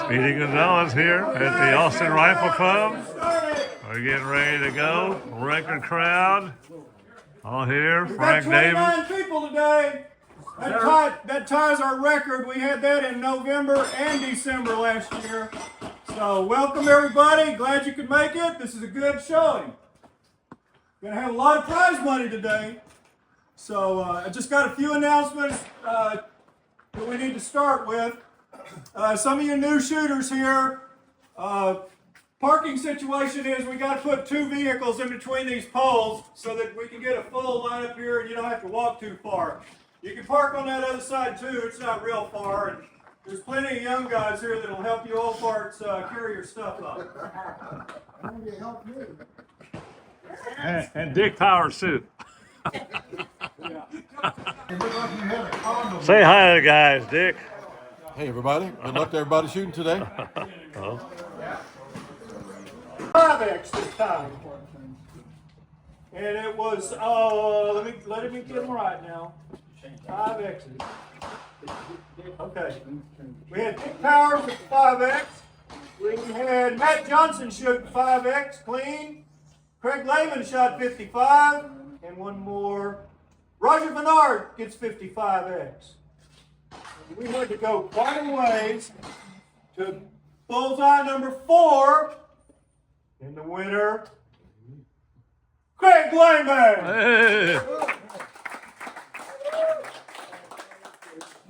Speedy Gonzalez here at the Austin Rifle Club. We're getting ready to go. Record crowd. All here. We've Frank got Davis. 29 people today. That ties our record. We had that in November and December last year. So welcome everybody. Glad you could make it. This is a good showing. Gonna have a lot of prize money today. So I just got a few announcements that we need to start with. Some of you new shooters here, parking situation is we got to put 2 vehicles in between these poles so that we can get a full line up here and you don't have to walk too far. You can park on that other side too, it's not real far. And there's plenty of young guys here that will help you old farts carry your stuff up. And Dick Powers too. Say hi to the guys, Dick. Hey everybody, good luck to everybody shooting today. 5X this time. And it was, let me get them right now. 5X's. Okay. We had Dick Powers with 5X. We had Matt Johnson shoot 5X clean. Craig Lehman shot 55. And one more. Roger Bernard gets 55X. We had to go quite a ways to bullseye number 4. And the winner, Craig Lehman. Hey.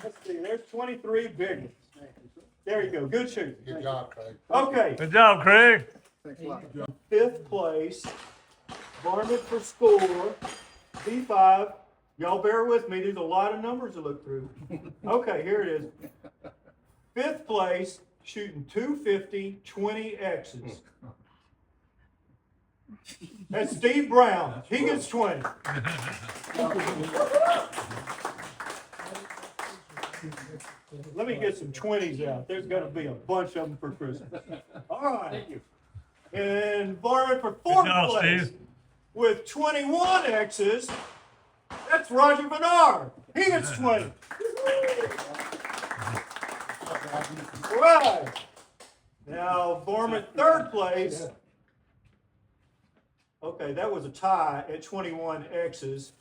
Let's see, there's 23 big ones. There you go, good shooting. Good job, Craig. Okay, Good job, Craig. 5th place, Varmint for score, B5. Y'all bear with me, there's a lot of numbers to look through. Okay, here it is. 5th place, shooting 250, 20 X's. That's Steve Brown. He gets 20. Let me get some 20s out. There's going to be a bunch of them for Christmas. All right. Thank you. And Varmint for 4th place Steve. with 21 X's. That's Roger Bernard. He gets 20. All right. Now, Varmint 3rd place. Okay, that was a tie at 21 X's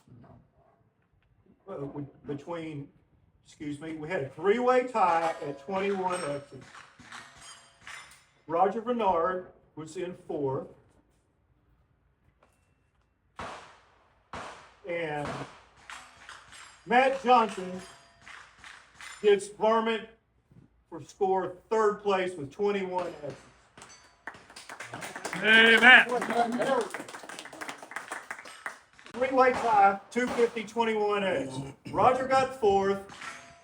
between, we had a 3-way tie at 21 X's. Roger Bernard was in 4th. And Matt Johnson gets Varmint for score 3rd place with 21 X's. Hey, Matt. 3-way tie, 250, 21 X. Roger got 4th,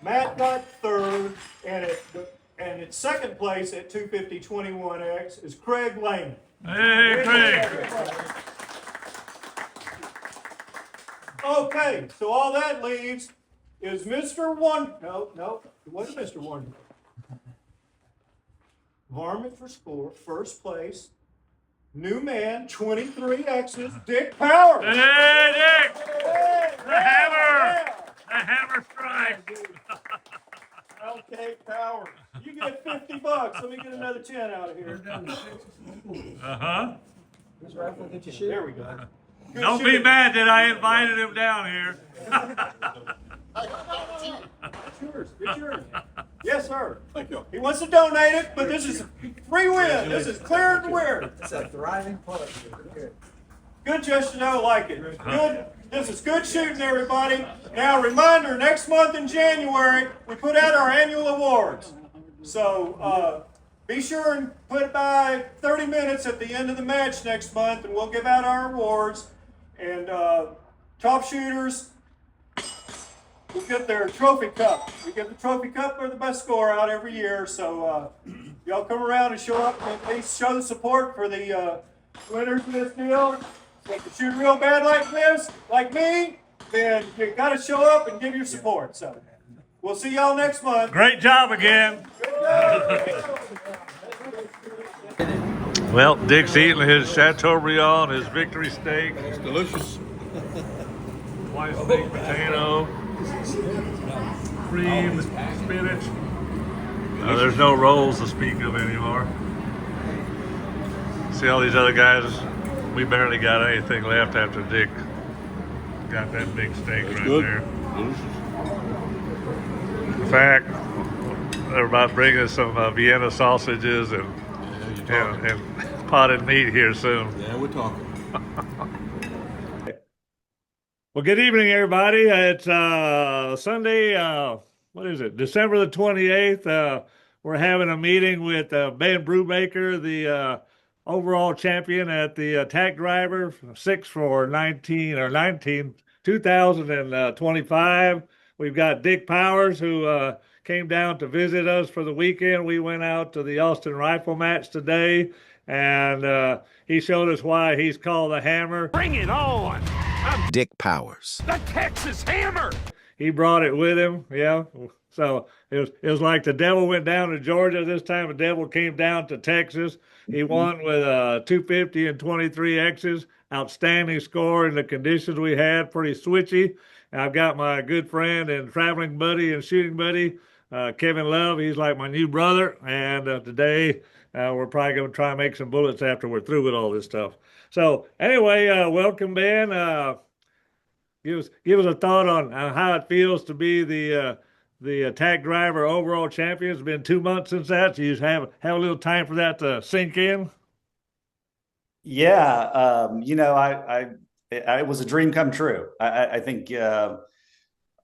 Matt got 3rd, and at 2nd place at 250, 21 X is Craig Lehman. Hey, Craig. Okay, so all that leaves is Mr. One. No, it wasn't Mr. Wonderful. Varmint for score, 1st place. New man, 23 X's, Dick Powers. Hey, Dick. Hey, The hammer. The hammer strike. Okay, Powers. You get $50. Let me get another 10 out of here. Uh-huh. There we go. Good Don't be shooting. mad that I invited him down here. It's yours. It's yours. Yes, sir. Thank you. He wants to donate it, but this is free win. This is clear and weird. It's a thriving club. Good gesture. I like it. Good. This is good shooting, everybody. Now, reminder: next month in January, we put out our annual awards. So be sure and put by 30 minutes at the end of the match next month, and we'll give out our awards. And top shooters will get their trophy cup. We get the trophy cup for the best score out every year. So y'all come around and show up and at least show the support for the winners of this deal. If you shoot real bad like this, like me, then you got to show up and give your support. So we'll see y'all next month. Great job again. Well, Dick's eating his Chateaubriand, his victory steak, It's delicious. white steak potato, cream, spinach. There's no rolls to speak of anymore. See all these other guys? We barely got anything left after Dick got that big steak That's right good. there. Delicious. In fact, they're about bringing us some Vienna sausages Yeah, you're talking. and potted meat here soon. Yeah, we're talking. Well, good evening, everybody. It's Sunday. What is it? December the 28th. We're having a meeting with Ben Brubaker, the overall champion at the Tack Driver 6 for 2025. We've got Dick Powers, who came down to visit us for the weekend. We went out to the Austin rifle match today, and he showed us why he's called the Hammer. Bring it on! Dick Powers. The Texas Hammer! He brought it with him, yeah. So it was like the devil went down to Georgia. This time the devil came down to Texas. He won with 250 and 23 X's. Outstanding score in the conditions we had, pretty switchy. And I've got my good friend and traveling buddy and shooting buddy, Kevin Love. He's like my new brother. And today we're probably going to try and make some bullets after we're through with all this stuff. So anyway, welcome, Ben. Give us a thought on how it feels to be the Tack Driver overall champion. It's been 2 months since that. So you have a little time for that to sink in. Yeah, it was a dream come true. I think I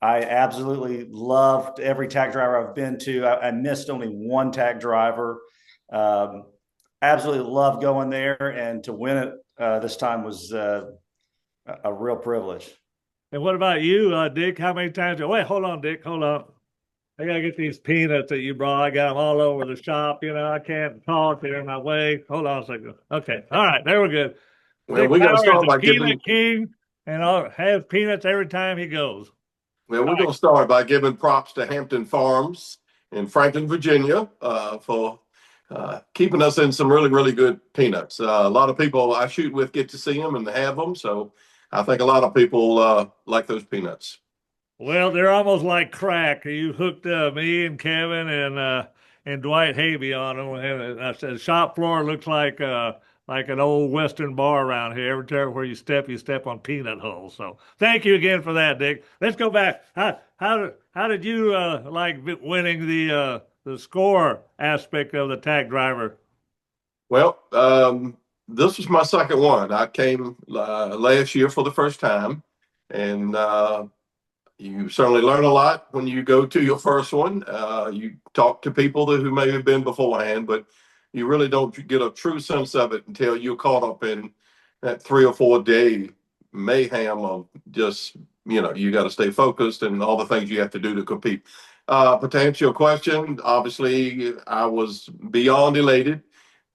absolutely loved every Tack Driver I've been to. I missed only one Tack Driver. Absolutely loved going there, and to win it this time was a real privilege. And what about you, Dick? How many times? Wait, hold on, Dick. Hold on. I gotta get these peanuts that you brought. I got them all over the shop. I can't talk. They're in my way. Hold on a second. Okay. All right. There we're good. Well, Dick we're going to Powers start is by the peanut giving. king, and has peanuts every time he goes. Well, we're going to start by giving props to Hampton Farms in Franklin, Virginia, for keeping us in some really, really good peanuts. A lot of people I shoot with get to see them and have them, so I think a lot of people like those peanuts. Well, they're almost like crack. You hooked me and Kevin and Dwight Havey on them, and the shop floor looks like an old Western bar around here. Every time where you step on peanut holes. So thank you again for that, Dick. Let's go back. How did you like winning the score aspect of the Tack Driver? Well, this was my second one. I came last year for the first time, and you certainly learn a lot when you go to your first one. You talk to people who may have been beforehand, but you really don't get a true sense of it until you're caught up in that 3 or 4 day mayhem of just, you got to stay focused and all the things you have to do to compete. But to answer your question, obviously, I was beyond elated.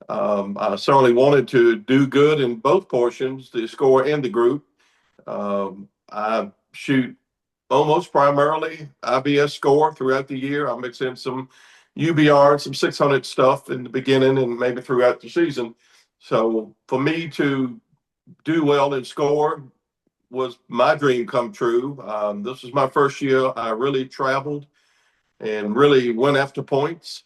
I certainly wanted to do good in both portions, the score and the group. I shoot almost primarily IBS score throughout the year. I mix in some UBR and some 600 stuff in the beginning and maybe throughout the season. So for me to do well in score was my dream come true. This was my first year. I really traveled and really went after points.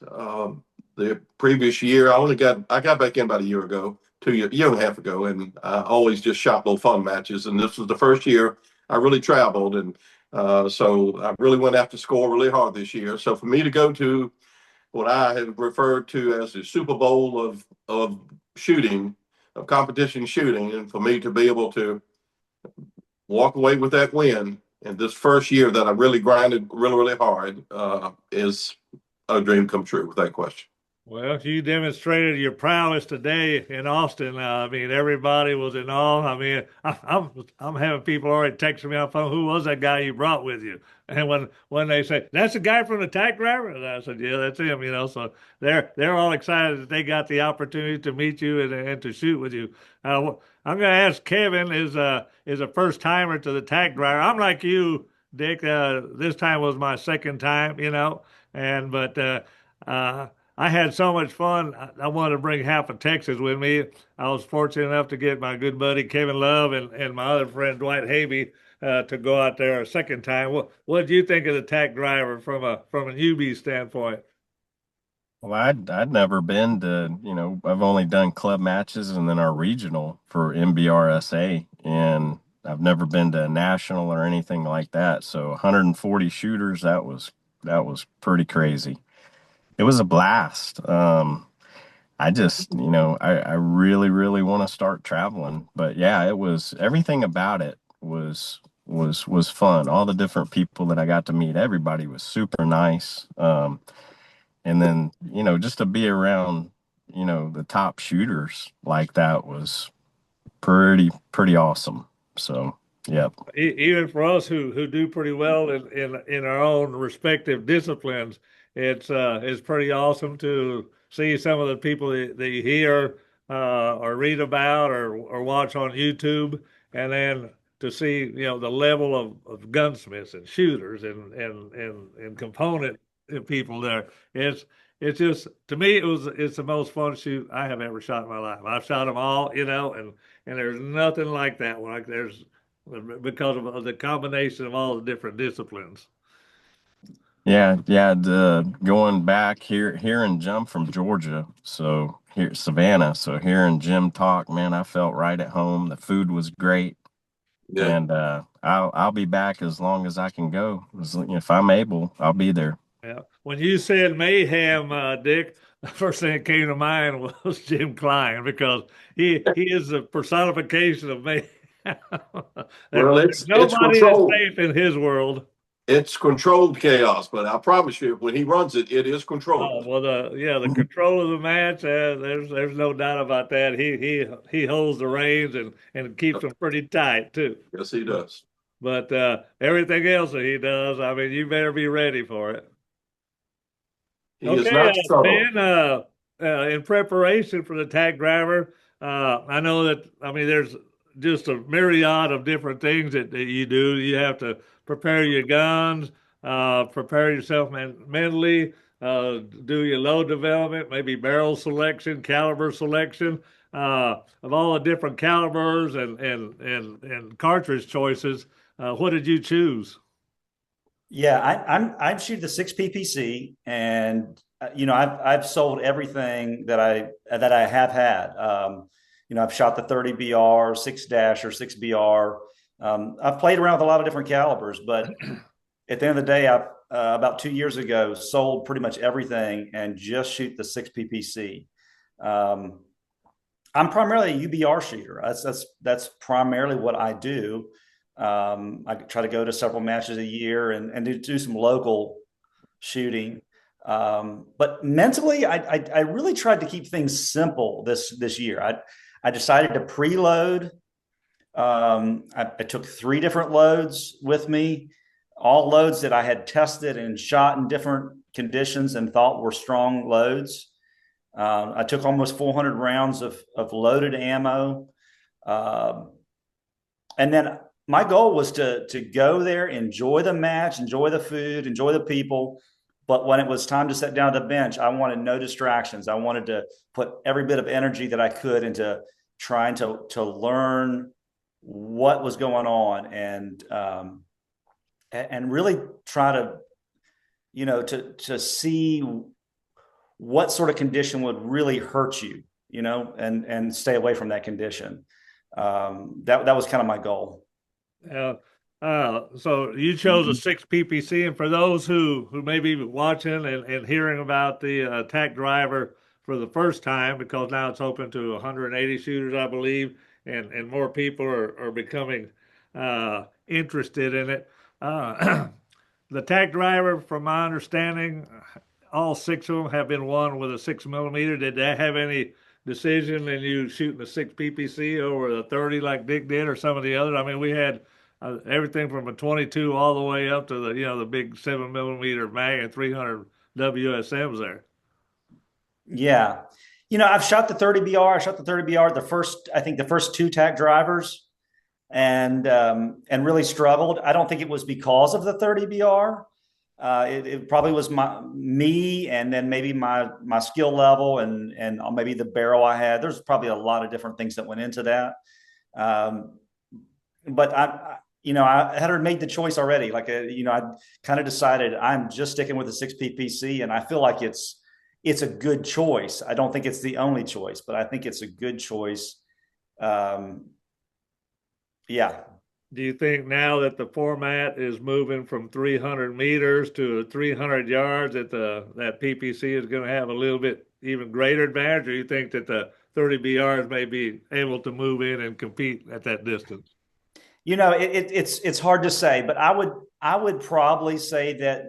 The previous year, I got back in about a year ago, year and a half ago, and I always just shot little fun matches. And this was the first year I really traveled, and so I really went after score really hard this year. So for me to go to what I have referred to as the Super Bowl of shooting, of competition shooting, and for me to be able to walk away with that win in this first year that I really grinded really, really hard is a dream come true, without question. Well, you demonstrated your prowess today in Austin. I mean, everybody was in awe. I mean, I'm having people already texting me on the phone. Who was that guy you brought with you? And when they say that's the guy from the Tack Driver, and I said, yeah, that's him. So they're all excited that they got the opportunity to meet you and to shoot with you. I'm going to ask Kevin is a first timer to the Tack Driver. I'm like you, Dick. This time was my second time. But I had so much fun. I wanted to bring half of Texas with me. I was fortunate enough to get my good buddy Kevin Love and my other friend Dwight Havey to go out there a second time. What did you think of the Tack Driver from a newbie standpoint? Well, I'd never been to, I've only done club matches and then our regional for MBRSA, and I've never been to a national or anything like that. So 140 shooters, that was pretty crazy. It was a blast. I just, I really, really want to start traveling. But yeah, it was everything about it was fun. All the different people that I got to meet, everybody was super nice. And then, just to be around, the top shooters like that was pretty awesome. So, yeah. Even for us who do pretty well in our own respective disciplines, it's pretty awesome to see some of the people that you hear or read about or watch on YouTube, and then to see the level of gunsmiths and shooters and component people there. It's just, to me, it's the most fun shoot I have ever shot in my life. I've shot them all, and there's nothing like that one. Like there's because of the combination of all the different disciplines. Yeah, yeah. Going back hearing Jim from Georgia, so here Savannah, so hearing Jim talk, man, I felt right at home. The food was great, Yeah. and I'll be back as long as I can go. If I'm able, I'll be there. Yeah. When you said mayhem, Dick, the first thing that came to mind was Jim Klein because he is the personification of mayhem. Well, There's it's nobody that's controlled. safe in his world. It's controlled chaos, but I promise you, when he runs it, it is Oh controlled. well, the control of the match. There's no doubt about that. He holds the reins and keeps them pretty tight too. Yes, he does. But everything else that he does, I mean, you better be ready for it. He is Okay, not subtle. Ben, in preparation for the Tack Driver, I know that, I mean, there's just a myriad of different things that you do. You have to prepare your guns, prepare yourself mentally, do your load development, maybe barrel selection, caliber selection, of all the different calibers and cartridge choices. What did you choose? Yeah, I'm shooting the 6 PPC, and I've sold everything that I have had. I've shot the 30 BR, 6 dash or 6 BR. I've played around with a lot of different calibers, but at the end of the day, I about 2 years ago sold pretty much everything and just shoot the 6 PPC. Um, I'm primarily a UBR shooter. That's primarily what I do. I try to go to several matches a year and do some local shooting. But mentally, I really tried to keep things simple this year. I decided to preload. I took 3 different loads with me, all loads that I had tested and shot in different conditions and thought were strong loads. I took almost 400 rounds of loaded ammo. Um, and then my goal was to go there, enjoy the match, enjoy the food, enjoy the people. But when it was time to sit down at the bench, I wanted no distractions. I wanted to put every bit of energy that I could into trying to learn what was going on and really try to to see what sort of condition would really hurt you, and stay away from that condition. That was kind of my goal. Uh, so you chose a 6 PPC, and for those who may be watching and hearing about the Tack Driver for the first time, because now it's open to 180 shooters, I believe, and more people are becoming interested in it. Uh, the Tack Driver, from my understanding, all 6 of them have been won with a 6 millimeter. Did that have any decision in you shooting the 6 PPC over the 30 like Dick did, or some of the others? I mean, we had everything from a 22 all the way up to the big 7 millimeter mag and 300 WSMs there. Yeah. I've shot the 30 BR. I shot the 30 BR I think the first 2 Tack Drivers, and really struggled. I don't think it was because of the 30 BR. It probably was me, and then maybe my skill level, and maybe the barrel I had. There's probably a lot of different things that went into that. But I had made the choice already. Like, I kind of decided I'm just sticking with the 6 PPC, and I feel like it's it's a good choice. I don't think it's the only choice, but I think it's a good choice. Yeah. Do you think now that the format is moving from 300 meters to 300 yards that that PPC is going to have a little bit even greater advantage, or you think that the 30 BRs may be able to move in and compete at that distance? It's hard to say, but I would probably say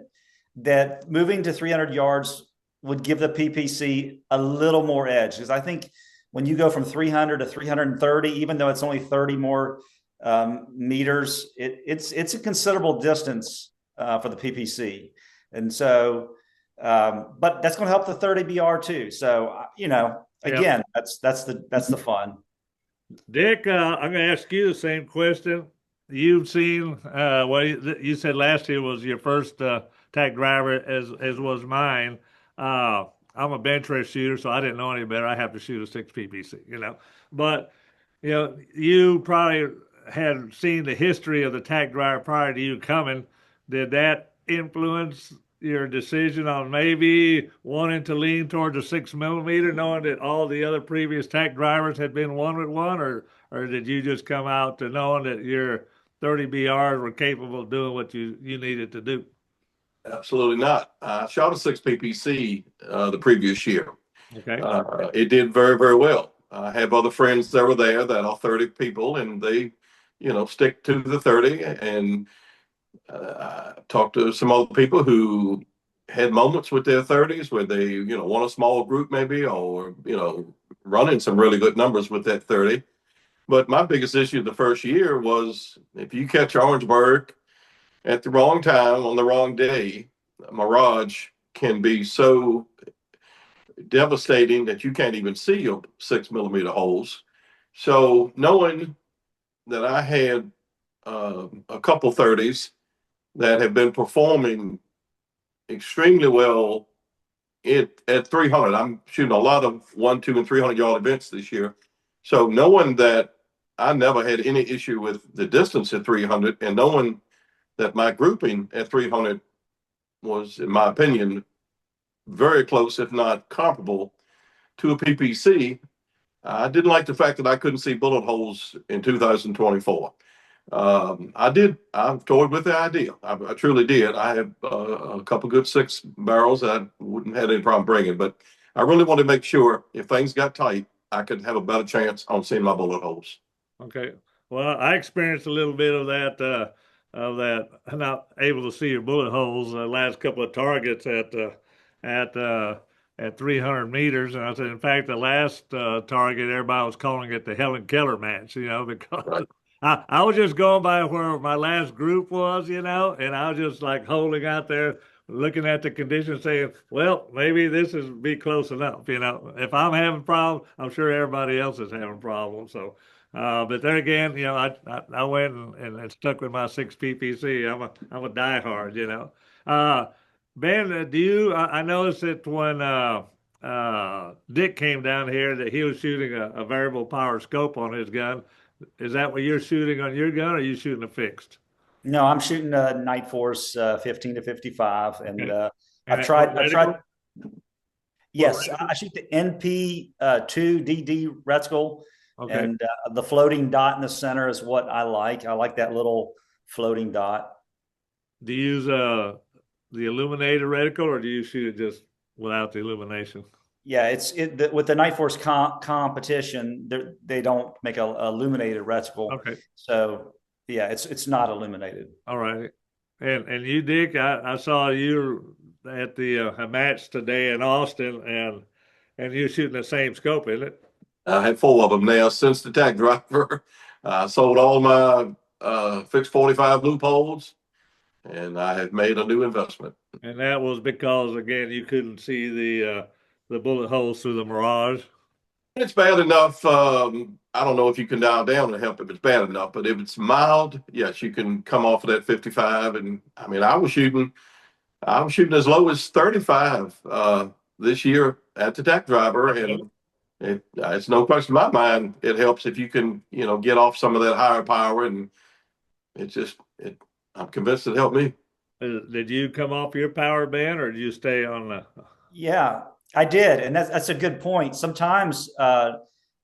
that moving to 300 yards would give the PPC a little more edge, because I think when you go from 300 to 330, even though it's only 30 more meters, it's a considerable distance for the PPC, and so but that's going to help the 30 BR too. So again, that's the fun. Dick, I'm going to ask you the same question. You've seen, well, you said last year was your first tack driver, as was mine. I'm a bench race shooter, so I didn't know any better. I have to shoot a 6 PPC, But, you probably had seen the history of the tack driver prior to you coming. Did that influence your decision on maybe wanting to lean towards a 6 millimeter, knowing that all the other previous tack drivers had been 1 with 1, or did you just come out to knowing that your 30 BRs were capable of doing what you needed to do? Absolutely not. I shot a 6 PPC the previous year. Okay. It did very, very well. I have other friends that were there that are 30 people, and they, stick to the 30. And I talked to some other people who had moments with their 30s where they, won a small group maybe, or, running some really good numbers with that 30. But my biggest issue the first year was if you catch Orangeburg at the wrong time on the wrong day, mirage can be so devastating that you can't even see your 6 millimeter holes. So knowing that I had a couple 30s that have been performing extremely well at 300, I'm shooting a lot of 1, 2, and 300 yard events this year. So knowing that I never had any issue with the distance at 300, and knowing that my grouping at 300 was, in my opinion, very close, if not comparable, to a PPC, I didn't like the fact that I couldn't see bullet holes in 2024. I toyed with the idea. I truly did. I have a couple good 6 barrels that I wouldn't have any problem bringing, but I really wanted to make sure if things got tight, I could have a better chance on seeing my bullet holes. Okay. Well, I experienced a little bit of that. I'm not able to see your bullet holes. Last couple of targets at at 300 meters, and I said, in fact, the last target, everybody was calling it the Helen Keller match, because Right. I was just going by where my last group was, and I was just like holding out there, looking at the conditions, saying, well, maybe this is be close enough. If I'm having problems, I'm sure everybody else is having problems. So, but there again, I went and stuck with my 6 PPC. I'm a diehard. Ben, I noticed that when Dick came down here that he was shooting a variable power scope on his gun. Is that what you're shooting on your gun, or are you shooting a fixed? No, I'm shooting a Night Force 15 to 55, and Okay. I've And tried. what I've tried. reticle? What Yes, reticle? I shoot the NP 2DD reticle, Okay. and the floating dot in the center is what I like. I like that little floating dot. Do you use the illuminated reticle, or do you shoot it just without the illumination? Yeah, with the Night Force competition, they don't make a illuminated reticle, Okay. so yeah, it's not illuminated. All right. And you, Dick, I saw you at the a match today in Austin, and you're shooting the same scope, isn't it? I have 4 of them now since the Tack Driver. I sold all my fixed 45 loopholes, and I have made a new investment. And that was because again you couldn't see the bullet holes through the mirage. It's bad enough. I don't know if you can dial down to help if it's bad enough, but if it's mild, yes, you can come off of that 55. And I mean, I was shooting as low as 35 this year at the Tack Driver, and it's no question in my mind. It helps if you can, get off some of that higher power, and I'm convinced it helped me. Did you come off your power band, or did you stay on the? Yeah, I did, and that's a good point. Sometimes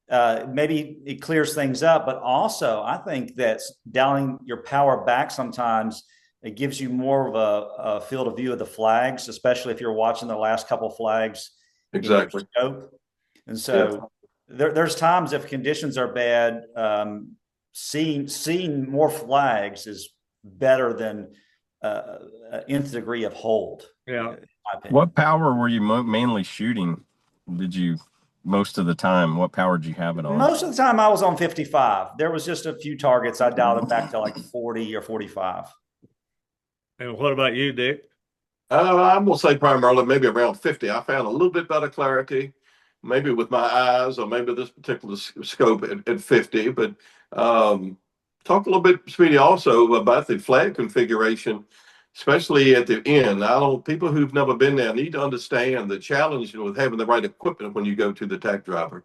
maybe it clears things up, but also I think that dialing your power back sometimes it gives you more of a field of view of the flags, especially if you're watching the last couple flags in your Exactly. scope. And Yeah. so there's times if conditions are bad, seeing more flags is better than nth degree of hold. Yeah. In my opinion. What power were you mainly shooting? Did you most of the time? What power did you have it on? Most of the time I was on 55. There was just a few targets I dialed it back to like 40 or 45. And what about you, Dick? I'm gonna say primarily maybe around 50. I found a little bit better clarity, maybe with my eyes, or maybe this particular scope at 50. But talk a little bit, Speedy, also about the flag configuration, especially at the end. I don't. People who've never been there need to understand the challenge with having the right equipment when you go to the Tack Driver.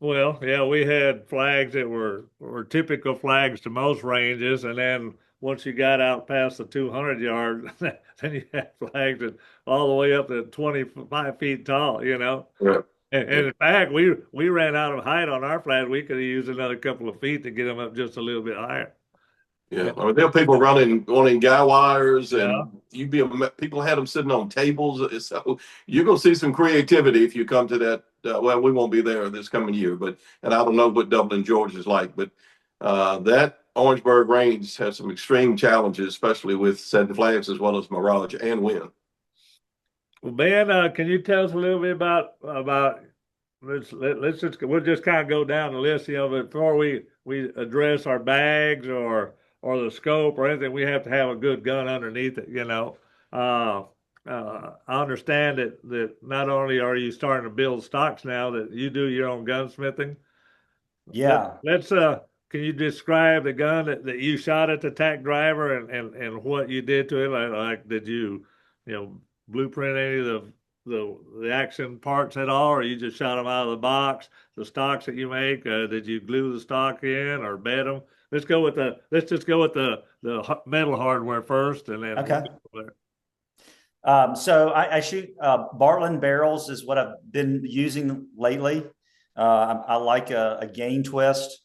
Well, yeah, we had flags that were typical flags to most ranges, and then once you got out past the 200 yard, then you had flags that all the way up to 25 feet tall, you know. Yeah. And in fact, we ran out of height on our flag. We could have used another couple of feet to get them up just a little bit higher. Yeah, I mean, there are people running guy wires, Yeah. and people had them sitting on tables. So you're gonna see some creativity if you come to that. Well, we won't be there this coming year, and I don't know what Dublin, Georgia is like, but that Orangeburg range has some extreme challenges, especially with setting flags as well as mirage and wind. Well, Ben, can you tell us a little bit about let's just we'll just kind of go down the list, you know, but before we address our bags or the scope or anything, we have to have a good gun underneath it, you know. Uh, I understand that not only are you starting to build stocks now, that you do your own gunsmithing. Yeah. Let's can you describe the gun that you shot at the Tack Driver and what you did to it? Like did you know blueprint any of the action parts at all, or you just shot them out of the box? The stocks that you make, did you glue the stock in or bed them? Let's just go with the metal hardware first, and then Okay. we'll go there. So I shoot Bartlein barrels is what I've been using lately. I like a gain twist,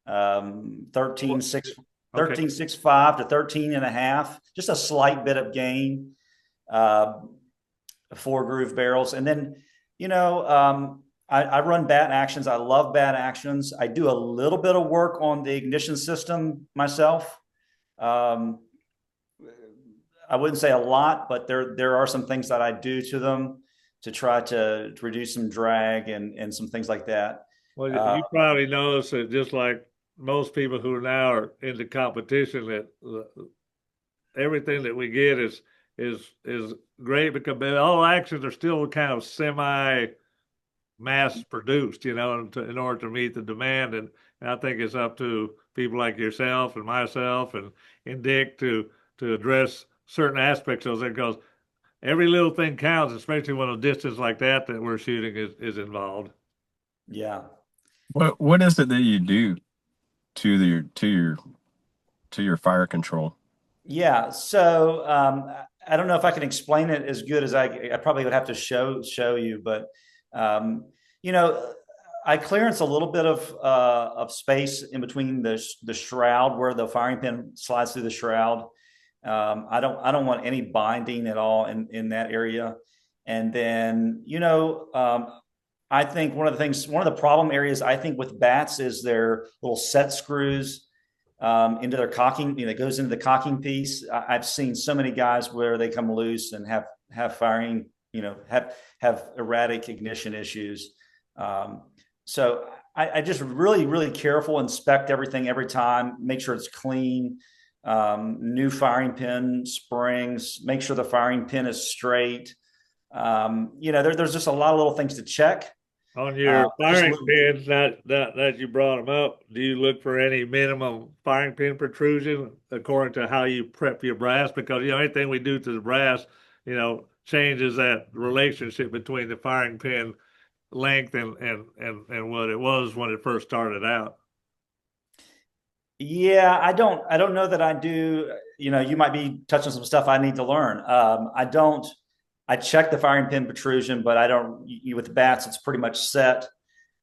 13.65 to 13 and a half, just a slight bit of gain, 4-groove barrels. And then, I run bat actions. I love bat actions. I do a little bit of work on the ignition system myself. I wouldn't say a lot, but there are some things that I do to them to try to reduce some drag and some things like that. Well, you probably notice that just like most people who now are into competition, that everything that we get is great because all actions are still kind of semi mass produced, you know, in order to meet the demand. And I think it's up to people like yourself and myself and Dick to address certain aspects of it because every little thing counts, especially when a distance like that we're shooting is involved. Yeah. What is it that you do to your fire control? Yeah. So I don't know if I can explain it as good as I probably would have to show you, but I clearance a little bit of space in between the shroud where the firing pin slides through the shroud. I don't want any binding at all in that area. And then, I think one of the problem areas I think with bats is their little set screws into their cocking, it goes into the cocking piece. I've seen so many guys where they come loose and have firing, have erratic ignition issues. So I just really, really careful, inspect everything every time, make sure it's clean, new firing pin springs, make sure the firing pin is straight. There's just a lot of little things to check. On your firing pins, that you brought them up, do you look for any minimum firing pin protrusion according to how you prep your brass? Because anything we do to the brass, changes that relationship between the firing pin length and what it was when it first started out. Yeah, I don't know that I do. You might be touching some stuff I need to learn. I check the firing pin protrusion, but I don't. With the bats, it's pretty much set.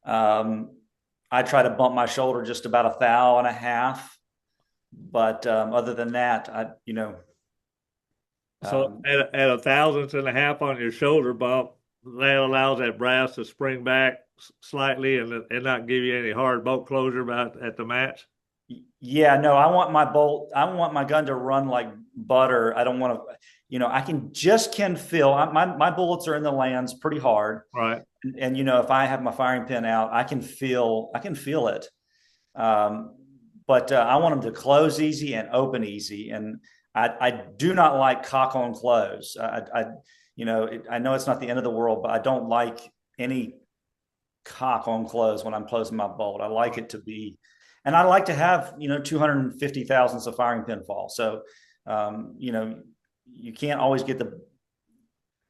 I try to bump my shoulder just about a thou and a half, but other than that, So at a thousandth and a half on your shoulder bump, that allows that brass to spring back slightly and not give you any hard bolt closure about at the match. Yeah, no, I want my gun to run like butter. I don't want to, I can feel my bullets are in the lands pretty hard. Right. And if I have my firing pin out, I can feel it. But I want them to close easy and open easy. And I do not like cock on close. I know it's not the end of the world, but I don't like any cock on close when I'm closing my bolt. I like it to be, and I like to have 250 thousandths of firing pin fall. So you can't always get the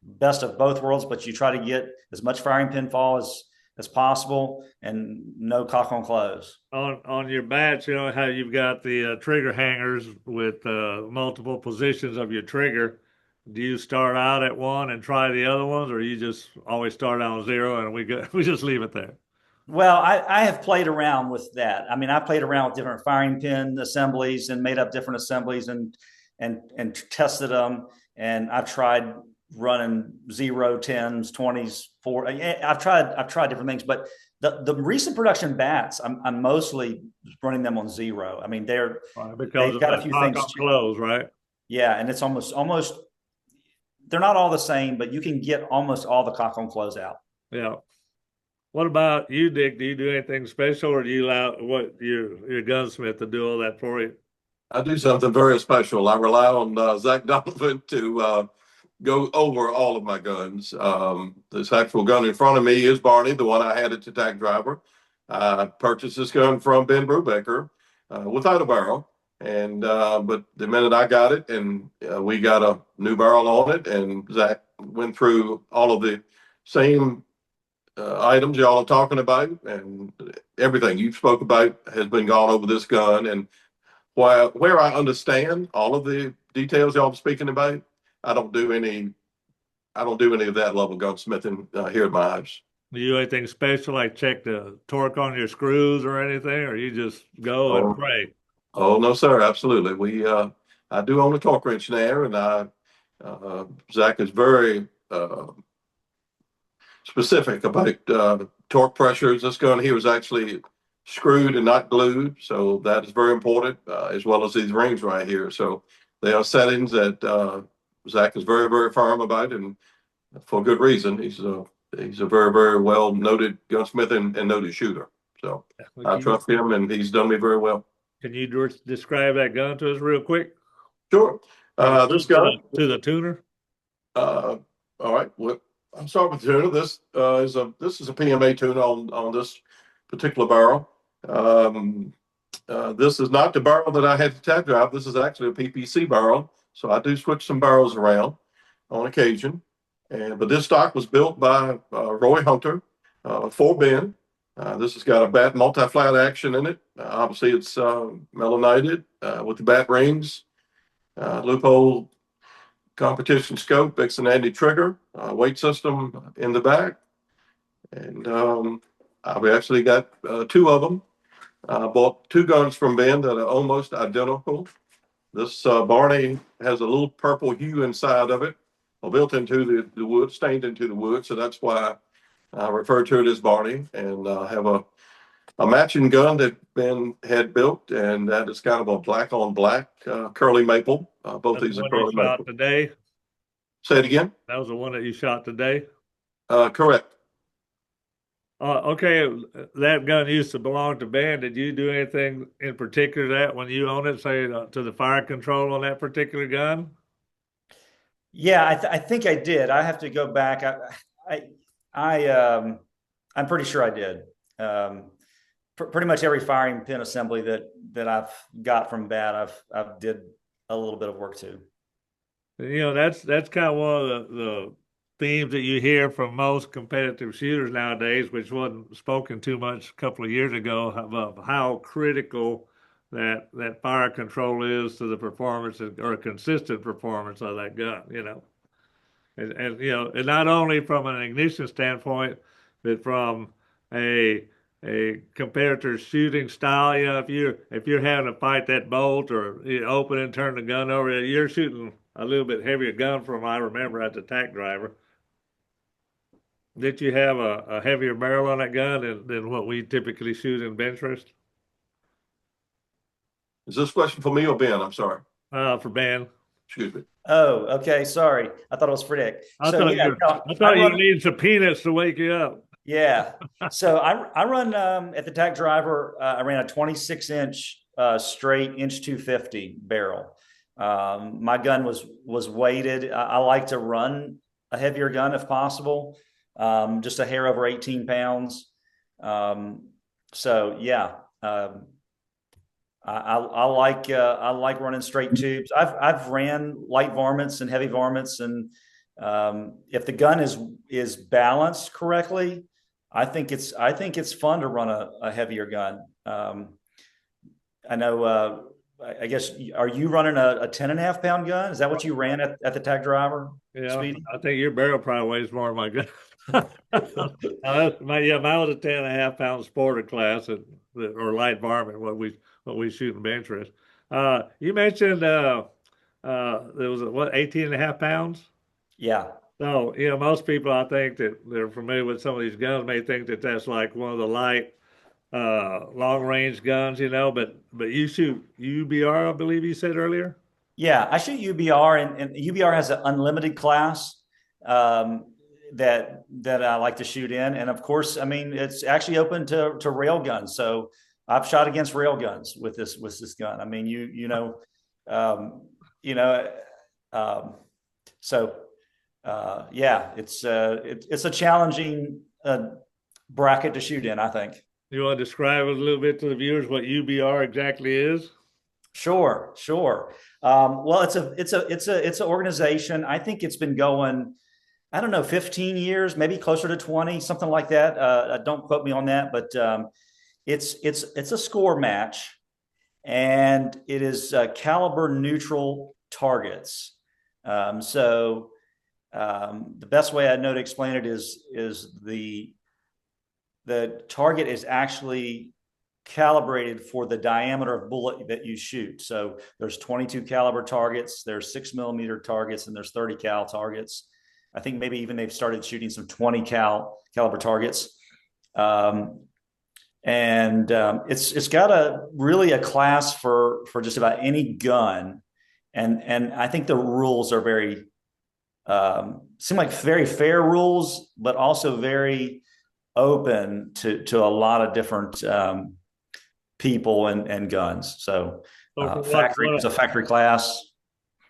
best of both worlds, but you try to get as much firing pin fall as possible and no cock on close. On your bats, how you've got the trigger hangers with multiple positions of your trigger. Do you start out at one and try the other ones, or you just always start out on zero and we just leave it there? Well, I have played around with that. I mean, I played around with different firing pin assemblies and made up different assemblies and tested them. And I've tried running 0, 10s, 20s, 4. I've tried different things, but the recent production bats, I'm mostly running them on 0. I mean, they've got a few things close, right? Yeah, and it's almost they're not all the same, but you can get almost all the cock on close out. Yeah. What about you, Dick? Do you do anything special, or do you allow your gunsmith to do all that for you? I do something very special. I rely on Zach Donovan to go over all of my guns. This actual gun in front of me is Barney, the one I had at the Tack Driver. I purchased this gun from Ben Brubaker without a barrel. And but the minute I got it, and we got a new barrel on it, and Zach went through all of the same items y'all are talking about, and everything you spoke about has been gone over this gun. And where I understand all of the details y'all are speaking about, I don't do any of that level gunsmithing here at my house. Do you do anything special, like check the torque on your screws or anything, or you just go and pray? Oh no, sir, absolutely. I do own a torque wrench there, and Zach is very specific about torque pressures. This gun here is actually screwed and not glued, so that is very important, as well as these rings right here. So they are settings that Zach is very, very firm about, and for good reason. He's a very, very well noted gunsmith and noted shooter. So I trust him, and he's done me very well. Can you describe that gun to us real quick? Sure. This gun to the tuner. All right. Well, I'll start with the tuner. This is a PMA tuner on this particular barrel. This is not the barrel that I had to Tack Drive. This is actually a PPC barrel. So I do switch some barrels around on occasion. But this stock was built by Roy Hunter for Ben. This has got a bat multi-flat action in it. Obviously, it's melanated with the bat rings, loophole competition scope, Vixen trigger, weight system in the back. And I've actually got 2 of them. I bought 2 guns from Ben that are almost identical. This Barney has a little purple hue inside of it, built into the wood, stained into the wood. So that's why I refer to it as Barney. And I have a matching gun that Ben had built, and that is kind of a black on black curly maple. Both these are curly maple. Today? Say it again. That was the one that you shot today? Correct. Okay, that gun used to belong to Ben. Did you do anything in particular to that when you owned it, say to the fire control on that particular gun? Yeah, I think I did. I have to go back. I'm pretty sure I did. Pretty much every firing pin assembly that I've got from BAT, I've did a little bit of work to. That's kind of one of the themes that you hear from most competitive shooters nowadays, which wasn't spoken too much a couple of years ago, of how critical that fire control is to the performance or consistent performance of that gun. and and not only from an ignition standpoint, but from a competitor's shooting style. If you're having to fight that bolt or open and turn the gun over, you're shooting a little bit heavier gun from I remember at the Tack Driver. Did you have a heavier barrel on that gun than what we typically shoot in bench rest? Is this question for me or Ben? I'm sorry. For Ben. Excuse me. Oh, okay. Sorry. I thought it was for Dick. I So thought yeah, you no, I thought you needed some peanuts to wake you up. yeah. So I run at the Tack Driver. I ran a 26-inch straight inch 250 barrel. My gun was weighted. I like to run a heavier gun if possible, just a hair over 18 pounds. So yeah, I like running straight tubes. I've ran light varmints and heavy varmints, and if the gun is balanced correctly, I think it's fun to run a heavier gun. I know. I guess, are you running a 10.5 pound gun? Is that what you ran at the Tack Driver? Yeah, Speedy? I think your barrel probably weighs more than my gun. Mine was a 10.5 pound sporter class or light varmint, what we shoot in bench rest. You mentioned there was 18.5 pounds. Yeah. So most people I think that they're familiar with some of these guns may think that that's like one of the light long range guns, but you shoot UBR, I believe you said earlier. Yeah, I shoot UBR, and UBR has an unlimited class that I like to shoot in, and of course, I mean it's actually open to rail guns. So I've shot against rail guns with this gun. I mean, yeah, it's a challenging bracket to shoot in, I think. You want to describe a little bit to the viewers what UBR exactly is? Sure. Well, it's an organization. I think it's been going, I don't know, 15 years, maybe closer to 20, something like that. Don't quote me on that, but it's a score match, and it is caliber neutral targets. So the best way I know to explain it is the target is actually calibrated for the diameter of bullet that you shoot. So there's 22 caliber targets, there's 6mm targets, and there's 30 cal targets. I think maybe even they've started shooting some 20 caliber targets. It's got really a class for just about any gun. And I think the rules are seem like very fair rules, but also very open to a lot of different people and guns. So it's a factory class.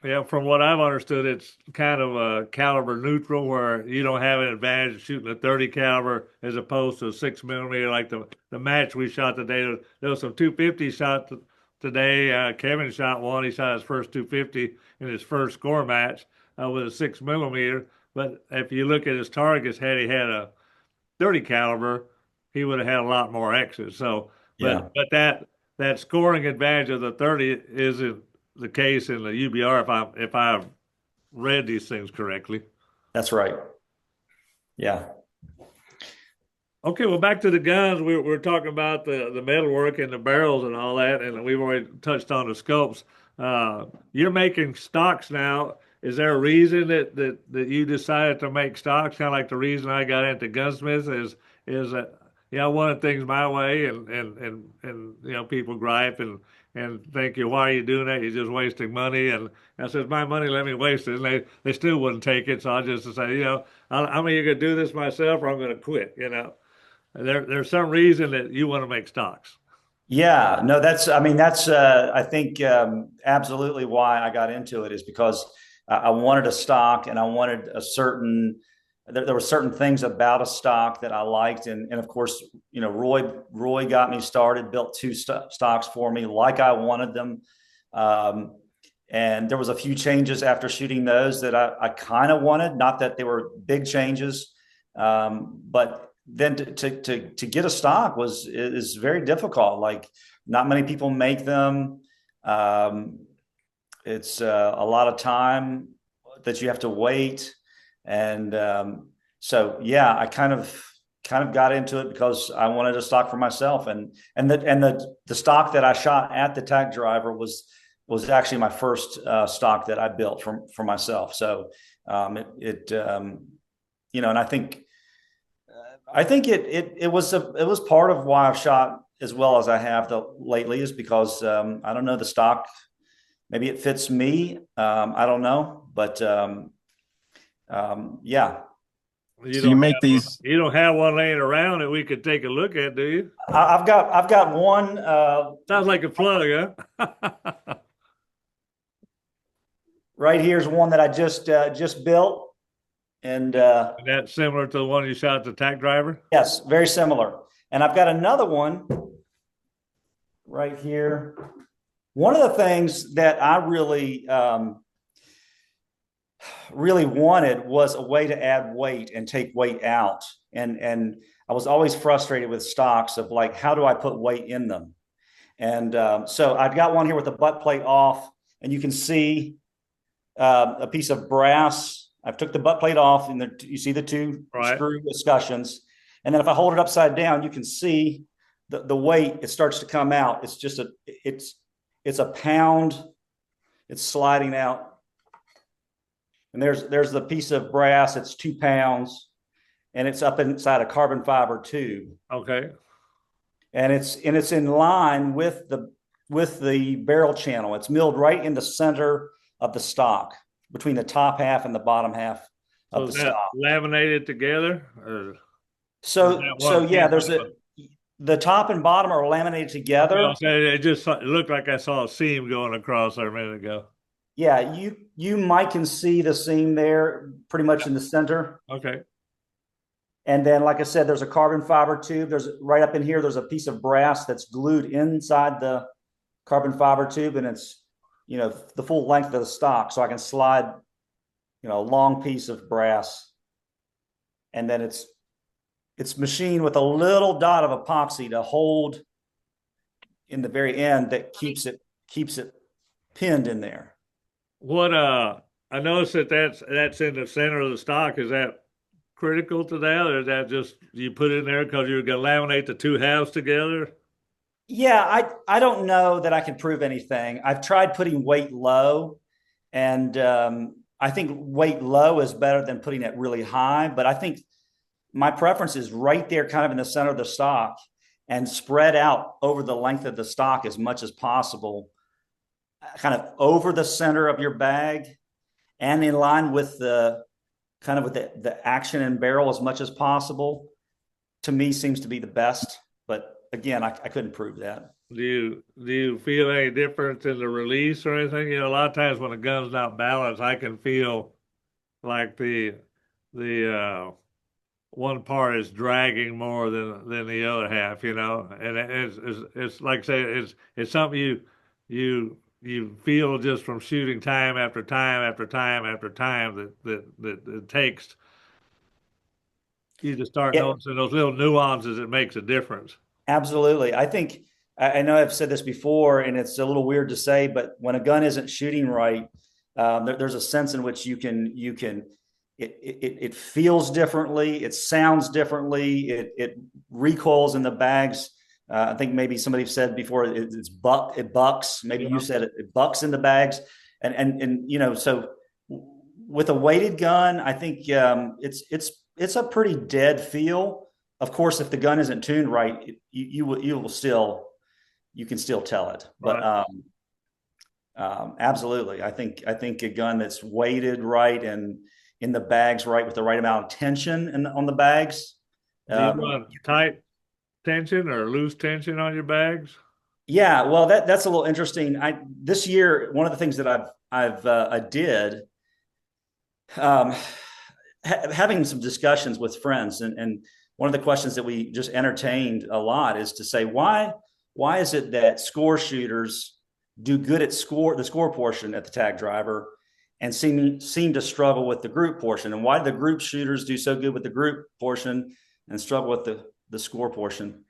Yeah, from what I've understood, it's kind of a caliber neutral where you don't have an advantage of shooting a 30 caliber as opposed to a 6mm like the match we shot today. There was some 250 shot today. Kevin shot one. He shot his first 250 in his first score match with a 6mm. But if you look at his targets, had he had a 30 caliber, he would have had a lot more X's. So, but that scoring advantage of the 30 isn't the case in the UBR if I've read these things correctly. That's right. Yeah. Okay, well, back to the guns. We're talking about the metalwork and the barrels and all that, and we've already touched on the scopes. You're making stocks now. Is there a reason that you decided to make stocks? Kind of like the reason I got into gunsmiths is that I wanted things my way, and people gripe and think, why are you doing that? You're just wasting money. And I said, my money, let me waste it. And they still wouldn't take it. So I just say, I'm either going to do this myself or I'm going to quit. There's some reason that you want to make stocks. Yeah, no, I think absolutely why I got into it is because I wanted a stock, and I wanted there were certain things about a stock that I liked. And of course, Roy got me started, built two stocks for me like I wanted them. And there was a few changes after shooting those that I kind of wanted, not that they were big changes. But then to get a stock is very difficult. Like, not many people make them. It's a lot of time that you have to wait. And so yeah, I kind of got into it because I wanted a stock for myself, and the stock that I shot at the Tack Driver was actually my first stock that I built for myself. So you know, and I think it was part of why I've shot as well as I have lately, is because I don't know, the stock, maybe it fits me. I don't know, but yeah. So you make these. You don't have one laying around that we could take a look at, do you? I've got one. Sounds like a plug, huh? Right here's one that I just built, and that's similar to the one you shot at the Tack Driver. yes, very similar. And I've got another one right here. One of the things that I really wanted was a way to add weight and take weight out. And I was always frustrated with stocks of like, how do I put weight in them? And so I've got one here with the butt plate off, and you can see a piece of brass. I've took the butt plate off, and you see the two screw escutcheons. And then if I hold it upside down, you can see the weight. It starts to come out. It's just it's a pound. It's sliding out. And there's the piece of brass. It's 2 pounds, and it's up inside a carbon fiber tube. Okay. And it's in line with the barrel channel. It's milled right in the center of the stock, between the top half and the bottom half of the stock. Laminated together? Or so yeah, the top and bottom are laminated together. It just looked like I saw a seam going across there a minute ago. Yeah, you might can see the seam there pretty much in the center. Okay. And then, like I said, there's a carbon fiber tube. There's right up in here, there's a piece of brass that's glued inside the carbon fiber tube, and it's, you know, the full length of the stock. So I can slide, you know, a long piece of brass, and then it's machined with a little dot of epoxy to hold in the very end that keeps it pinned in there. What I noticed that's in the center of the stock. Is that critical to that, or is that just you put it in there because you're going to laminate the two halves together? Yeah, I don't know that I can prove anything. I've tried putting weight low, and I think weight low is better than putting it really high. But I think my preference is right there, kind of in the center of the stock, and spread out over the length of the stock as much as possible, kind of over the center of your bag, and in line with the kind of with the action and barrel as much as possible. To me, seems to be the best. But again, I couldn't prove that. Do you feel any difference in the release or anything? You know, a lot of times when a gun's not balanced, I can feel like the one part is dragging more than the other half. You know, and it's like I say, it's something you feel just from shooting time after time after time after time that it takes you to start noticing those little nuances. It makes a difference. Absolutely. I think, I know I've said this before, and it's a little weird to say, but when a gun isn't shooting right, there's a sense in which it feels differently, it sounds differently, it recoils in the bags. I think maybe somebody said before it bucks. Maybe you said it bucks in the bags, and you know, so with a weighted gun, I think it's a pretty dead feel. Of course, if the gun isn't tuned right, you can still tell it. But absolutely, I think a gun that's weighted right and in the bags right with the right amount of tension on the bags. Do you want tight tension or loose tension on your bags? Yeah, well, that's a little interesting. This year, one of the things that I did, having some discussions with friends, and one of the questions that we just entertained a lot is to say, why is it that score shooters do good at the score portion at the Tack Driver and seem to struggle with the group portion? And why do the group shooters do so good with the group portion and struggle with the score portion?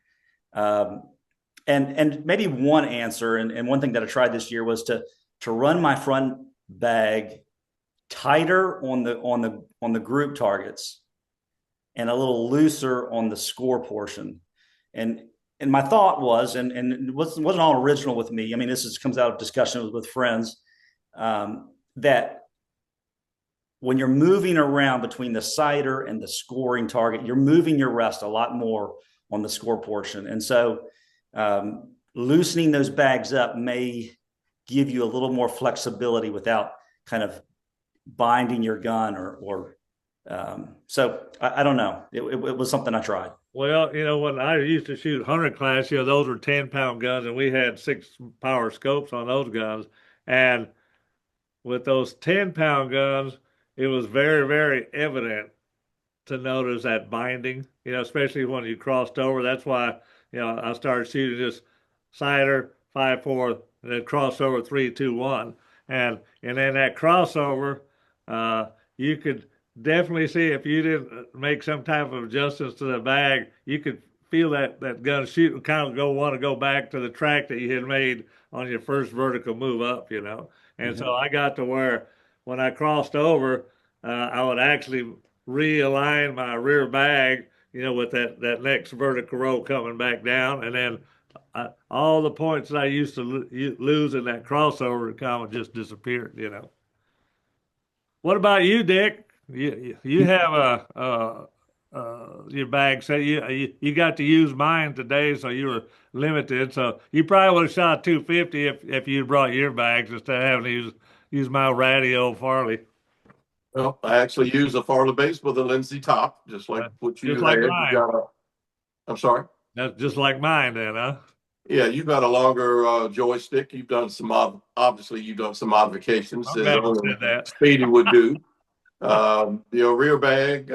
And maybe one answer, and one thing that I tried this year was to run my front bag tighter on the group targets and a little looser on the score portion. And my thought was, and it wasn't all original with me. I mean, this comes out of discussions with friends, that when you're moving around between the sighter and the scoring target, you're moving your rest a lot more on the score portion. And so loosening those bags up may give you a little more flexibility without kind of binding your gun so I don't know. It was something I tried. Well, when I used to shoot 100 class, those were 10-pound guns, and we had 6-power scopes on those guns. And with those 10-pound guns, it was very, very evident to notice that binding, especially when you crossed over. That's why, I started shooting just sighter, 5.4, and then crossover 3.2.1. And then that crossover, you could definitely see if you didn't make some type of adjustments to the bag, you could feel that gun shoot and kind of want to go back to the track that you had made on your first vertical move up, And so I got to where when I crossed over, I would actually realign my rear bag, with that next vertical row coming back down. And then all the points that I used to lose in that crossover kind of just disappeared, What about you, Dick? You have your bag set. You got to use mine today, so you were limited. So you probably would have shot 250 if you brought your bags instead of having to use my ratty old Farley. Well, I actually use a Farley base with a Lindsay top, just like what you Just like had. mine. I'm sorry. That's just like mine, then, huh? Yeah, you've got a longer joystick. You've done obviously you've done some modifications I'm glad you said that. Speedy would do. Rear bag,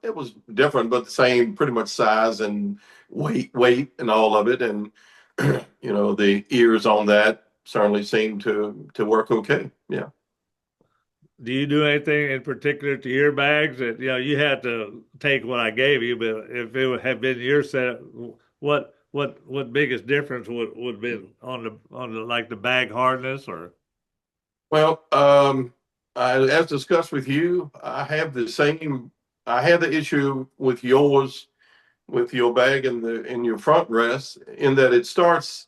it was different, but the same pretty much size and weight and all of it. And, the ears on that certainly seemed to work okay. Yeah. Do you do anything in particular to your bags that, you had to take what I gave you, but if it would have been your set, what biggest difference would be on the like the bag hardness or? Well, as discussed with you, I had the issue with yours, with your bag in your front rest, in that it starts.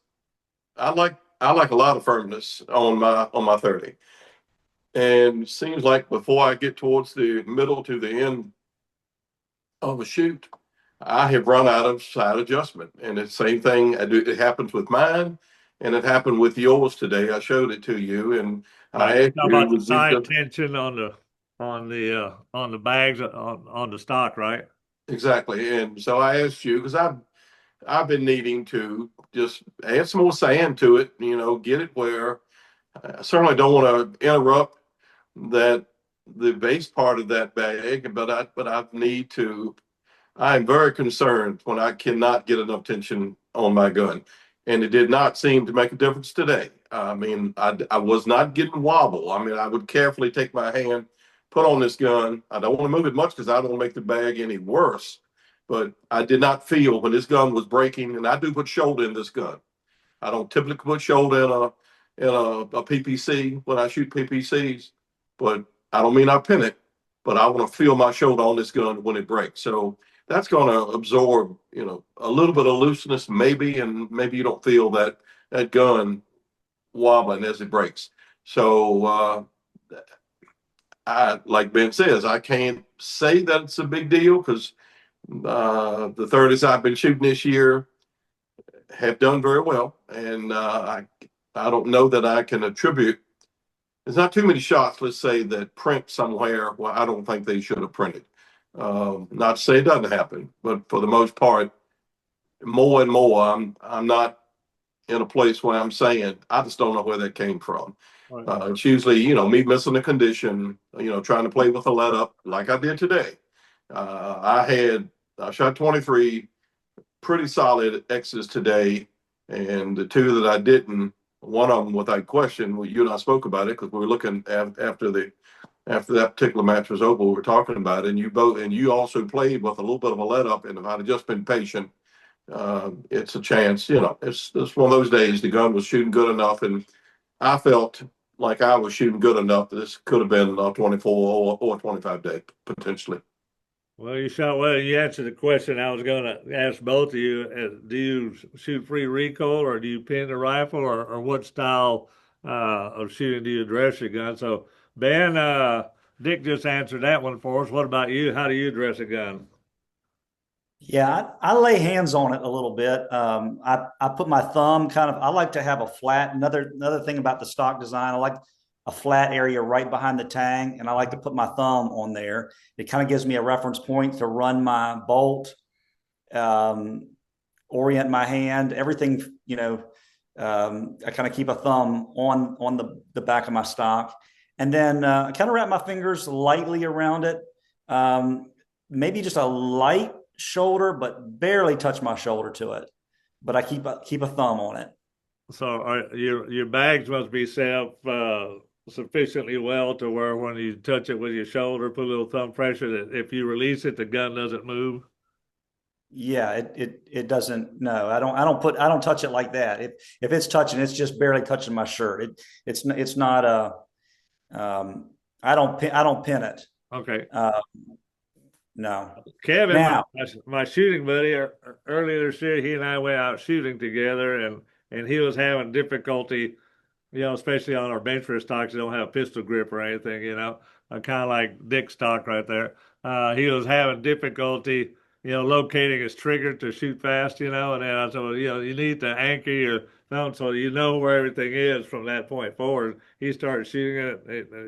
I like a lot of firmness on my 30, and it seems like before I get towards the middle to the end of a shoot, I have run out of side adjustment. And it's the same thing it happens with mine, and it happened with yours today. I showed it to you, and I asked Talking you, about the side tension on the bags on the stock, right? exactly. And so I asked you, because I've been needing to just add some more sand to it, get it where I certainly don't want to interrupt the base part of that bag, but I'm very concerned when I cannot get enough tension on my gun. And it did not seem to make a difference today. I mean, I was not getting wobble. I mean, I would carefully take my hand, put on this gun. I don't want to move it much because I don't want to make the bag any worse. But I did not feel when this gun was breaking, and I do put shoulder in this gun. I don't typically put shoulder in a PPC when I shoot PPCs, but I don't mean I pin it, but I want to feel my shoulder on this gun when it breaks. So that's going to absorb, a little bit of looseness, maybe, and maybe you don't feel that gun wobbling as it breaks. So, like Ben says, I can't say that it's a big deal because the 30s I've been shooting this year have done very well, and I don't know that I can attribute. There's not too many shots, let's say, that print somewhere. Well, I don't think they should have printed. Not to say it doesn't happen, but for the most part, more and more, I'm not in a place where I'm saying I just don't know where that came from. Right. It's usually, me missing a condition, trying to play with a let up like I did today. I shot 23 pretty solid X's today, and the two that I didn't, one of them without question, well, you and I spoke about it because we were looking after that particular match was over, we were talking about it, and you also played with a little bit of a let up, and if I'd have just been patient, it's a chance. It's one of those days. The gun was shooting good enough, and I felt like I was shooting good enough that this could have been a 24 or 25 day potentially. Well, you shot well. You answered the question I was going to ask both of you. Do you shoot free recoil, or do you pin the rifle, or what style of shooting do you address your gun? So, Ben, Dick just answered that one for us. What about you? How do you address a gun? Yeah, I lay hands on it a little bit. I put my thumb kind of. I like to have a flat. Another thing about the stock design, I like a flat area right behind the tang, and I like to put my thumb on there. It kind of gives me a reference point to run my bolt, um, orient my hand, everything. I kind of keep a thumb on the back of my stock, and then I kind of wrap my fingers lightly around it. Maybe just a light shoulder, but barely touch my shoulder to it. But I keep a thumb on it. So, your bags must be set up sufficiently well to where when you touch it with your shoulder, put a little thumb pressure, that if you release it, the gun doesn't move. Yeah, it doesn't. No, I don't touch it like that. If it's touching, it's just barely touching my shirt. It's not a. I don't pin it. Okay. No. Kevin, Now, my shooting buddy, earlier this year, he and I went out shooting together, and he was having difficulty, especially on our bench stocks. They don't have a pistol grip or anything, kind of like Dick's stock right there. He was having difficulty, locating his trigger to shoot fast, and then I said, well, you need to anchor your thumb so you know where everything is from that point forward. He started shooting it.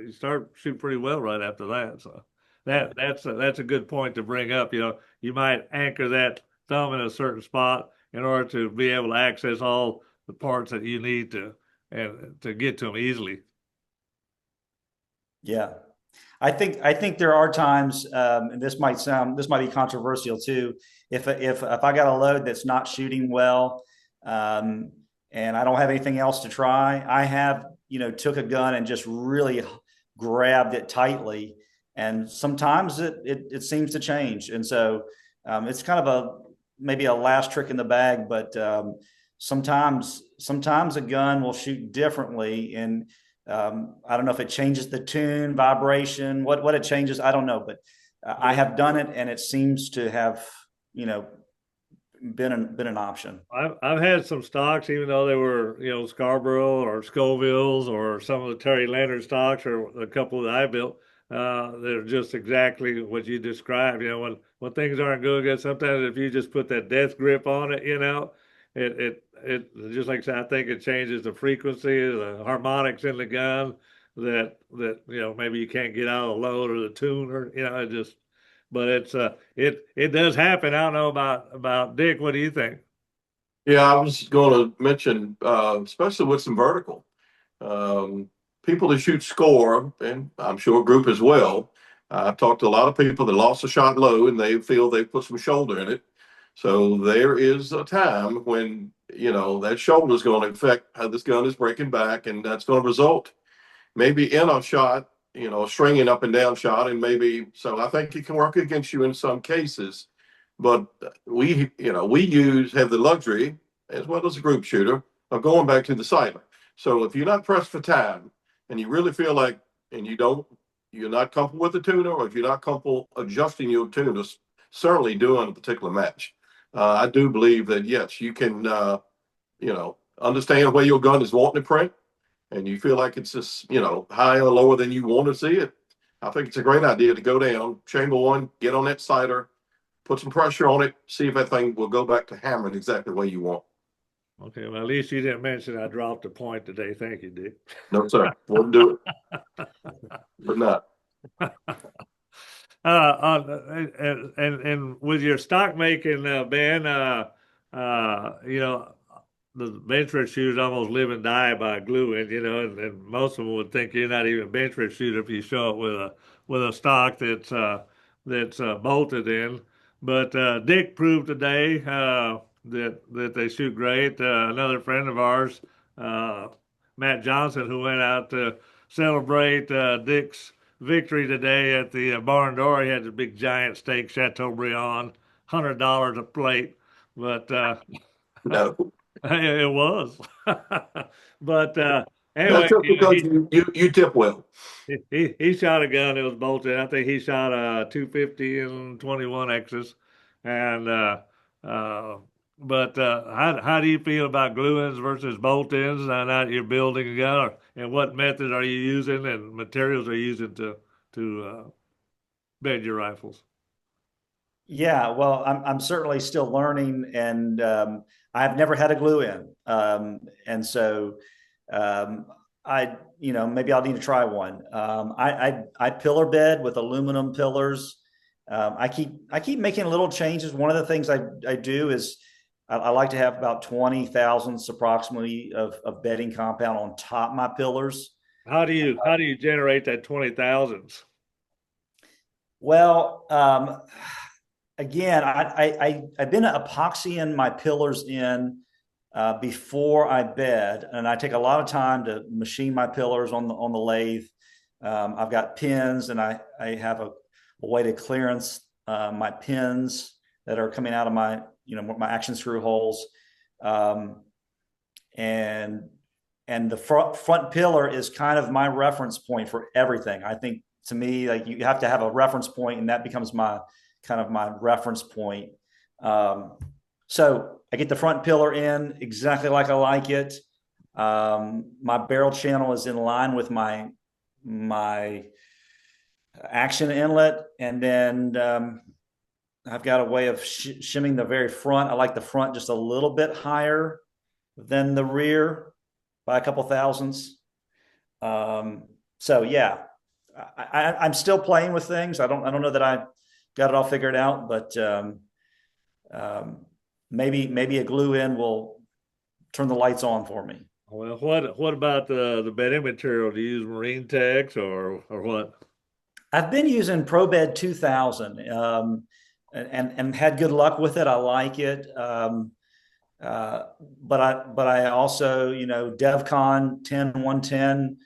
He started shooting pretty well right after that. So that's a good point to bring up. You might anchor that thumb in a certain spot in order to be able to access all the parts that you need to get to them easily. yeah, I think there are times, and this might be controversial too. If I got a load that's not shooting well, and I don't have anything else to try, I have took a gun and just really grabbed it tightly, and sometimes it seems to change, and so it's kind of maybe a last trick in the bag, but sometimes a gun will shoot differently, and I don't know if it changes the tune, vibration, what it changes, I don't know, but I have done it, and it seems to have been an option. I've had some stocks, even though they were Scarborough or Scovilles or some of the Terry Leonard stocks or a couple that I built. They're just exactly what you described. When things aren't going good, sometimes if you just put that death grip on it, it just like I said, I think it changes the frequency, the harmonics in the gun that maybe you can't get out of the load or the tune or it just. But it does happen. I don't know about Dick. What do you think? Yeah, I was going to mention, especially with some vertical, um, people that shoot score, and I'm sure group as well. I've talked to a lot of people that lost a shot low and they feel they put some shoulder in it. So there is a time when, that shoulder is going to affect how this gun is breaking back, and that's going to result maybe in a shot, a stringing up and down shot, and maybe so. I think it can work against you in some cases, but we have the luxury as well as a group shooter of going back to the sighter. So if you're not pressed for time and you really feel like, and you're not comfortable with the tuner, or if you're not comfortable adjusting your tuner, certainly doing a particular match. I do believe that yes, you can, understand where your gun is wanting to print, and you feel like it's just, higher or lower than you want to see it. I think it's a great idea to go down chamber one, get on that sighter, put some pressure on it, see if that thing will go back to hammering exactly the way you want. Okay, well, at least you didn't mention I dropped a point today. Thank you, Dick. No, sir, wouldn't do it. But not. And with your stock making, Ben, the bench press shooters almost live and die by gluing, and most of them would think you're not even a bench press shooter if you show up with a stock that's bolted in. But Dick proved today that they shoot great. Another friend of ours, Matt Johnson, who went out to celebrate Dick's victory today at the barn door. He had the big giant steak Chateaubriand, $100 a plate, but No. it was. But Anyway, That's just because you tip well. he shot a gun that was bolted. I think he shot a 250 and 21 X's, and uh, but how do you feel about glue-ins versus bolt-ins? Now that you're building a gun, and what method are you using, and materials are you using to bed your rifles? Yeah, well, I'm certainly still learning, and I've never had a glue in, and so um, maybe I'll need to try one. I pillar bed with aluminum pillars. I keep making little changes. One of the things I do is I like to have about 20 thousandths approximately of bedding compound on top of my pillars. How do you generate that 20,000s? Well, again, I've been epoxying my pillars in before I bed, and I take a lot of time to machine my pillars on the lathe. I've got pins, and I have a way to clearance my pins that are coming out of my action screw holes, and the front pillar is kind of my reference point for everything. I think, to me, like, you have to have a reference point, and that becomes my reference point. So I get the front pillar in exactly like I like it. My barrel channel is in line with my action inlet, and then I've got a way of shimming the very front. I like the front just a little bit higher than the rear by a couple thousandths. So yeah, I'm still playing with things. I don't know that I got it all figured out, but maybe a glue in will turn the lights on for me. Well, what about the bedding material? Do you use Marine Tex or what? I've been using ProBed 2000, and had good luck with it. I like it. But I also, DevCon 10110.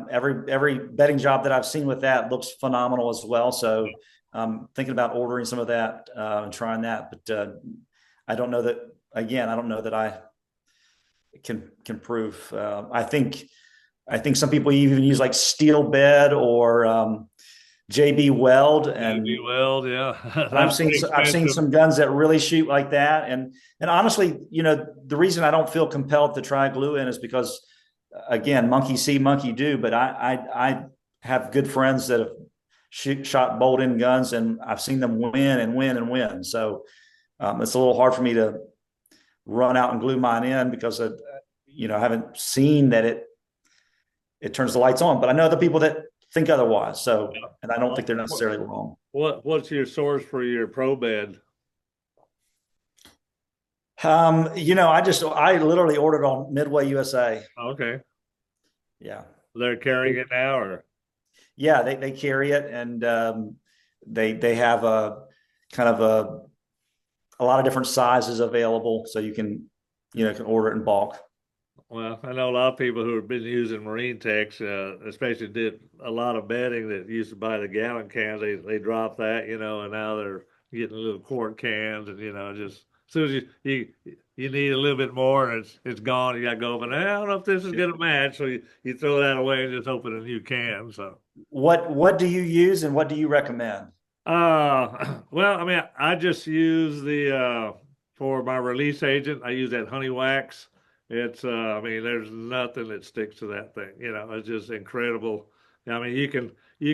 Every bedding job that I've seen with that looks phenomenal as well. So I'm thinking about ordering some of that and trying that. But I don't know that. Again, I don't know that I can prove. I think some people even use like steel bed or JB Weld, and JB Weld, yeah. I've seen some guns that really shoot like that. And honestly, the reason I don't feel compelled to try glue in is because, again, monkey see, monkey do. But I have good friends that have shot bolt in guns, and I've seen them win and win and win. So it's a little hard for me to run out and glue mine in because I haven't seen that it turns the lights on. But I know the people that think otherwise. So, and I don't think they're necessarily wrong. What's your source for your pro bed? I literally ordered on Midway USA. Okay. Yeah. They're carrying it now, or? Yeah, they carry it, and they have a kind of a lot of different sizes available, so you can order it in bulk. Well, I know a lot of people who have been using Marine Tex, especially did a lot of bedding that used to buy the gallon cans. They dropped that, and now they're getting little quart cans, and just as soon as you need a little bit more, and it's gone, you got to go. But I don't know if this is going to match, so you throw that away and just open a new can. So what do you use, and what do you recommend? Well, I mean, I just use the for my release agent, I use that honey wax. It's I mean, there's nothing that sticks to that thing. It's just incredible. I mean, you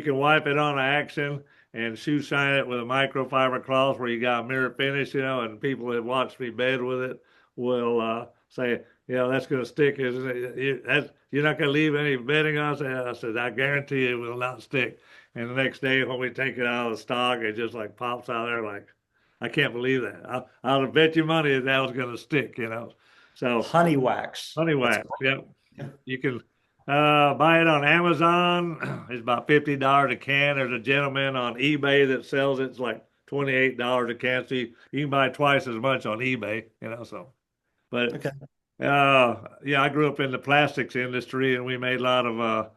can wipe it on action and shoe shine it with a microfiber cloth where you got a mirror finish, and people that watch me bed with it will say, that's going to stick, isn't it? You're not going to leave any bedding on. I said, I guarantee you it will not stick. And the next day when we take it out of the stock, it just like pops out there like, I can't believe that. I'll bet you money that was going to stick, So Honey wax. honey wax, yep. You can buy it on Amazon. It's about $50 a can. There's a gentleman on eBay that sells it. It's like $28 a can. So you can buy twice as much on eBay, so. But Okay. yeah, I grew up in the plastics industry, and we made a lot of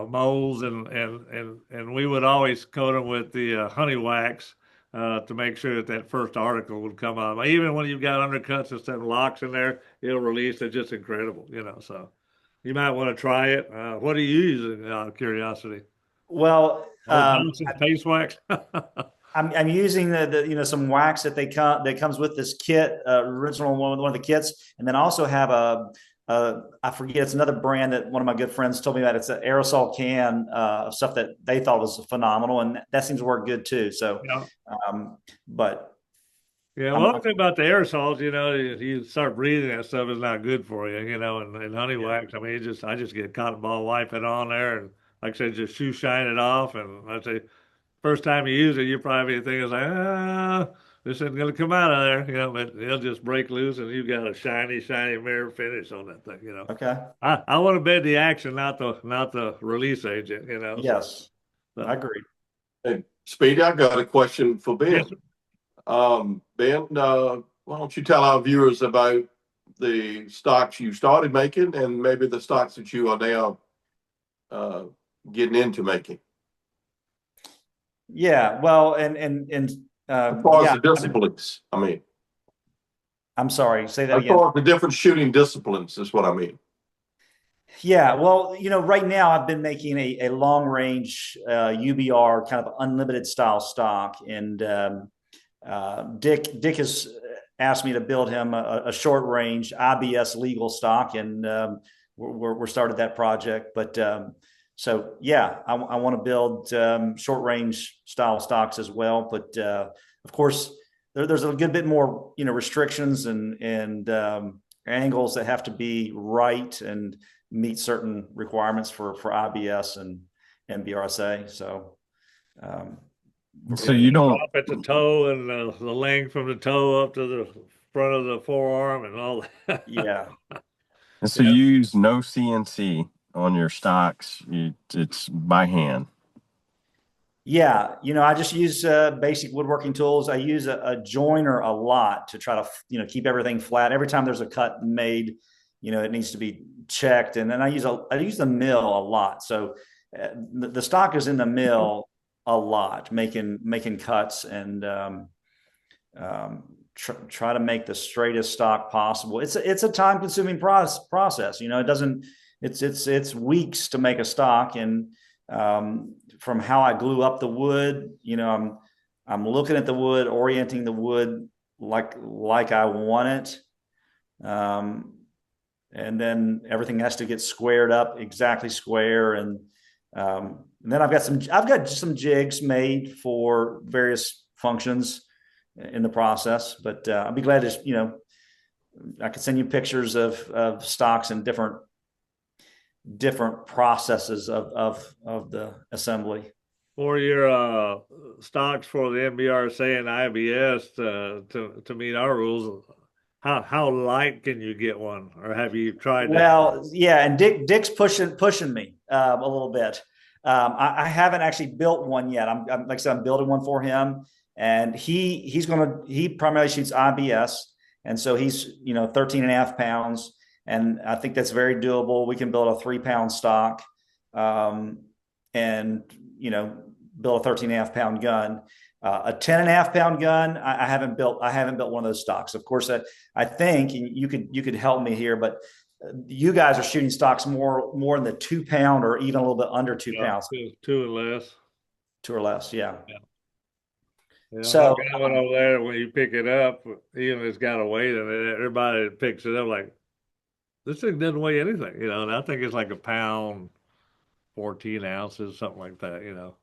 molds, and we would always coat them with the honey wax to make sure that first article would come out. Even when you've got undercuts and stuff, locks in there, it'll release. It's just incredible, So You might want to try it. What do you use? Out of curiosity. Well, Oh, Johnson's Pace Wax. I'm using some wax that comes with this kit, original one of the kits, and then I also have I forget, it's another brand that one of my good friends told me about. It's an aerosol can of stuff that they thought was phenomenal, and that seems to work good too. So, Yeah. But Yeah, I'm, well, the thing about the aerosols, you start breathing that stuff is not good for you, and honey wax. I mean, I just get cotton ball, wipe it on there, and like I said, just shoe shine it off. And I say, first time you use it, you probably think it's like, this isn't going to come out of there, but it'll just break loose, and you've got a shiny, shiny mirror finish on that thing. okay. I want to bet the action, not the release agent. Yes, I So, agree. Hey, Speedy, I got a question for yes, Ben. Ben, why don't you tell our viewers about the stocks you started making and maybe the stocks that you are now uh, getting into making? Yeah, well, As far as yeah, the disciplines, I mean, I'm sorry, say that as again. far as the different shooting disciplines is what I mean. Yeah, well, right now I've been making a long range UBR kind of unlimited style stock, and Dick has asked me to build him a short range IBS legal stock, and we're started that project. But so yeah, I want to build short range style stocks as well. But of course, there's a good bit more restrictions and angles that have to be right and meet certain requirements for IBS and BRSA. So. So you don't, off at the toe and the length from the toe up to the front of the forearm and all that. Yeah. so you use no CNC on your stocks. It's by hand. Yeah, I just use basic woodworking tools. I use a joiner a lot to try to keep everything flat. Every time there's a cut made, it needs to be checked, and then I use the mill a lot. So the stock is in the mill a lot, making cuts and try to make the straightest stock possible. It's a time consuming process. It doesn't. It's weeks to make a stock, and from how I glue up the wood, I'm looking at the wood, orienting the wood like I want it, and then everything has to get squared up exactly square, and then I've got some jigs made for various functions in the process. But I'll be glad to I could send you pictures of stocks and different processes of the assembly. For your stocks for the MBRSA and IBS to meet our rules, how light can you get one, or have you tried that? Well, yeah, and Dick's pushing me a little bit. I haven't actually built one yet. I'm like I said, I'm building one for him, and he primarily shoots IBS, and so he's 13 and a half pounds. And I think that's very doable. We can build a 3-pound stock, and build a 13 and a half pound gun. A 10 and a half pound gun, I haven't built one of those stocks. Of course, I think, and you could help me here, but you guys are shooting stocks more in the 2-pound or even a little bit under 2 pounds. Two and less. 2 or less, yeah. So I got one over there. When you pick it up, even if it's got a weight in it, everybody that picks it up like, this thing doesn't weigh anything, and I think it's like a pound, 14 ounces, something like that, and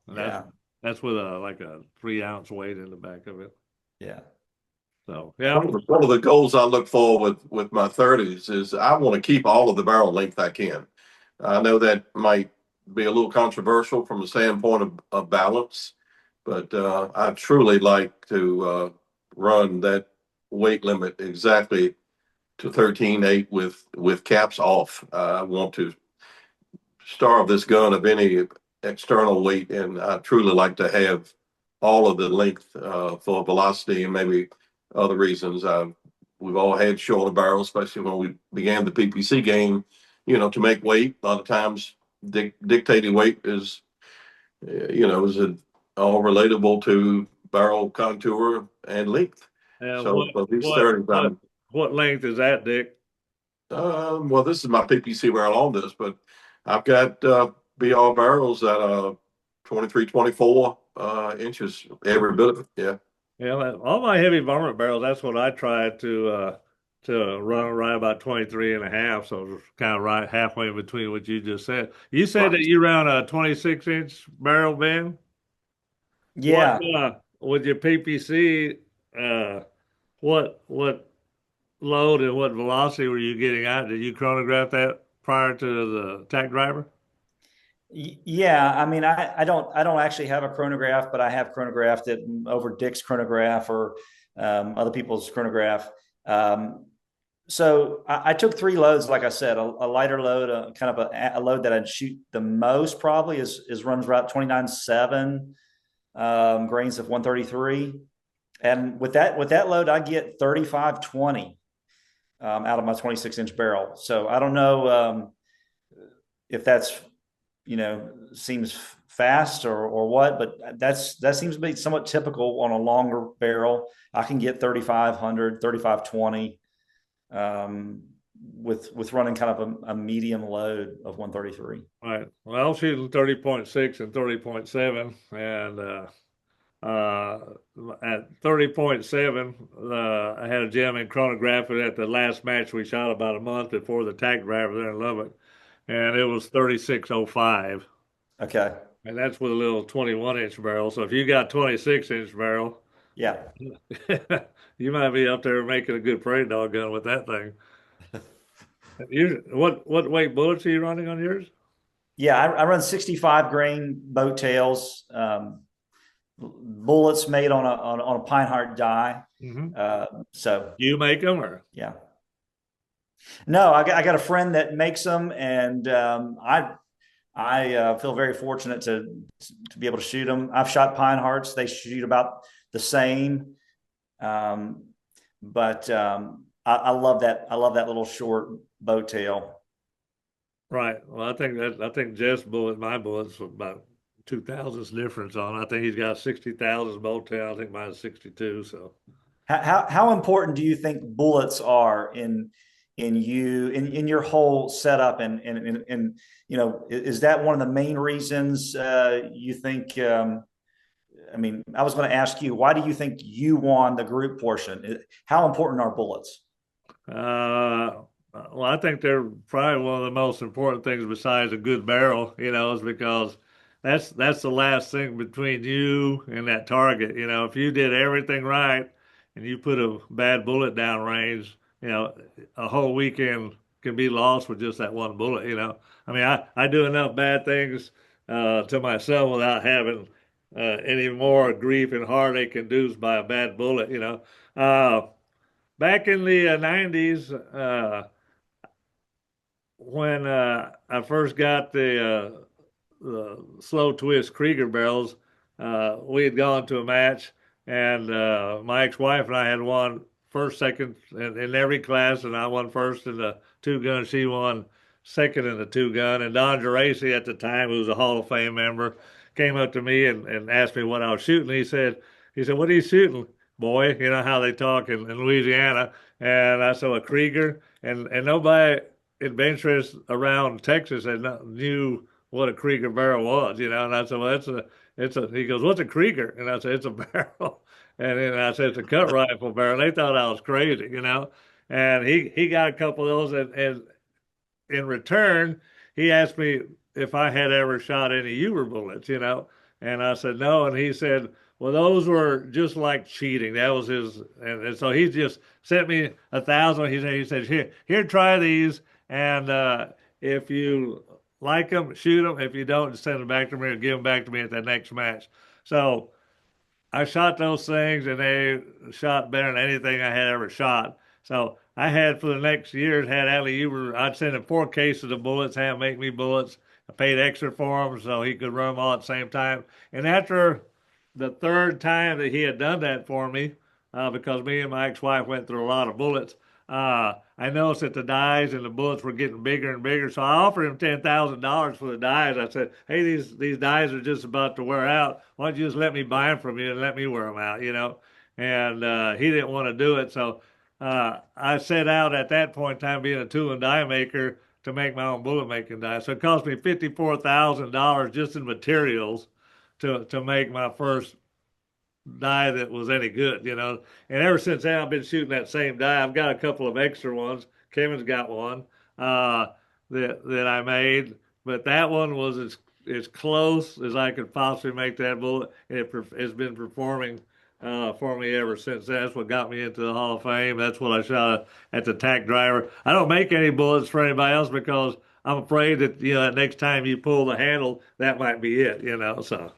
that's with like a 3-ounce weight in the back of it. Yeah. So, yeah. One of the goals I look for with my 30s is I want to keep all of the barrel length I can. I know that might be a little controversial from the standpoint of balance, but I truly like to run that weight limit exactly to 13.8 with caps off. I want to starve this gun of any external weight, and I truly like to have all of the length for velocity and maybe other reasons. We've all had shorter barrels, especially when we began the PPC game, to make weight. A lot of times dictated weight is all relatable to barrel contour and length. And so for these 30s, what length is that, Dick? Well, this is my PPC barrel on this, but I've got BR barrels that 23, 24 inches every bit of it. Yeah. Yeah, all my heavy varmint barrels, that's what I try to run right about 23 and a half. So it's kind of right halfway in between what you just said. You said that Right. you ran a 26-inch barrel, Ben? What Yeah. with your PPC, uh what load and what velocity were you getting at? Did you chronograph that prior to the Tack Driver? Yeah, I mean, I don't actually have a chronograph, but I have chronographed it over Dick's chronograph or other people's chronograph. Um, so I took three loads, like I said, a lighter load, kind of a load that I'd shoot the most probably is runs about 29.7 grains of 133, and with that load, I get 35.20 out of my 26-inch barrel. So I don't know if that's seems fast or what, but that seems to be somewhat typical on a longer barrel. I can get 3,500, 3,520 with running kind of a medium load of 133. All right. Well, I'm shooting 30.6 and 30.7, and at 30.7, I had a gentleman chronograph it at the last match we shot about a month before the Tack Driver there in Lubbock, and it was 36.05. Okay. And that's with a little 21-inch barrel. So if you got 26-inch barrel, Yeah. you might be up there making a good prairie dog gun with that thing. What weight bullets are you running on yours? Yeah. I run 65 grain boat tails, bullets made on a pine heart die. Mm-hmm. So You make them, or yeah. No, I got a friend that makes them, and I feel very fortunate to be able to shoot them. I've shot pine hearts; they shoot about the same, but I love that. I love that little short bow tail. right? Well, I think Jeff's bullet, my bullets, about 2,000 difference on. I think he's got 60,000 bolt tail. I think mine's 62. So How important do you think bullets are in your whole setup and is that one of the main reasons you think? I mean, I was going to ask you, why do you think you won the group portion? How important are bullets? well, I think they're probably one of the most important things besides a good barrel, is because that's the last thing between you and that target. If you did everything right and you put a bad bullet down range, a whole weekend can be lost with just that one bullet. I mean, I do enough bad things to myself without having any more grief and heartache induced by a bad bullet. Back in the 90s, when I first got the slow twist Krieger barrels, we had gone to a match, and my ex-wife and I had won first, second in every class, and I won first in the two gun. She won second in the two gun. And Don Geraci at the time, who was a Hall of Fame member, came up to me and asked me what I was shooting. He said, "What are you shooting, boy?" You know how they talk in Louisiana. And I saw a Krieger, and nobody adventurous around Texas had knew what a Krieger barrel was. And I said, well, he goes, what's a Krieger? And I said, it's a barrel. And then I said, it's a cut rifle barrel. They thought I was crazy. And he got a couple of those, and in return, he asked me if I had ever shot any Uber bullets. And I said, no. And he said, well, those were just like cheating. That was his. And so he just sent me 1,000. He said, here, try these. And if you like them, shoot them. If you don't, just send them back to me or give them back to me at the next match. So I shot those things, and they shot better than anything I had ever shot. So I had for the next years had Ali Uber. I'd send him 4 cases of bullets, have him make me bullets. I paid extra for him so he could run them all at the same time. And after the third time that he had done that for me, because me and my ex-wife went through a lot of bullets, I noticed that the dies and the bullets were getting bigger and bigger. So I offered him $10,000 for the dies. I said, "Hey, these dies are just about to wear out. Why don't you just let me buy them from you and let me wear them out?" And he didn't want to do it. So I set out at that point in time being a tool and die maker to make my own bullet making die. So it cost me $54,000 just in materials to make my first die that was any good, you know. And ever since then, I've been shooting that same die. I've got a couple of extra ones. Kevin's got one that I made, but that one was as close as I could possibly make that bullet. It's been performing for me ever since. That's what got me into the Hall of Fame. That's what I shot at the Tack Driver. I don't make any bullets for anybody else because I'm afraid that, you know, that next time you pull the handle, that might be it, you know. So,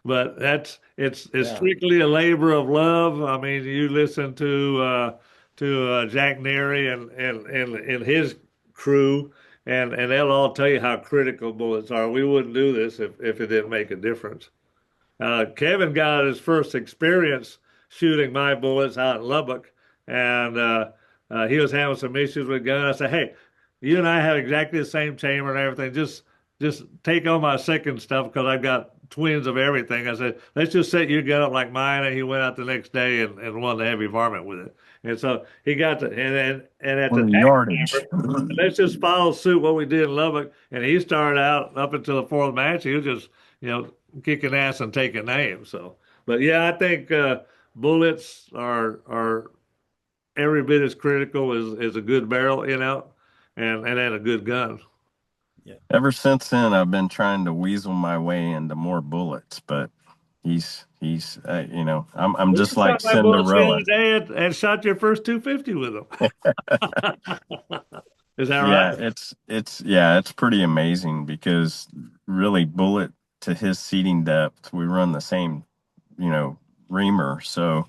but it's Yeah. strictly a labor of love. I mean, you listen to Jack Neary and his crew, and they'll all tell you how critical bullets are. We wouldn't do this if it didn't make a difference. Kevin got his first experience shooting my bullets out in Lubbock, and he was having some issues with gun. I said, "Hey, you and I have exactly the same chamber and everything. Just take on my second stuff because I've got twins of everything." I said, "Let's just set your gun up like mine." And he went out the next day and won the heavy varmint with it. And so he got to and at For the the tax yardage. let's just follow suit what we did in Lubbock. And he started out up until the fourth match. He was just, you know, kicking ass and taking names. So, but yeah, I think bullets are every bit as critical as a good barrel, you know, and then a good gun. Ever since then, I've been trying to weasel my way into more bullets, but he's you know, I'm You just like shot my bullets the Cinderella. other day and shot your first 250 with them. Is that Yeah, right? it's pretty amazing because really bullet to his seating depth, we run the same, you know, reamer. So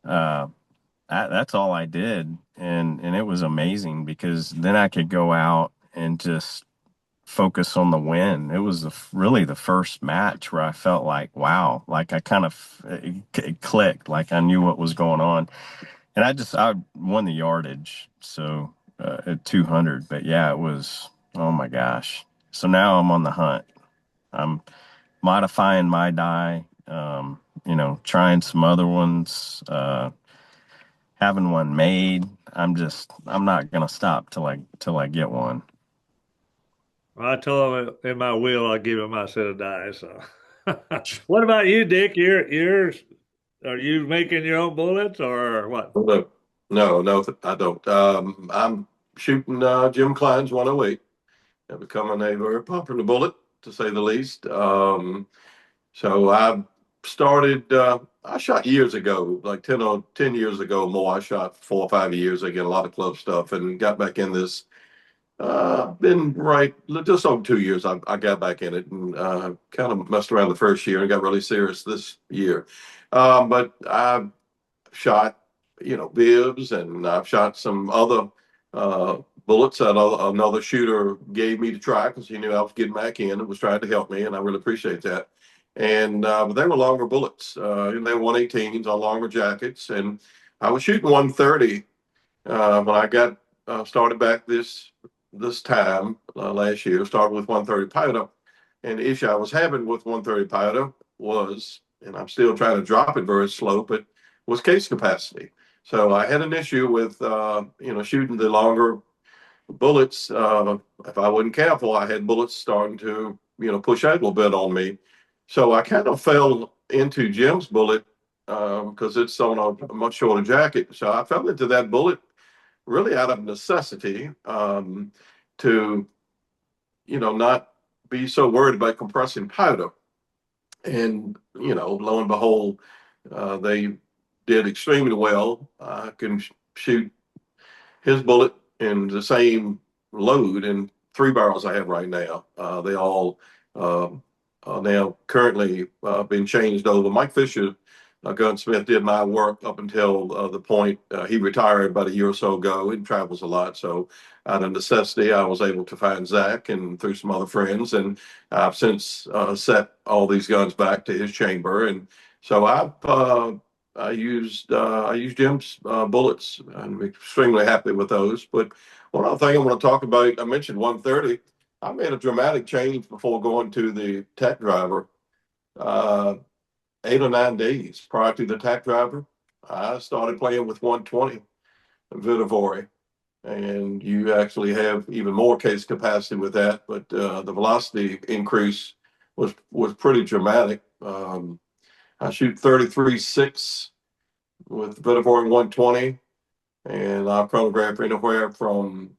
that's all I did, and it was amazing because then I could go out and just focus on the win. It was really the first match where I felt like, wow, like I kind of it clicked, like I knew what was going on, and I won the yardage, so at 200. But yeah, it was, oh my gosh. So now I'm on the hunt. I'm modifying my die, you know, trying some other ones, having one made. I'm not gonna stop till I get one. Well, I told him in my will I'll give him my set of dice. So, what about you, Dick? Are you making your own bullets or what? No, no, I don't. I'm shooting Jim Klein's 108. They're becoming a very popular bullet, to say the least. So I started, I shot years ago, like 10 years ago more. I shot 4 or 5 years. I get a lot of club stuff and got back in this. Been right just over 2 years. I got back in it and kind of messed around the first year and got really serious this year. But I shot, you know, bibs, and I've shot some other bullets that another shooter gave me to try because he knew I was getting back in and was trying to help me, and I really appreciate that. And but they were longer bullets. And they were 118s on longer jackets, and I was shooting 130 when I got started back this time last year. Started with 130 powder, and the issue I was having with 130 powder was, and I'm still trying to drop it very slow, but was case capacity. So I had an issue with shooting the longer bullets. If I wasn't careful, I had bullets starting to push out a little bit on me. So I kind of fell into Jim's bullet because it's on a much shorter jacket. So I fell into that bullet really out of necessity to not be so worried about compressing powder. And lo and behold, they did extremely well. I can shoot his bullet in the same load in 3 barrels I have right now. They all are now currently been changed over. Mike Fisher, gunsmith, did my work up until the point he retired about a year or so ago and travels a lot. So out of necessity, I was able to find Zach and through some other friends, and I've since set all these guns back to his chamber. And so I used Jim's bullets. I'm extremely happy with those. But one other thing I want to talk about, I mentioned 130. I made a dramatic change before going to the Tack Driver. 8 or 9 days prior to the Tack Driver, I started playing with 120. Vitivory, and you actually have even more case capacity with that. But the velocity increase was pretty dramatic. I shoot 33.6 with Vitivory 120, and I chronograph anywhere from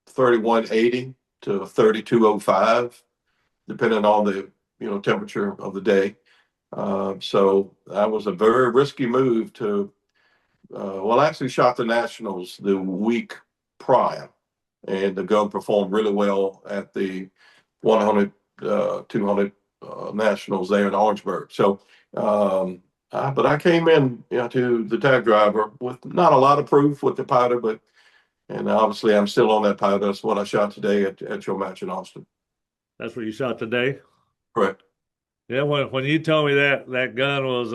3180 to 3205, depending on the temperature of the day. So that was a very risky move to. Well, I actually shot the Nationals the week prior, and the gun performed really well at the 100, 200 Nationals there in Orangeburg. So, but I came in to the Tack Driver with not a lot of proof with the powder, and obviously I'm still on that powder. That's what I shot today at your match in Austin. That's what you shot today? Correct. Yeah, when you told me that gun was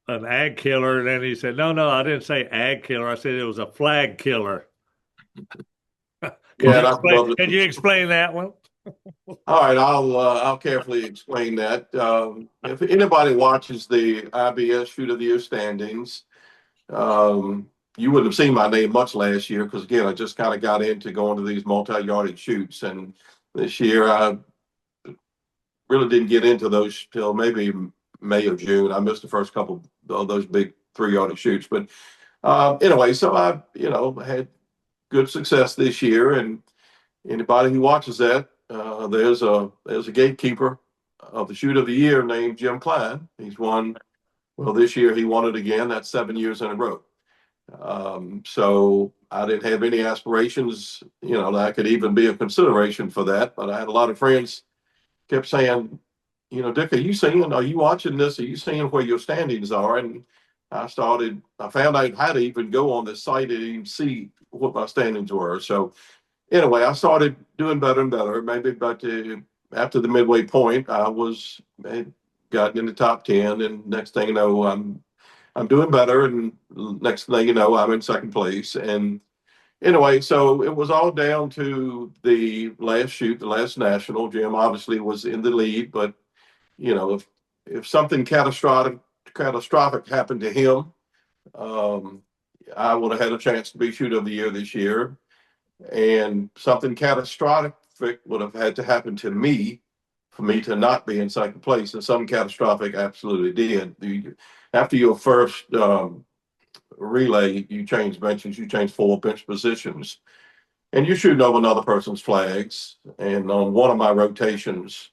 an ag killer, and then he said, no, I didn't say ag killer. I said it was a flag killer. Could you explain that one? All right, I'll carefully explain that. If anybody watches the IBS Shoot of the Year standings, you wouldn't have seen my name much last year because again, I just kind of got into going to these multi-yardage shoots, and this year I really didn't get into those till maybe May or June. I missed the first couple of those big 3 yardage shoots, but anyway, so I had good success this year, and anybody who watches that, there's a gatekeeper of the Shoot of the Year named Jim Klein. He's won. Well, this year he won it again. That's 7 years in a row. So I didn't have any aspirations, that I could even be a consideration for that. But I had a lot of friends kept saying, Dick, are you watching this? Are you seeing where your standings are? And I found out how to even go on this site and even see what my standings were. So anyway, I started doing better and better. Maybe after the midway point, had gotten in the top 10, and next thing you know, I'm doing better, and next thing you know, I'm in second place. And anyway, so it was all down to the last shoot, the last national. Jim obviously was in the lead, but if something catastrophic happened to him, I would have had a chance to be Shoot of the Year this year. And something catastrophic would have had to happen to me for me to not be in second place. And something catastrophic absolutely did. After your first relay, you change benches, you change 4 bench positions, and you're shooting over another person's flags. And on one of my rotations,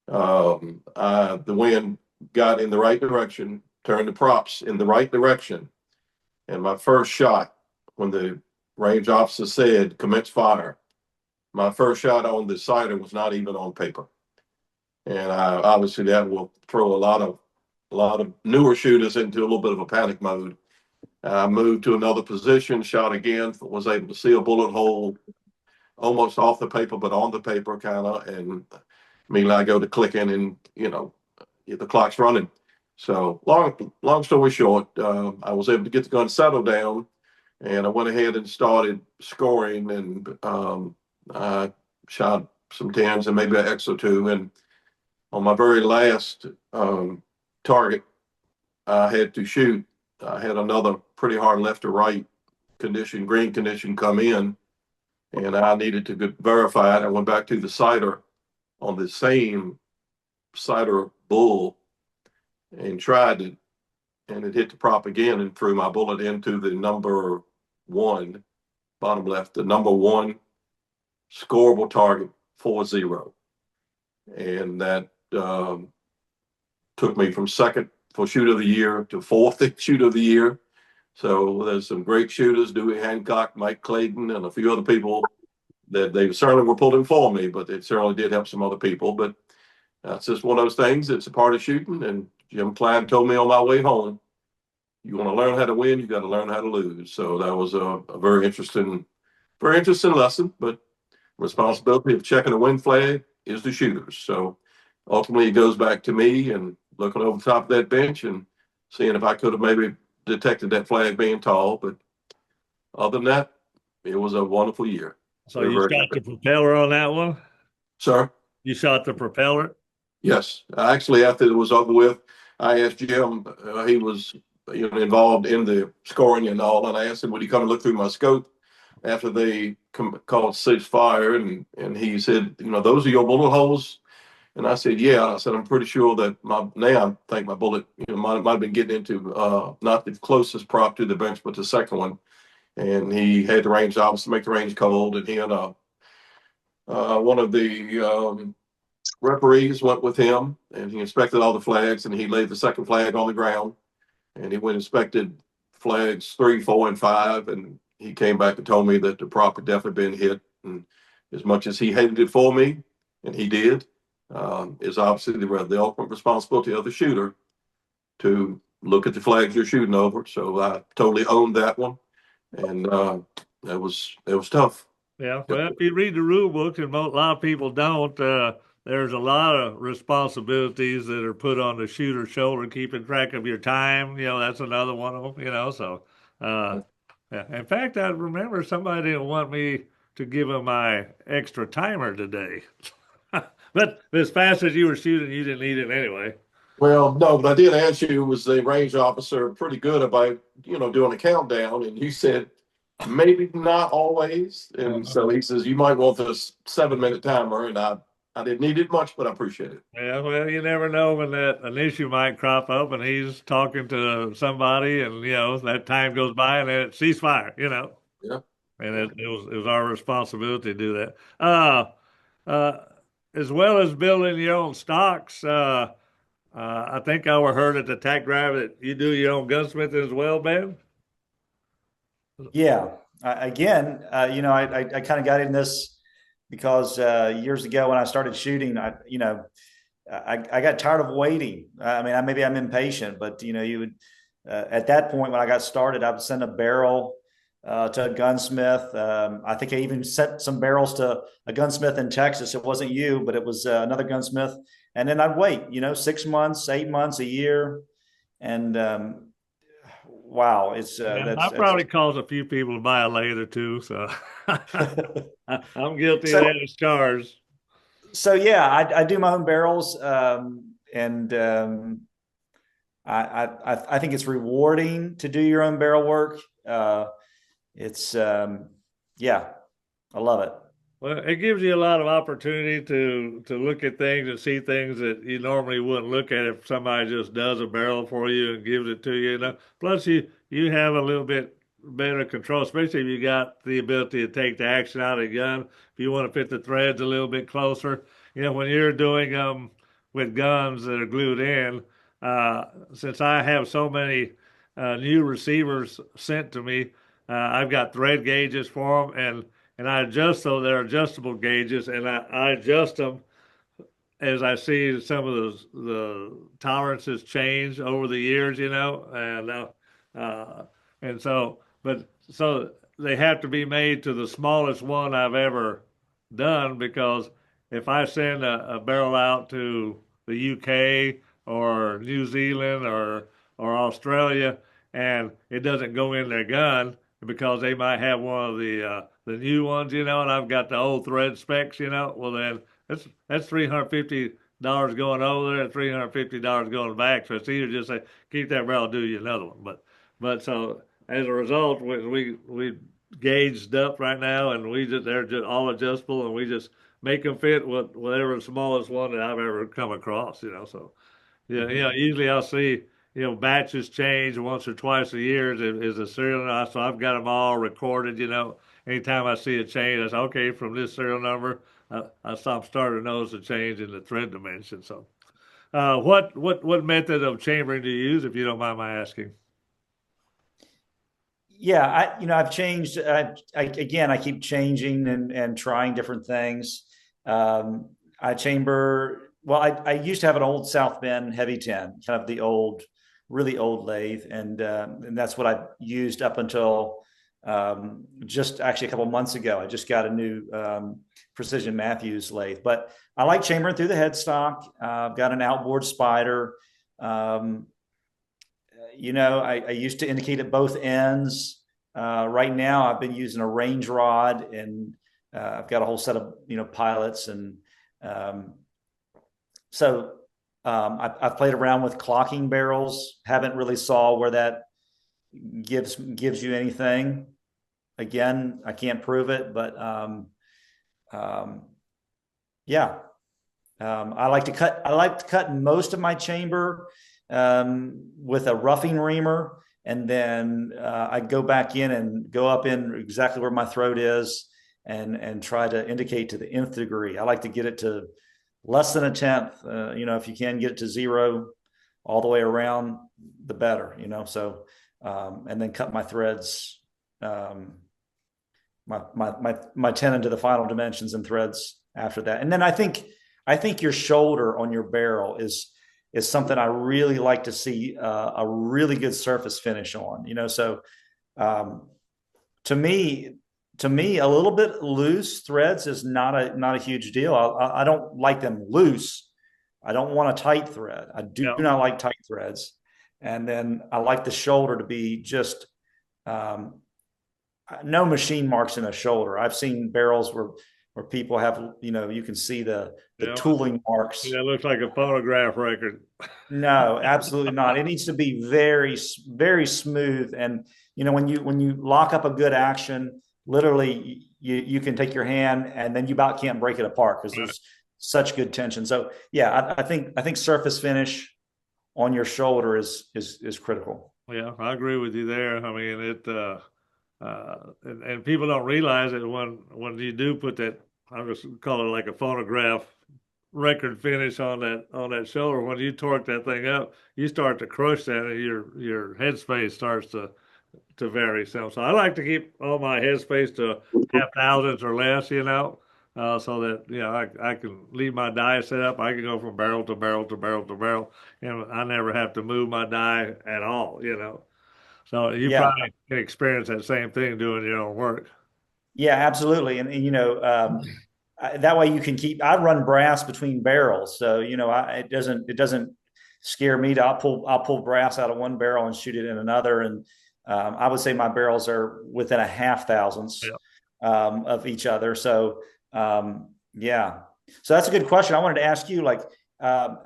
the wind got in the right direction, turned the props in the right direction. And my first shot, when the range officer said, commence fire, my first shot on the sighter was not even on paper. And obviously that will throw a lot of newer shooters into a little bit of a panic mode. I moved to another position, shot again, was able to see a bullet hole almost off the paper, but on the paper kind of. And immediately I go to clicking, and the clock's running. So long story short, I was able to get the gun settled down, and I went ahead and started scoring, and I shot some 10s and maybe an X or two. And on my very last target I had to shoot, I had another pretty hard left to right green condition come in, and I needed to verify it. I went back to the sighter on the same sighter bull and tried it, and it hit the prop again and threw my bullet into the number 1, bottom left, the number 1 scoreable target, 4-0. And that took me from second for Shoot of the Year to fourth Shoot of the Year. So there's some great shooters, Dewey Hancock, Mike Clayton, and a few other people that they certainly were pulling for me, but it certainly did help some other people. But that's just one of those things. It's a part of shooting. And Jim Klein told me on my way home, you want to learn how to win, you got to learn how to lose. So that was a very interesting lesson. But responsibility of checking a win flag is the shooters. So ultimately it goes back to me and looking over the top of that bench and seeing if I could have maybe detected that flag being tall. But other than that, it was a wonderful year. So you shot the propeller on that one? Sir? You shot the propeller? Yes. Actually, after it was over with, I asked Jim, he was involved in the scoring and all. And I asked him, would he come and look through my scope after they called ceasefire? And he said, those are your bullet holes. And I said, yeah. I said, I'm pretty sure that I think my bullet, might have been getting into not the closest prop to the bench, but the second one. And he had the range officer to make the range cold. And he and one of the referees went with him, and he inspected all the flags, and he laid the second flag on the ground. And he went and inspected flags 3, 4, and 5. And he came back and told me that the prop had definitely been hit. And as much as he hated it for me, and he did, is obviously the ultimate responsibility of the shooter to look at the flags you're shooting over. So I totally owned that one, and it was tough. Yeah, well, if you read the rule book, and a lot of people don't, there's a lot of responsibilities that are put on the shooter's shoulder, keeping track of your time. That's another one of them. So, yeah. In fact, I remember somebody didn't want me to give him my extra timer today. But as fast as you were shooting, you didn't need it anyway. Well, no, but I did ask you, was the range officer pretty good about, doing a countdown? And you said, maybe not always. And so he says, you might want this 7-minute timer. And I didn't need it much, but I appreciate it. Yeah, well, you never know when an issue might crop up and he's talking to somebody and, that time goes by and then it ceasefire. Yeah. And it was our responsibility to do that. Uh, as well as building your own stocks, I think I overheard at the Tack Driver that you do your own gunsmithing as well, Ben? Yeah. I kind of got in this because years ago when I started shooting, I got tired of waiting. I mean, maybe I'm impatient, but you would at that point when I got started, I would send a barrel to a gunsmith. I think I even sent some barrels to a gunsmith in Texas. It wasn't you, but it was another gunsmith. And then I'd wait, 6 months, 8 months, a year, and wow, it's I probably caused a few people to buy a lathe or two, so I'm guilty of that as charged. So yeah, I do my own barrels, and I think it's rewarding to do your own barrel work. It's yeah, I love it. Well, it gives you a lot of opportunity to look at things and see things that you normally wouldn't look at if somebody just does a barrel for you and gives it to you. Plus, you have a little bit better control, especially if you got the ability to take the action out of the gun. If you want to fit the threads a little bit closer, when you're doing with guns that are glued in. Since I have so many new receivers sent to me, I've got thread gauges for them, and I adjust those. They're adjustable gauges, and I adjust them as I see some of the tolerances change over the years, and so they have to be made to the smallest one I've ever done, because if I send a barrel out to the UK or New Zealand or Australia and it doesn't go in their gun because they might have one of the new ones, and I've got the old thread specs, well then that's $350 going over there and $350 going back. So it's either just say keep that barrel, do you another one. But so as a result, we gauged up right now, and they're just all adjustable, and we just make them fit with whatever the smallest one that I've ever come across. So yeah, usually I'll see batches change once or twice a year is a serial number. So I've got them all recorded. Anytime I see a change, I say okay, from this serial number, I'm starting to notice a change in the thread dimension. So, what method of chambering do you use, if you don't mind my asking? Yeah, I've changed. I keep changing and trying different things. I chamber. Well, I used to have an old South Bend heavy 10, kind of the old, really old lathe, and that's what I used up until just actually a couple months ago. I just got a new Precision Matthews lathe, but I like chambering through the headstock. I've got an outboard spider. I used to indicate at both ends. Right now, I've been using a range rod, and I've got a whole set of pilots, and so I've played around with clocking barrels. Haven't really saw where that gives you anything. Again, I can't prove it, but um, yeah. I like to cut. I like to cut most of my chamber with a roughing reamer, and then I go back in and go up in exactly where my throat is, and try to indicate to the nth degree. I like to get it to less than a tenth. If you can get it to zero all the way around, the better. So and then cut my threads, my tenon to the final dimensions and threads after that. And then I think your shoulder on your barrel is something I really like to see a really good surface finish on. So um, to me, a little bit loose threads is not a huge deal. I don't like them loose. I don't want a tight thread. I do Yeah. not like tight threads. And then I like the shoulder to be just um, no machine marks in a shoulder. I've seen barrels where people have, you can see the Yeah. tooling marks. Yeah, it looks like a phonograph record. No, absolutely not. It needs to be very, very smooth. And when you lock up a good action, literally you can take your hand and then you about can't break it apart because Right. there's such good tension. So yeah, I think surface finish on your shoulder is critical. Yeah, I agree with you there. I mean, and people don't realize it when you do put that, I just call it like a phonograph record finish on that shoulder. When you torque that thing up, you start to crush that, and your headspace starts to vary some. So I like to keep all my headspace to half thousandths or less, so that I can leave my die set up. I can go from barrel to barrel to barrel to barrel, and I never have to move my die at all. So you Yeah, probably can experience that same thing doing your own work. yeah, absolutely. And that way you can keep. I run brass between barrels, so it doesn't scare me to. I'll pull brass out of one barrel and shoot it in another, and I would say my barrels are within a half thousandths Yeah. of each other. So yeah, so that's a good question. I wanted to ask you, like, how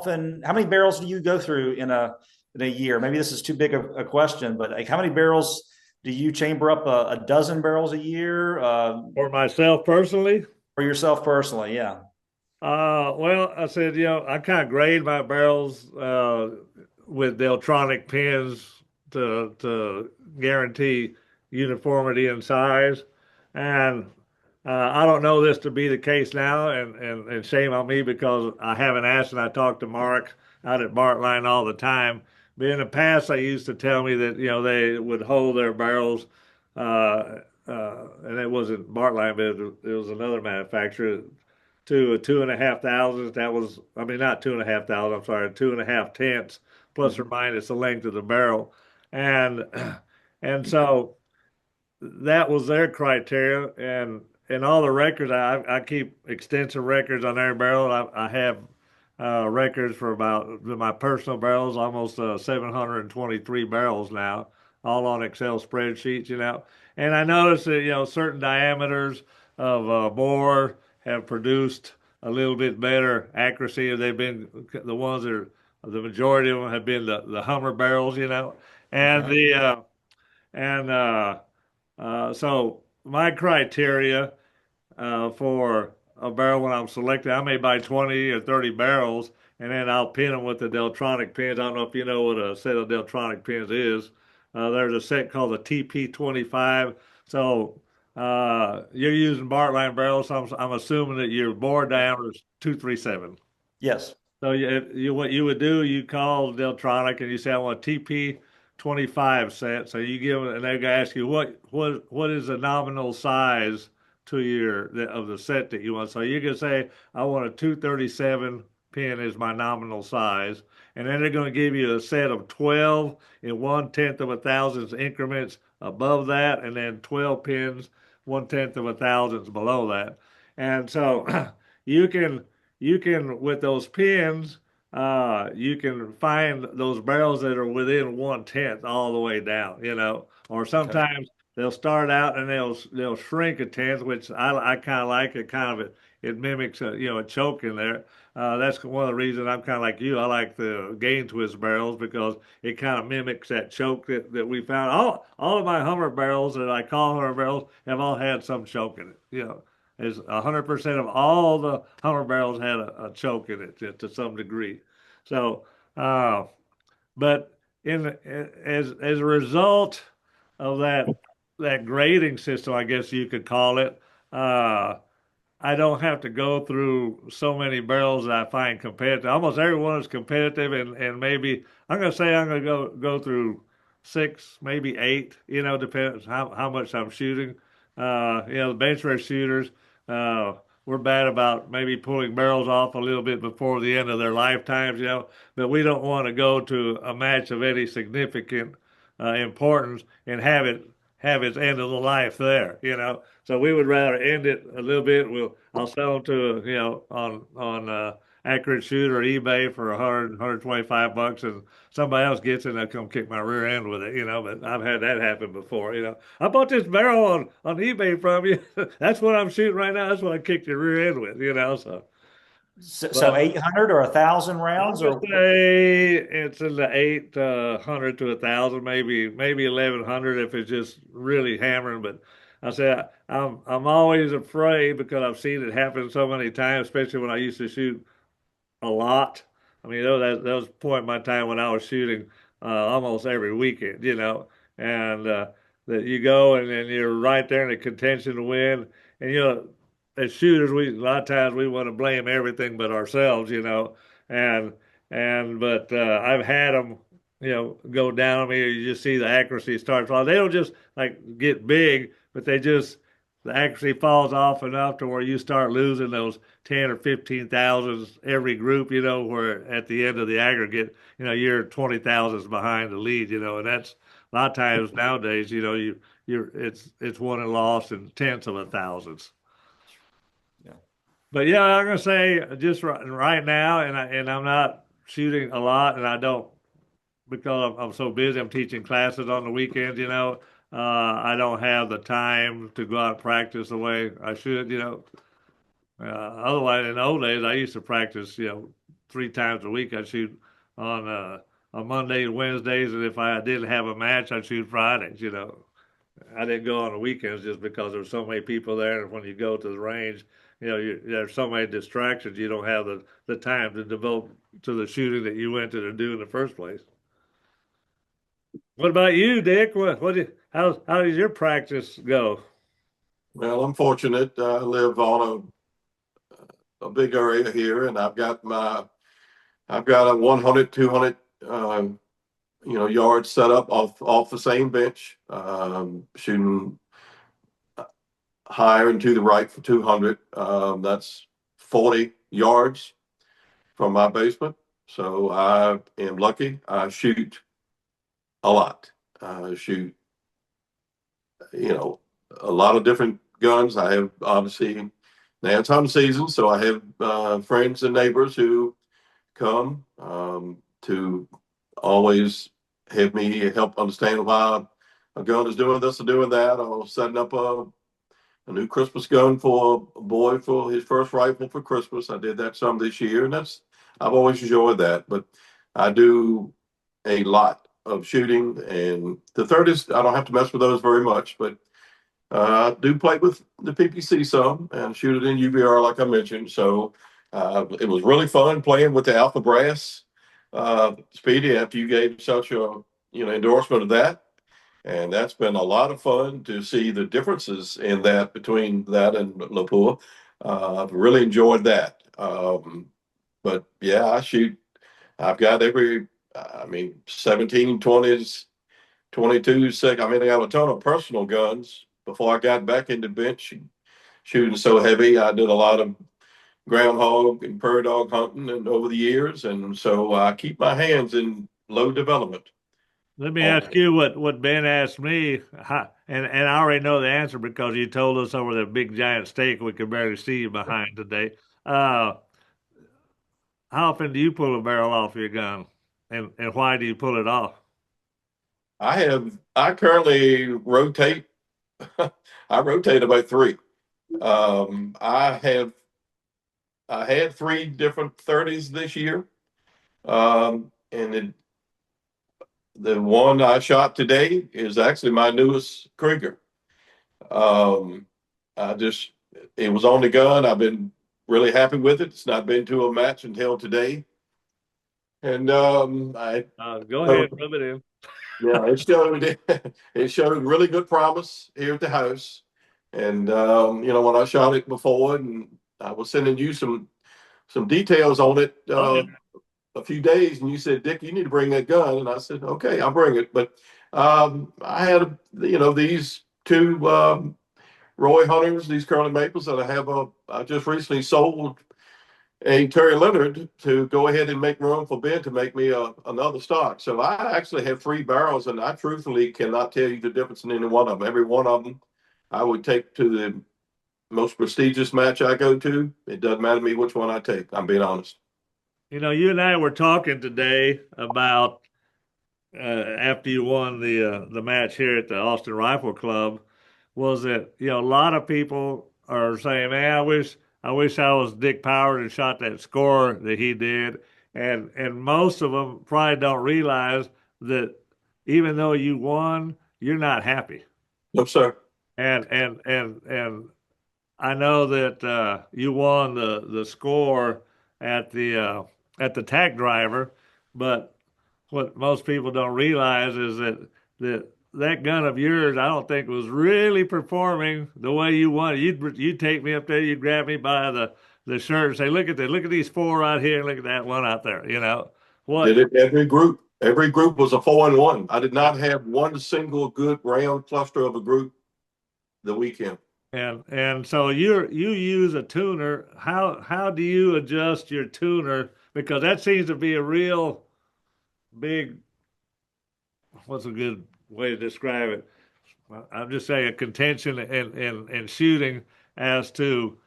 many barrels do you go through in a year? Maybe this is too big a question, but like, how many barrels do you chamber up a dozen barrels a year? For myself personally, For yourself personally, yeah. well, I said, I kind of grade my barrels with the electronic pins to guarantee uniformity in size. And I don't know this to be the case now, and shame on me because I haven't asked, and I talk to Mark out at Bartline all the time. But in the past, they used to tell me that they would hold their barrels, and it wasn't Bartline, but it was another manufacturer to a 2.5 thousand. That was, I mean, not 2.5 thousand. I'm sorry, 2.5 tenths plus or Mhm. minus the length of the barrel, and and so that was their criteria. And all the records, I keep extensive records on every barrel. I have records for about my personal barrels, almost 723 barrels now, all on Excel spreadsheets. And I noticed that certain diameters of bore have produced a little bit better accuracy. They've been the ones that are, the majority of them have been the Hummer barrels. And Okay. the and so my criteria for a barrel when I'm selecting, I may buy 20 or 30 barrels, and then I'll pin them with the Deltronic pins. I don't know if you know what a set of Deltronic pins is. There's a set called the TP25. So you're using Bartline barrels. So I'm assuming that your bore diameter is 237. Yes. So what you would do, you call Deltronic and you say, I want a TP 25 set. So you give them, and they're gonna ask you what is the nominal size to of the set that you want. So you can say, I want a 237 pin is my nominal size, and then they're going to give you a set of 12 in 1/10 of a thousandths increments above that, and then 12 pins 1/10 of a thousandths below that. And so you can with those pins, you can find those barrels that are within 1/10 all the way down. Or Okay. sometimes they'll start out and they'll shrink a tenth, which I kind of like. It kind of it mimics a choke in there. That's one of the reasons I'm kind of like you. I like the gain twist barrels because it kind of mimics that choke that we found. All of my Hummer barrels that I call Hummer barrels have all had some choke in it. You know, is 100% of all the Hummer barrels had a choke in it to some degree. So, uh, but as a result of that grading system, I guess you could call it. Uh, I don't have to go through so many barrels that I find competitive. Almost everyone is competitive, and maybe I'm going to say I'm going to go through six, maybe eight. You know, depends how much I'm shooting. You know, the bench race shooters, uh, we're bad about maybe pulling barrels off a little bit before the end of their lifetimes. You know, but we don't want to go to a match of any significant importance and have its end of the life there. You know, so we would rather end it a little bit. I'll sell them to you know on Accurate Shooter or eBay for 125 bucks, and somebody else gets it and they'll come kick my rear end with it. You know, but I've had that happen before. You know, I bought this barrel on eBay from you. That's what I'm shooting right now. That's what I kicked your rear end with. You know, so. So But 800 or 1,000 I rounds, would or say it's in the 800 to 1,000, maybe 1,100 if it's just really hammering. But I say I'm always afraid because I've seen it happen so many times, especially when I used to shoot a lot. I mean, that was a point in my time when I was shooting almost every weekend, you know, and that you go and then you're right there in the contention to win. And, you know, as shooters, a lot of times we want to blame everything but ourselves, you know, and, but I've had them, you know, go down on me. You just see the accuracy start falling. They don't just like get big, but the accuracy falls off enough to where you start losing those 10 or 15,000 every group, you know, where at the end of the aggregate, you know, you're 20,000 behind the lead, you know, and that's a lot of times nowadays, you know, it's won and lost in tenths of a thousands. yeah. But yeah, I'm gonna say just right now, and I'm not shooting a lot, and I don't because I'm so busy. I'm teaching classes on the weekends, you know. I don't have the time to go out and practice the way I should, you know. Otherwise, in the old days, I used to practice, you know, 3 times a week. I'd shoot on Mondays, Wednesdays, and if I didn't have a match, I'd shoot Fridays. You know, I didn't go on the weekends just because there's so many people there, and when you go to the range, you know, there's so many distractions. You don't have the time to devote to the shooting that you went to do in the first place. What about you, Dick? How does your practice go? Well, I'm fortunate. I live on a big area here, and I've got a 100, 200, yards set up off the same bench, shooting higher and to the right for 200. That's 40 yards from my basement. So I am lucky. I shoot a lot. I shoot, you know, a lot of different guns. I have obviously now it's hunting season, so I have friends and neighbors who come to always have me help understand why a gun is doing this or doing that, or setting up a new Christmas gun for a boy for his first rifle for Christmas. I did that some this year, and I've always enjoyed that. But I do a lot of shooting, and the third is I don't have to mess with those very much, but I do play with the PPC some and shoot it in UVR like I mentioned. So it was really fun playing with the Alpha Brass Speedy after you gave such a endorsement of that. And that's been a lot of fun to see the differences in that between that and Lapua. I've really enjoyed that. But yeah, I shoot. I've got I mean, 17, 20s, 22s. I mean, I got a ton of personal guns before I got back into bench shooting so heavy. I did a lot of groundhog and prairie dog hunting and over the years. And so I keep my hands in low development. Let me ask you what Ben asked me, and I already know the answer because you told us over the big giant steak we could barely see you behind today. Uh, how often do you pull a barrel off your gun, and why do you pull it off? I currently rotate. I rotate about three. I have I had three different 30s this year. And the one I shot today is actually my newest Krieger. Um, it was on the gun. I've been really happy with it. It's not been to a match until today. And Go ahead, rub it in. yeah, it showed really good promise here at the house. And when I shot it before, and I was sending you some details on it Oh, yeah. a few days, and you said, Dick, you need to bring that gun, and I said, okay, I'll bring it. But I had these two Roy Hunters, these Curly Maples that I just recently sold a Terry Leonard to go ahead and make room for Ben to make me another stock. So I actually have three barrels, and I truthfully cannot tell you the difference in any one of them. Every one of them I would take to the most prestigious match I go to. It doesn't matter to me which one I take. I'm being honest. You and I were talking today about after you won the match here at the Austin Rifle Club, was that a lot of people are saying, "Man, I wish I was Dick Powers and shot that score that he did," and most of them probably don't realize that even though you won, you're not happy. No, sir. And I know that you won the score at the Tack Driver, but what most people don't realize is that gun of yours, I don't think was really performing the way you wanted. You'd take me up there, you'd grab me by the shirt and say, look at these four right here, and look at that one out there. Did What? it every group. Every group was a 4-1. I did not have one single good round cluster of a group the weekend. And so you use a tuner. How do you adjust your tuner? Because that seems to be a real big, what's a good way to describe it? I'm just saying a contention and shooting as to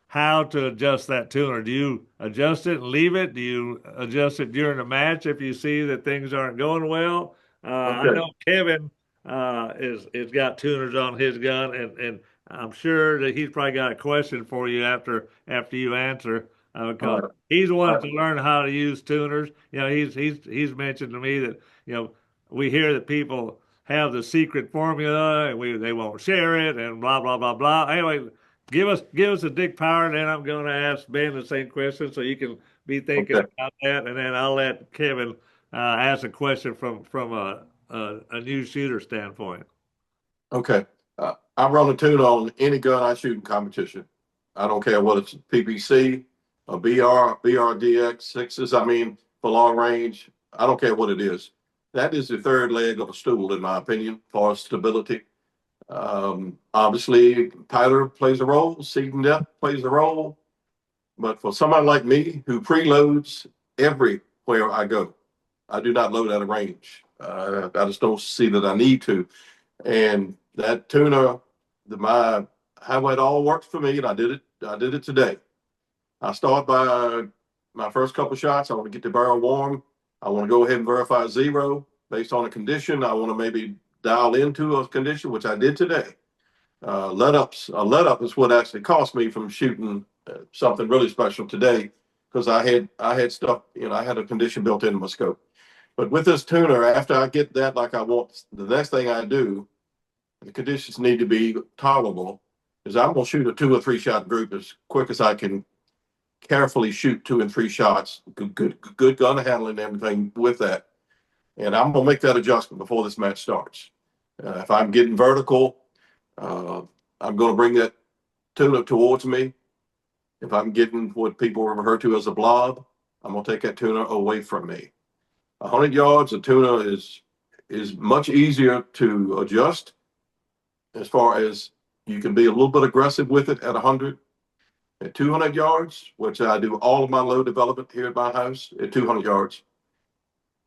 how to adjust that tuner. Do you adjust it and leave it? Do you adjust it during the match if you see that things aren't going well? I Okay. know Kevin is got tuners on his gun, and I'm sure that he's probably got a question for you after you answer All because right. he's the All one right. to learn how to use tuners. He's mentioned to me that we hear that people have the secret formula and they won't share it and blah blah blah blah. Anyway, give us a Dick Power, and then I'm going to ask Ben the same question so you can be thinking Okay. about that, and then I'll let Kevin ask a question from a new shooter standpoint. Okay. I run a tune on any gun I shoot in competition. I don't care whether it's PPC, a BRDX, sixes. I mean, for long range, I don't care what it is. That is the third leg of a stool, in my opinion, for stability. Obviously, powder plays a role, seed and depth plays a role. But for somebody like me who preloads everywhere I go, I do not load out of range. I just don't see that I need to. And that tuner, how it all works for me, and I did it. I did it today. I start by my first couple shots. I want to get the barrel warm. I want to go ahead and verify zero based on a condition. I want to maybe dial into a condition, which I did today. A let up is what actually cost me from shooting something really special today because I had stuff, I had a condition built into my scope. But with this tuner, after I get that like I want, the next thing I do, the conditions need to be tolerable, is I'm going to shoot a 2 or 3 shot group as quick as I can carefully shoot 2 and 3 shots, good gun handling and everything with that. And I'm going to make that adjustment before this match starts. If I'm getting vertical, uh, I'm going to bring that tuna towards me. If I'm getting what people refer to as a blob, I'm going to take that tuna away from me. 100 yards, a tuna is much easier to adjust as far as you can be a little bit aggressive with it at 100. At 200 yards, which I do all of my low development here at my house at 200 yards,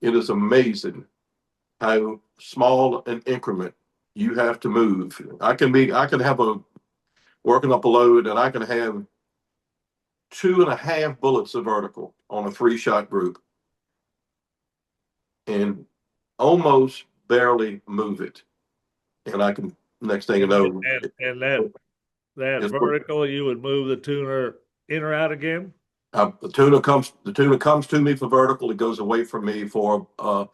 it is amazing how small an increment you have to move. I can have a working up a load and I can have 2.5 bullets of vertical on a 3 shot group and almost barely move it. And I can, next thing you know, And that it's vertical, you would move the tuner in or out again. The tuna comes to me for vertical. It goes away from me for a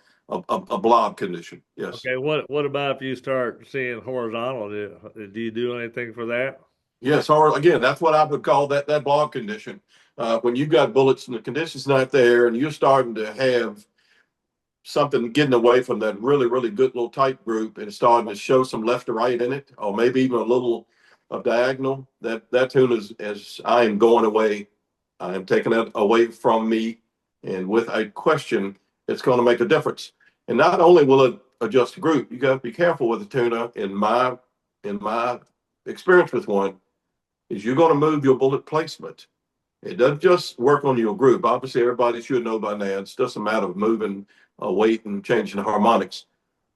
blob condition. Yes. Okay, what about if you start seeing horizontal? Do you do anything for that? Yes, or again, that's what I would call that blob condition. When you got bullets and the condition's not there, and you're starting to have something getting away from that really, really good little tight group, and it's starting to show some left to right in it, or maybe even a little of diagonal. That tune is as I am going away. I am taking it away from me, and with a question, it's going to make a difference. And not only will it adjust the group, you got to be careful with the tuna. In my experience with one, is you're going to move your bullet placement. It doesn't just work on your group. Obviously, everybody should know by now. It's just a matter of moving a weight and changing the harmonics.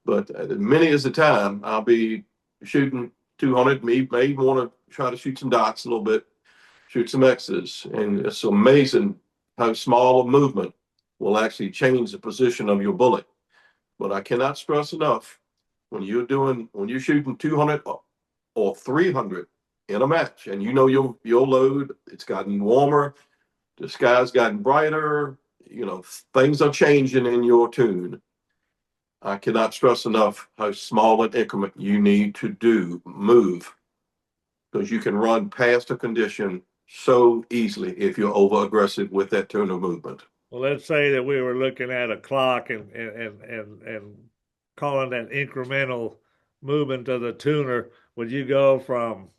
But many as the time, I'll be shooting 200. May want to try to shoot some dots a little bit, shoot some X's. And it's amazing how small a movement will actually change the position of your bullet. But I cannot stress enough, when you're shooting 200 or 300 in a match, and you know your load, it's gotten warmer, the sky's gotten brighter, things are changing in your tune. I cannot stress enough how small an increment you need to move, because you can run past a condition so easily if you're over aggressive with that tuner movement. Well, let's say that we were looking at a clock and calling that incremental movement of the tuner. Would you go from,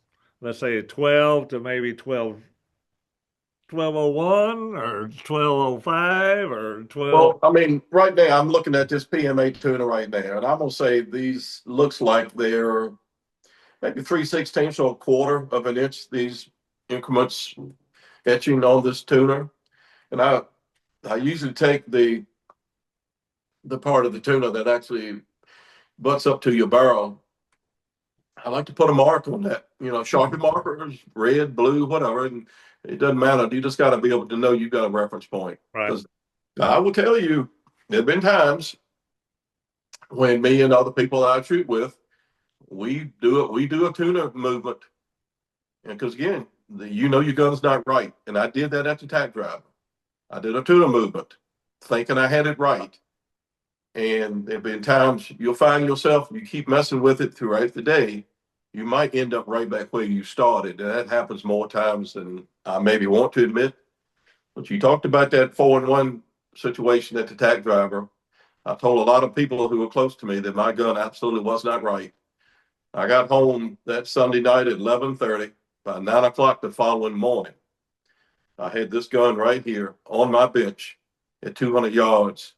let's say, 12 to maybe 1201 or 1205 or 12? Well, I mean, right now I'm looking at this PMA tuner right now, and I'm gonna say these looks like they're maybe 3/16 or a quarter of an inch. These increments etching on this tuner, and I usually take the part of the tuner that actually butts up to your barrel. I like to put a mark on that, Sharpie markers, red, blue, whatever, and it doesn't matter. You just got to be able to know you've got a reference point. Right. Because I will tell you, there have been times when me and other people I shoot with, we do a tuner movement, and because again, your gun's not right, and I did that at the Tack Driver. I did a tuner movement, thinking I had it right, and there have been times you'll find yourself, you keep messing with it throughout the day, you might end up right back where you started, and that happens more times than I maybe want to admit. But you talked about that 4-in-1 situation at the Tack Driver. I told a lot of people who were close to me that my gun absolutely was not right. I got home that Sunday night at 11:30. By 9 o'clock the following morning, I had this gun right here on my bench at 200 yards,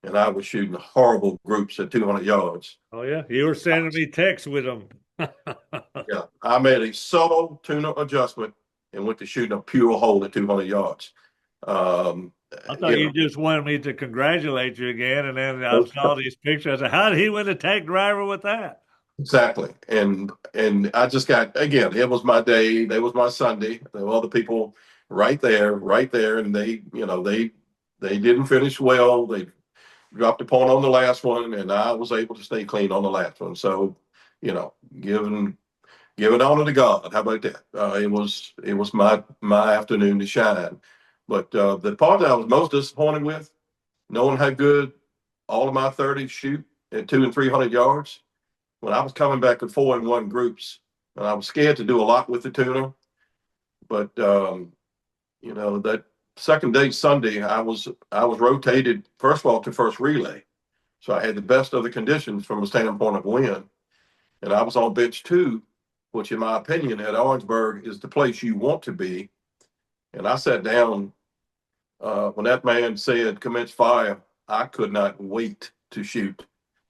and I was shooting horrible groups at 200 yards. Oh, yeah. You were sending me texts with them. Yeah, I made a subtle tuner adjustment and went to shooting a pure hole at 200 yards. I thought you just wanted me to congratulate you again, and then I saw these pictures. I said, how did he win the Tack Driver with that? Exactly. And I just got, again, it was my day. It was my Sunday. There were other people right there. And they didn't finish well. They dropped a point on the last one, and I was able to stay clean on the last one. So, giving honor to God. How about that? It was my afternoon to shine. But the part that I was most disappointed with, knowing how good all of my 30s shoot at 200 and 300 yards, when I was coming back in 4-in-1 groups, and I was scared to do a lot with the tuner. But that second day, Sunday, I was rotated first of all to first relay, so I had the best of the conditions from a standpoint of wind, and I was on bench 2, which in my opinion at Orangeburg is the place you want to be. And I sat down when that man said commence fire. I could not wait to shoot,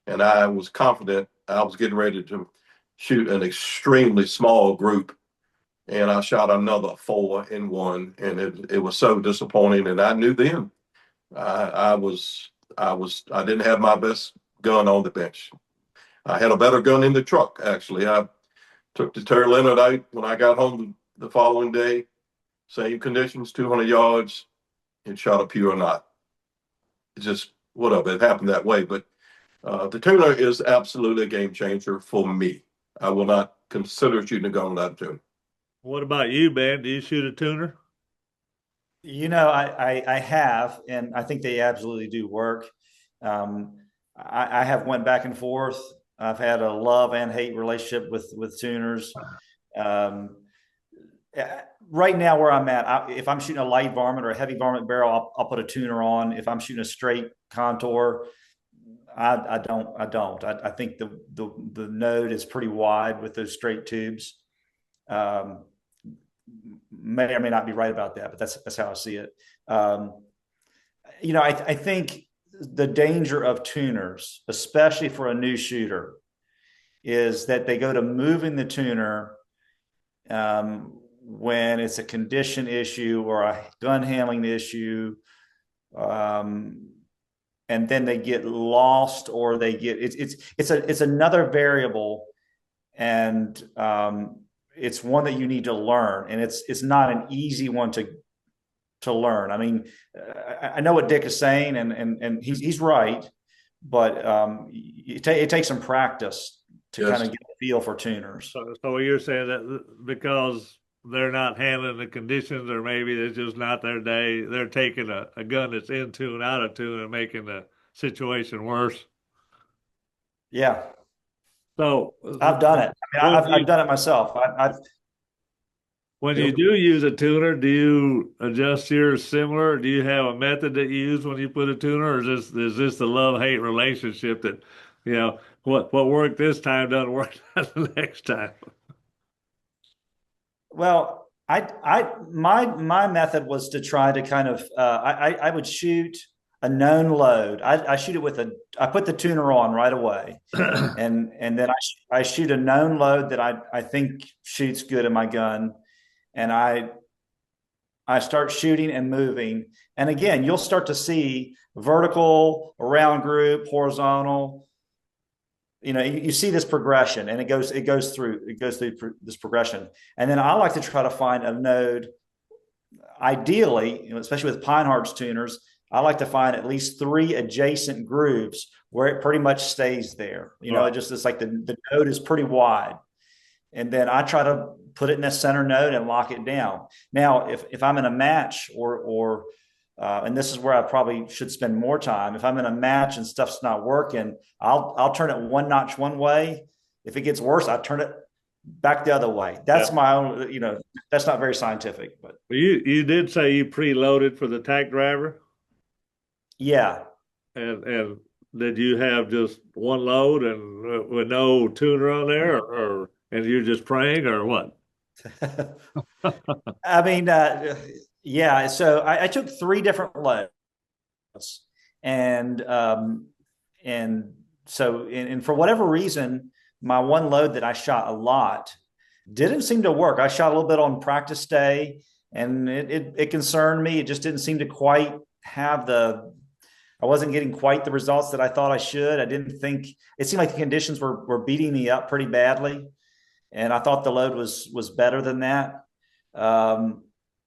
and I was confident I was getting ready to shoot an extremely small group, and I shot another 4-in-1, and it was so disappointing. And I knew then I didn't have my best gun on the bench. I had a better gun in the truck. Actually, I took the Terry Leonard out when I got home the following day. Same conditions, 200 yards, and shot a pure knot. It just whatever. It happened that way, but. The tuner is absolutely a game changer for me. I will not consider shooting a gun without a tuner. What about you, Ben? Do you shoot a tuner? I have, and I think they absolutely do work. Um, I have went back and forth. I've had a love and hate relationship with tuners. Um, right now, where I'm at, if I'm shooting a light varmint or a heavy varmint barrel, I'll put a tuner on. If I'm shooting a straight contour, I don't. I think the node is pretty wide with those straight tubes. Um, may or may not be right about that, but that's how I see it. Um, I think the danger of tuners, especially for a new shooter, is that they go to moving the tuner when it's a condition issue or a gun handling issue, um, and then they get lost or they get it's another variable, and it's one that you need to learn, and it's not an easy one to learn. I mean, I know what Dick is saying, and he's right, but it takes some practice to kind of get a feel for tuners. So you're saying that because they're not handling the conditions, or maybe it's just not their day, they're taking a gun that's in tune, out of tune, and making the situation worse. Yeah, So I've done it. I mean, I've done it myself. when you do use a tuner, do you adjust yours similar? Do you have a method that you use when you put a tuner, or is this the love-hate relationship that, what worked this time doesn't work the next time? Well, my method was to try to kind of I would shoot a known load. I shoot it with I put the tuner on right away, and then I shoot a known load that I think shoots good in my gun, and I start shooting and moving. And again, you'll start to see vertical, around group, horizontal. You see this progression, and it goes through this progression. And then I like to try to find a node. Ideally, especially with Pine Hearts tuners, I like to find at least 3 adjacent grooves where it pretty much stays there. It's like the node is pretty wide, and then I try to put it in a center node and lock it down. Now, if I'm in a match or and this is where I probably should spend more time. If I'm in a match and stuff's not working, I'll turn it one notch one way. If it gets worse, I turn it back the other way. That's my own. That's not very scientific, but You did say you preloaded for the Tack Driver, yeah. and did you have just one load and with no tuner on there, or and you're just praying, or what? I mean, yeah. So I took 3 different loads, and and for whatever reason, my one load that I shot a lot didn't seem to work. I shot a little bit on practice day, and it concerned me. It just didn't seem to quite have I wasn't getting quite the results that I thought I should. I didn't think it seemed like the conditions were beating me up pretty badly, and I thought the load was better than that.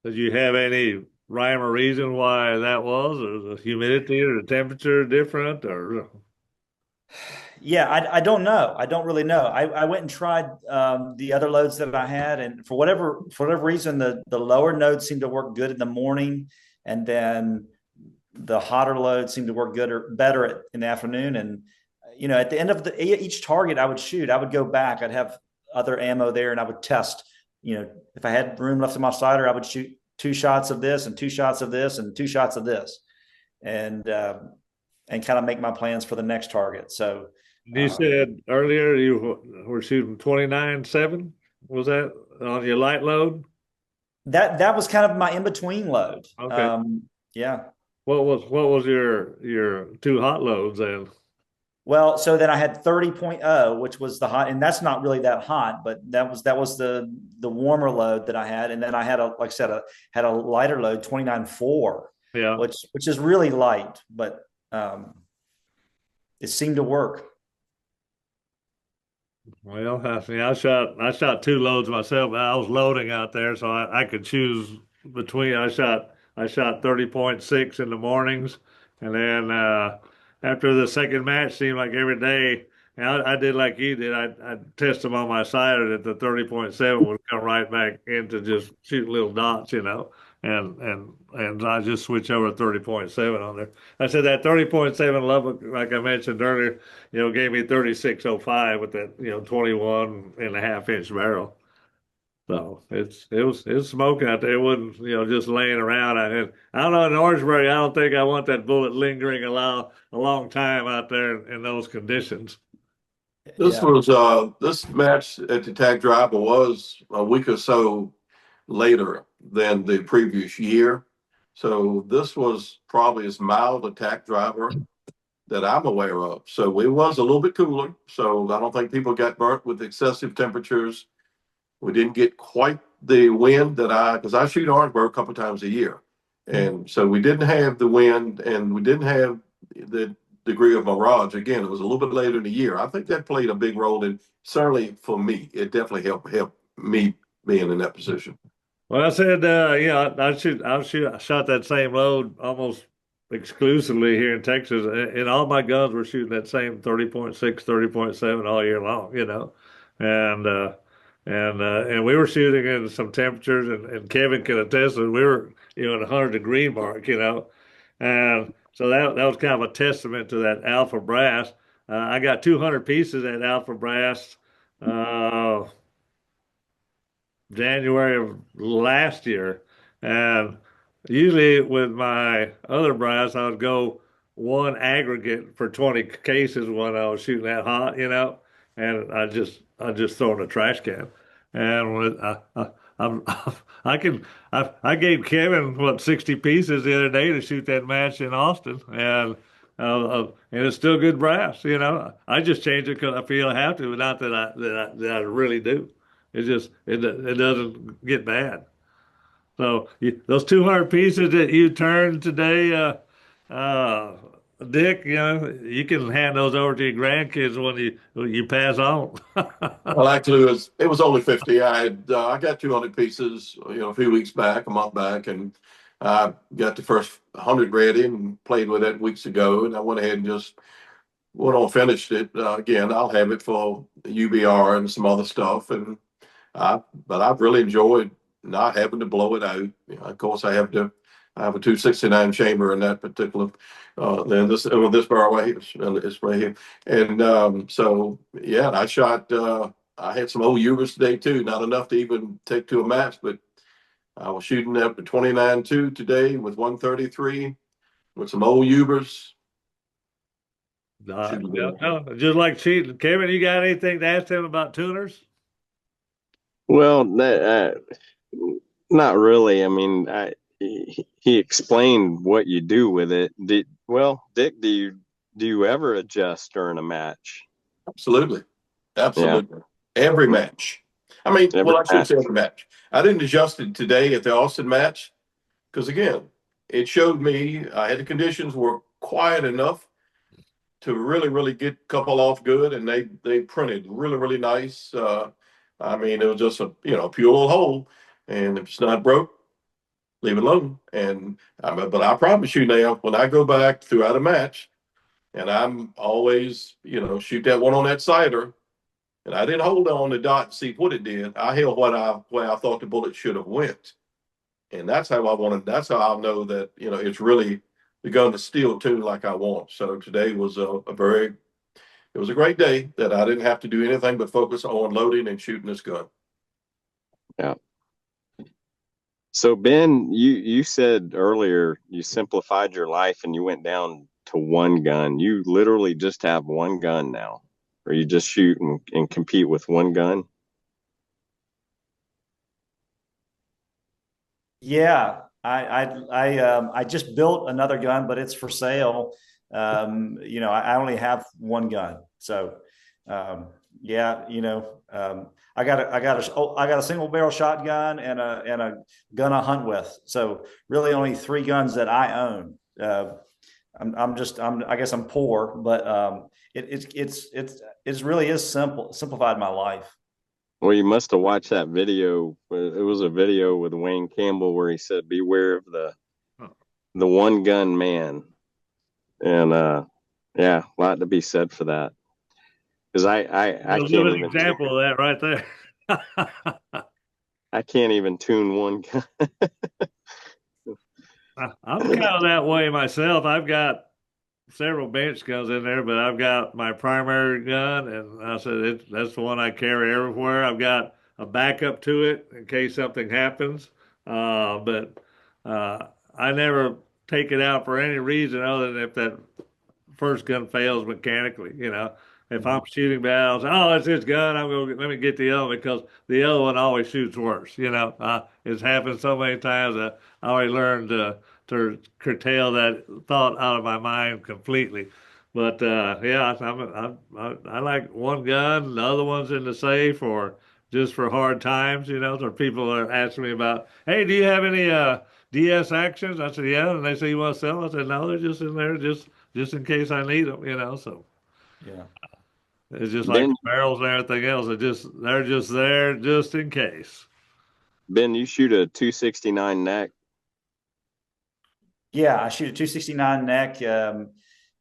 Did you have any rhyme or reason why that was, or the humidity or the temperature different, or? Yeah, I don't know. I don't really know. I went and tried the other loads that I had, and for whatever reason, the lower nodes seemed to work good in the morning, and then the hotter loads seemed to work good or better in the afternoon. And at the end of each target I would shoot, I would go back. I'd have other ammo there, and I would test. If I had room left in my sighter, I would shoot 2 shots of this and 2 shots of this and 2 shots of this, and kind of make my plans for the next target. So You said earlier you were shooting 29.7. Was that on your light load? that was kind of my in between load. Okay. Yeah. What was your 2 hot loads then? Well, so then I had 30.0, which was the hot, and that's not really that hot, but that was the warmer load that I had, and then I had like I said, had a lighter load, 29.4, Yeah. which is really light, but it seemed to work. Well, I shot 2 loads myself. I was loading out there, so I could choose between. I shot 30.6 in the mornings, and then after the second match, seemed like every day. And I did like you did. I test them on my sighter that the 30.7 would come right back into just shooting little dots. and I just switch over to 30.7 on there. I said that 30.7 Lubbock, like I mentioned earlier, gave me 3605 with that 21.5 inch barrel. So it was smoking out there. It wasn't just laying around. I don't know, in Orangeburg, I don't think I want that bullet lingering a long time out there in those conditions. This match at the Tack Driver was a week or so later than the previous year. So this was probably as mild a Tack Driver that I'm aware of. So it was a little bit cooler. So I don't think people got burnt with excessive temperatures. We didn't get quite the wind because I shoot Orangeburg a couple times a year. And so we didn't have the wind and we didn't have the degree of mirage. Again, it was a little bit later in the year. I think that played a big role in, certainly for me, it definitely helped me being in that position. Well, I said, I shot that same load almost exclusively here in Texas, and all my guns were shooting that same 30.6, 30.7 all year long, and and we were shooting in some temperatures, and Kevin can attest that we were, at 100-degree mark, and so that was kind of a testament to that alpha brass. I got 200 pieces at alpha brass. January of last year. And usually with my other brass, I would go one aggregate for 20 cases when I was shooting that hot, and I just throw in a trash can. And when I'm, I gave Kevin 60 pieces the other day to shoot that match in Austin, and it's still good brass. I just change it because I feel I have to, but not that I really do. It doesn't get bad. So those 200 pieces that you turned today, Dick, you can hand those over to your grandkids when you pass on. Well, actually, it was only 50. I got 200 pieces, a few weeks back, a month back, and I got the first 100 ready and played with it weeks ago. And I went ahead and just went on, finished it. Again, I'll have it for UBR and some other stuff. But I've really enjoyed not having to blow it out. Of course, I have a 269 chamber in that particular. Then this barrel right here, it's right here, and so yeah, I shot. I had some old Ubers today too. Not enough to even take to a match, but I was shooting up to 29.2 today with 133 with some old Ubers. No, just like cheating. Kevin, you got anything to ask him about tuners? Well, not really. I mean, he explained what you do with it. Dick, do you ever adjust during a match? Absolutely. Absolutely. Yeah. Every match. I mean, I shouldn't say every match. I didn't adjust it today at the Austin match because, again, it showed me I had the conditions were quiet enough to really, really get a couple off good, and they printed really, really nice. I mean, it was just a pure little hole, and if it's not broke, leave it alone. But I promise you now, when I go back throughout a match, and I'm always shoot that one on that cider, and I didn't hold on the dot and see what it did. I held where I thought the bullet should have went, and that's how I wanted. That's how I'll know that it's really begun to steel tune like I want. So today was it was a great day that I didn't have to do anything but focus on loading and shooting this gun. Yeah. So Ben, you said earlier you simplified your life and you went down to one gun. You literally just have one gun now, or you just shoot and compete with one gun? Yeah, I just built another gun, but it's for sale. I only have one gun, so yeah, I got a single barrel shotgun and a gun I hunt with. So really, only three guns that I own. I guess I'm poor, but it really is simplified my life. Well, you must have watched that video. It was a video with Wayne Campbell where he said, "Beware of the one gun man." And yeah, a lot to be said for that. Because I can't even example of that right there. I can't even tune one gun. I'm kind of that way myself. I've got several bench guns in there, but I've got my primary gun, and I said that's the one I carry everywhere. I've got a backup to it in case something happens, but I never take it out for any reason other than if that first gun fails mechanically. If I'm shooting bad, I'll say, "Oh, it's his gun. let me get the other one," because the other one always shoots worse. It's happened so many times that I already learned to curtail that thought out of my mind completely. But yeah, I like one gun, the other one's in the safe or just for hard times. So people are asking me about, hey, do you have any DS actions? I said, yeah, and they say you want to sell them? I said, no, they're just in there just in case I need them. So. Yeah. It's just like Ben, the barrels and everything else. They're just there just in case. Ben, you shoot a 269 neck. Yeah, I shoot a 269 neck,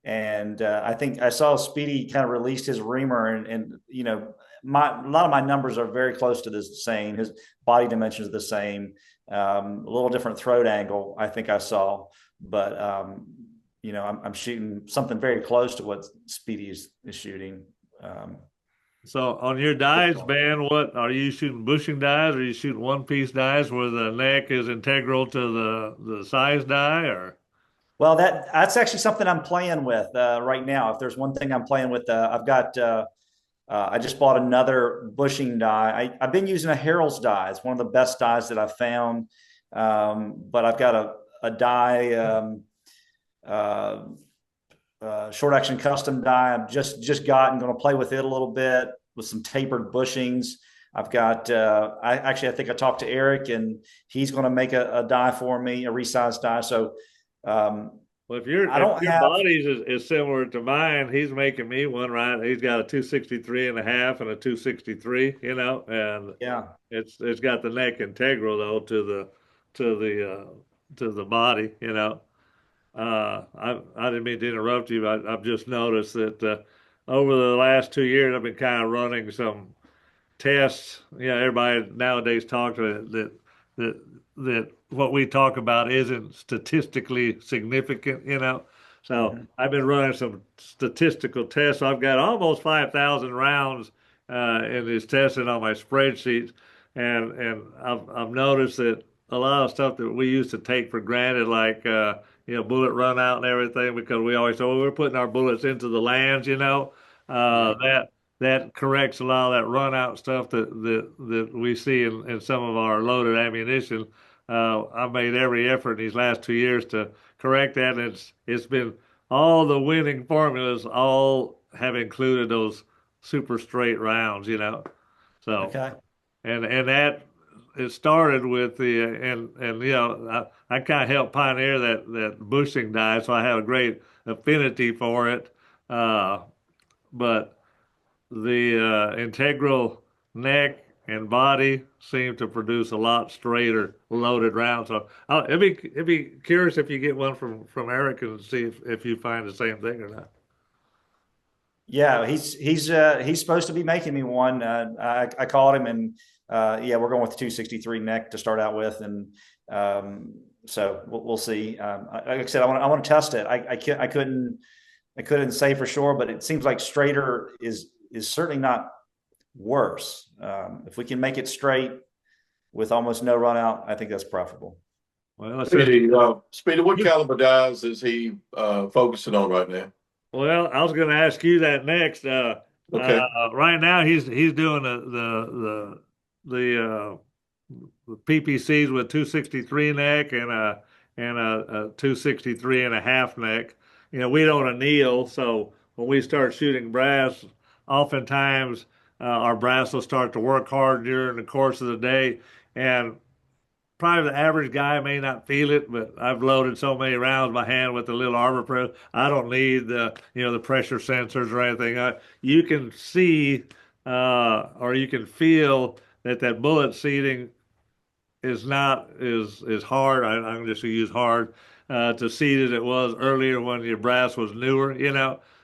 and I think I saw Speedy kind of released his reamer, and a lot of my numbers are very close to the same. His body dimensions are the same, a little different throat angle. I think I saw, but I'm shooting something very close to what Speedy is shooting. So on your dies, Ben, what are you shooting? Bushing dies, or are you shooting one piece dies where the neck is integral to the size die, or? Well, that's actually something I'm playing with right now. If there's one thing I'm playing with, I've got. I just bought another bushing die. I've been using a Harold's die. It's one of the best dies that I've found. But I've got a die, short action custom die. I've just gotten, going to play with it a little bit with some tapered bushings. I've got. I think I talked to Eric, and he's going to make a die for me, a resized die. So. Well, if I don't your have. body's is similar to mine, he's making me one, right? He's got a 263 and a half and a 263, and Yeah. it's got the neck integral though to the body. I didn't mean to interrupt you. I've just noticed that over the last 2 years, I've been kind of running some tests. Everybody nowadays talks that that what we talk about isn't statistically significant. So Mhm. I've been running some statistical tests. So I've got almost 5,000 rounds in these testing on my spreadsheets, and I've noticed that a lot of stuff that we used to take for granted, like bullet run out and everything, because we always say, well, we're putting our bullets into the lands. Yeah. That corrects a lot of that run out stuff that we see in some of our loaded ammunition. I've made every effort in these last 2 years to correct that, and it's been all the winning formulas all have included those super straight rounds. So Okay. and that it started with I kind of helped pioneer that bushing die, so I have a great affinity for it. But the integral neck and body seem to produce a lot straighter loaded rounds. So it'd be curious if you get one from Eric and see if you find the same thing or not. Yeah, he's supposed to be making me one. I called him, and yeah, we're going with the 263 neck to start out with, and so we'll see. Like I said, I want to test it. I couldn't say for sure, but it seems like straighter is certainly not worse. If we can make it straight with almost no run out, I think that's preferable. Well, I said, Speedy, what caliber dies is he focusing on right now? well, I was going to ask you that next. Okay. Right now, he's doing the PPCs with 263 neck and a 263 and a half neck. We don't anneal, so when we start shooting brass, oftentimes our brass will start to work hard during the course of the day, and probably the average guy may not feel it, but I've loaded so many rounds by hand with the little arbor press. I don't need the pressure sensors or anything. You can see or you can feel that bullet seating is not is hard. I'm just gonna use hard to seed as it was earlier when your brass was newer.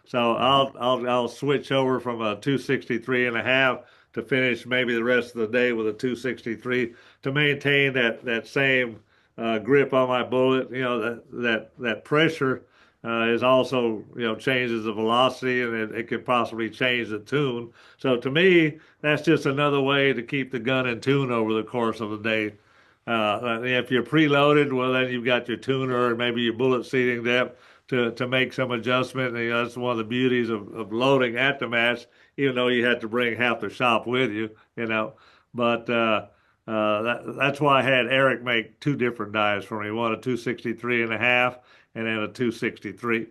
So I'll switch over from a 263 and a half to finish maybe the rest of the day with a 263 to maintain that same grip on my bullet. That pressure is also changes the velocity, and it can possibly change the tune. So to me, that's just another way to keep the gun in tune over the course of the day. If you're preloaded, well, then you've got your tuner and maybe your bullet seating depth to make some adjustment. And, that's one of the beauties of loading at the match, even though you had to bring half the shop with you, But that's why I had Eric make two different dies for me, one a 263 and a half, and then a 263.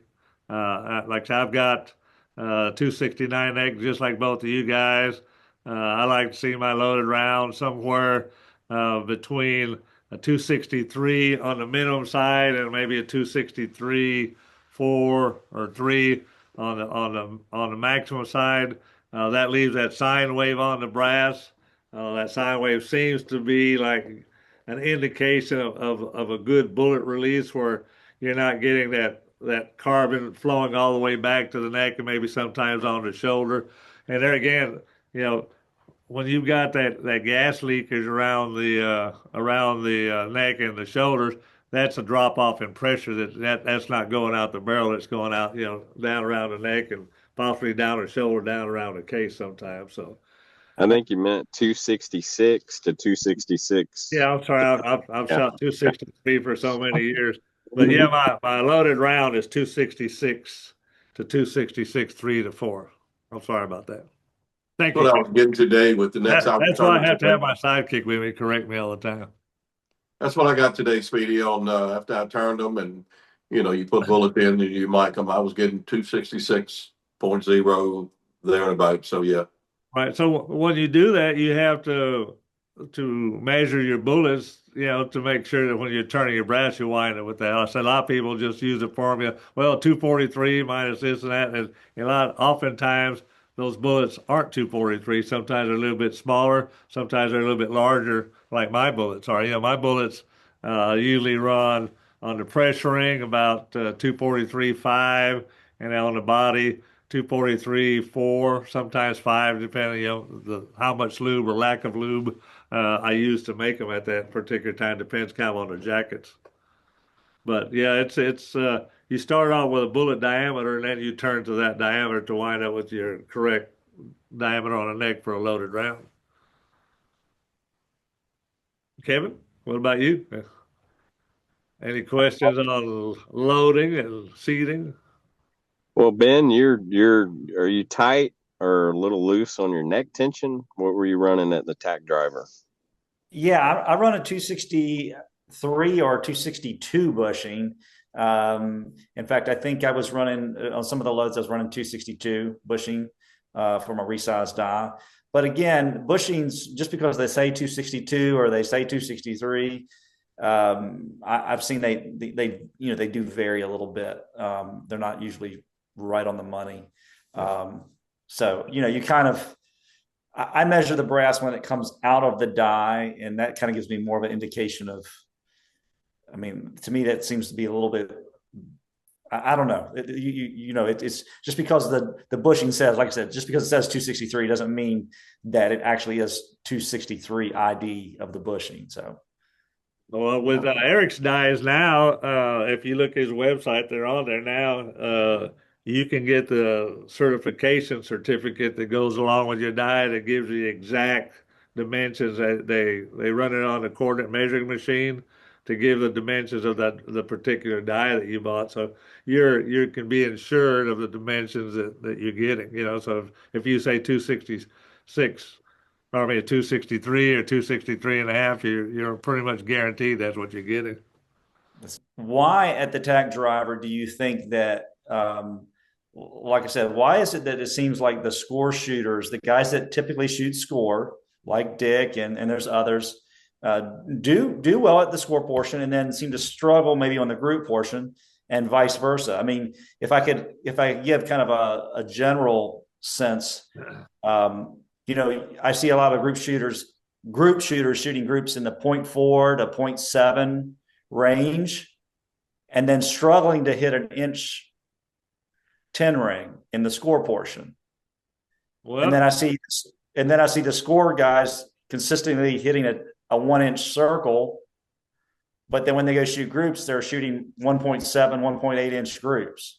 Like I've got 269 eggs, just like both of you guys. I like to see my loaded round somewhere between a 263 on the minimum side and maybe a 263 4 or 3 on the maximum side. That leaves that sine wave on the brass. That sine wave seems to be like an indication of a good bullet release where you're not getting that carbon flowing all the way back to the neck and maybe sometimes on the shoulder. And there again, when you've got that gas leakage around the neck and the shoulders, that's a drop off in pressure that's not going out the barrel. It's going out, down around the neck and possibly down the shoulder, down around the case sometimes. So I think you meant 266 to 266. yeah, I'm sorry. I've Yeah. shot 263 for so many years, but yeah, my loaded round is 266 to 266 3 to 4. I'm sorry about that. Thank What you. I was getting today with the next That's why I have to have today. my sidekick with me correct me all the time. That's what I got today, Speedy, on after I turned them and you put bullet in and you mic them. I was getting 266.0 there and about. So yeah. Right. So when you do that, you have to measure your bullets, to make sure that when you're turning your brass, you wind it with that. I said a lot of people just use the formula. Well, 243 minus this and that, and oftentimes those bullets aren't 243. Sometimes they're a little bit smaller. Sometimes they're a little bit larger, like my bullets are. My bullets usually run on the pressure ring about 243.5, and on the body 243.4, sometimes 5, depending how much lube or lack of lube I use to make them at that particular time. Depends kind of on the jackets. But yeah, it's you start off with a bullet diameter and then you turn to that diameter to wind up with your correct diameter on the neck for a loaded round. Kevin, what about you? Any questions on loading and seating? Well, Ben, are you tight or a little loose on your neck tension? What were you running at the Tack Driver? Yeah, I run a 263 or 262 bushing. In fact, I think I was running on some of the loads, I was running 262 bushing for my resized die. But again, bushings, just because they say 262 or they say 263, I've seen they do vary a little bit. They're not usually right on the money. So you kind of, I measure the brass when it comes out of the die, and that kind of gives me more of an indication of, to me, that seems to be a little bit, I don't know. It's just because the bushing says, like I said, just because it says 263 doesn't mean that it actually is 263 ID of the bushing. So. Well, with Eric's dies now, if you look at his website, they're on there now. You can get the certification certificate that goes along with your die that gives you the exact dimensions. They run it on a coordinate measuring machine to give the dimensions of the particular die that you bought. So you can be insured of the dimensions that you're getting. So if you say 266. Or 263 or 263 and a half, you're pretty much guaranteed that's what you're getting. Why at the Tack Driver do you think that, like I said, why is it that it seems like the score shooters, the guys that typically shoot score, like Dick and there's others, do well at the score portion and then seem to struggle maybe on the group portion and vice versa? If I give kind of a general sense, I see a lot of group shooters shooting groups in the 0.4 to 0.7 range, and then struggling to hit an inch 10 ring in the score portion. Well, and then I see the score guys consistently hitting a 1 inch circle But then when they go shoot groups, they're shooting 1.7, 1.8 inch groups.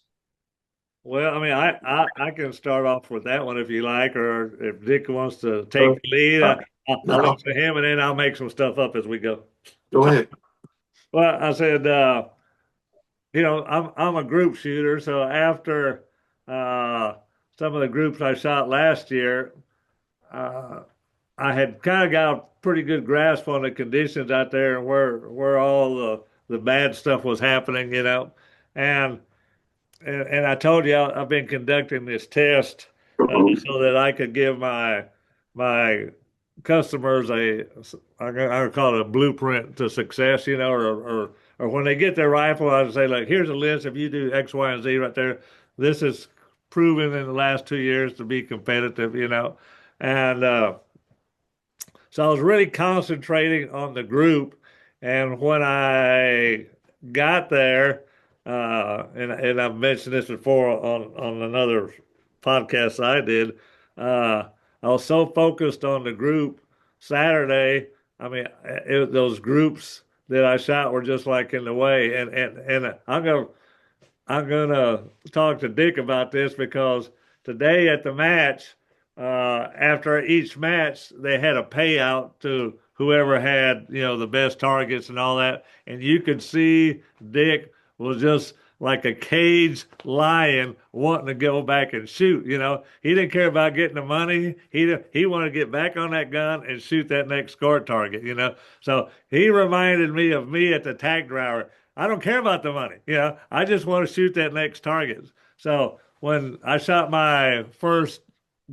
Well, I mean, I can start off with that one if you like, or if Dick wants to take the lead, I'll No, listen to him and then I'll make some stuff up as we go. go ahead. Well, I said, I'm a group shooter, so after uh, some of the groups I shot last year, uh, I had kind of got a pretty good grasp on the conditions out there and where all the bad stuff was happening, and and I told you I've been conducting this test so that I could give my customers I would call it a blueprint to success, or when they get their rifle, I would say, like, here's a list. If you do X, Y, and Z right there, this is proven in the last 2 years to be competitive, and so I was really concentrating on the group. And when I got there, and I've mentioned this before on another podcast I did, I was so focused on the group Saturday. I mean, those groups that I shot were just like in the way. And I'm gonna talk to Dick about this because today at the match, after each match, they had a payout to whoever had, the best targets and all that. And you could see Dick was just like a caged lion wanting to go back and shoot. He didn't care about getting the money. He wanted to get back on that gun and shoot that next score target. So he reminded me at the Tack Driver. I don't care about the money. I just want to shoot that next target. So when I shot my first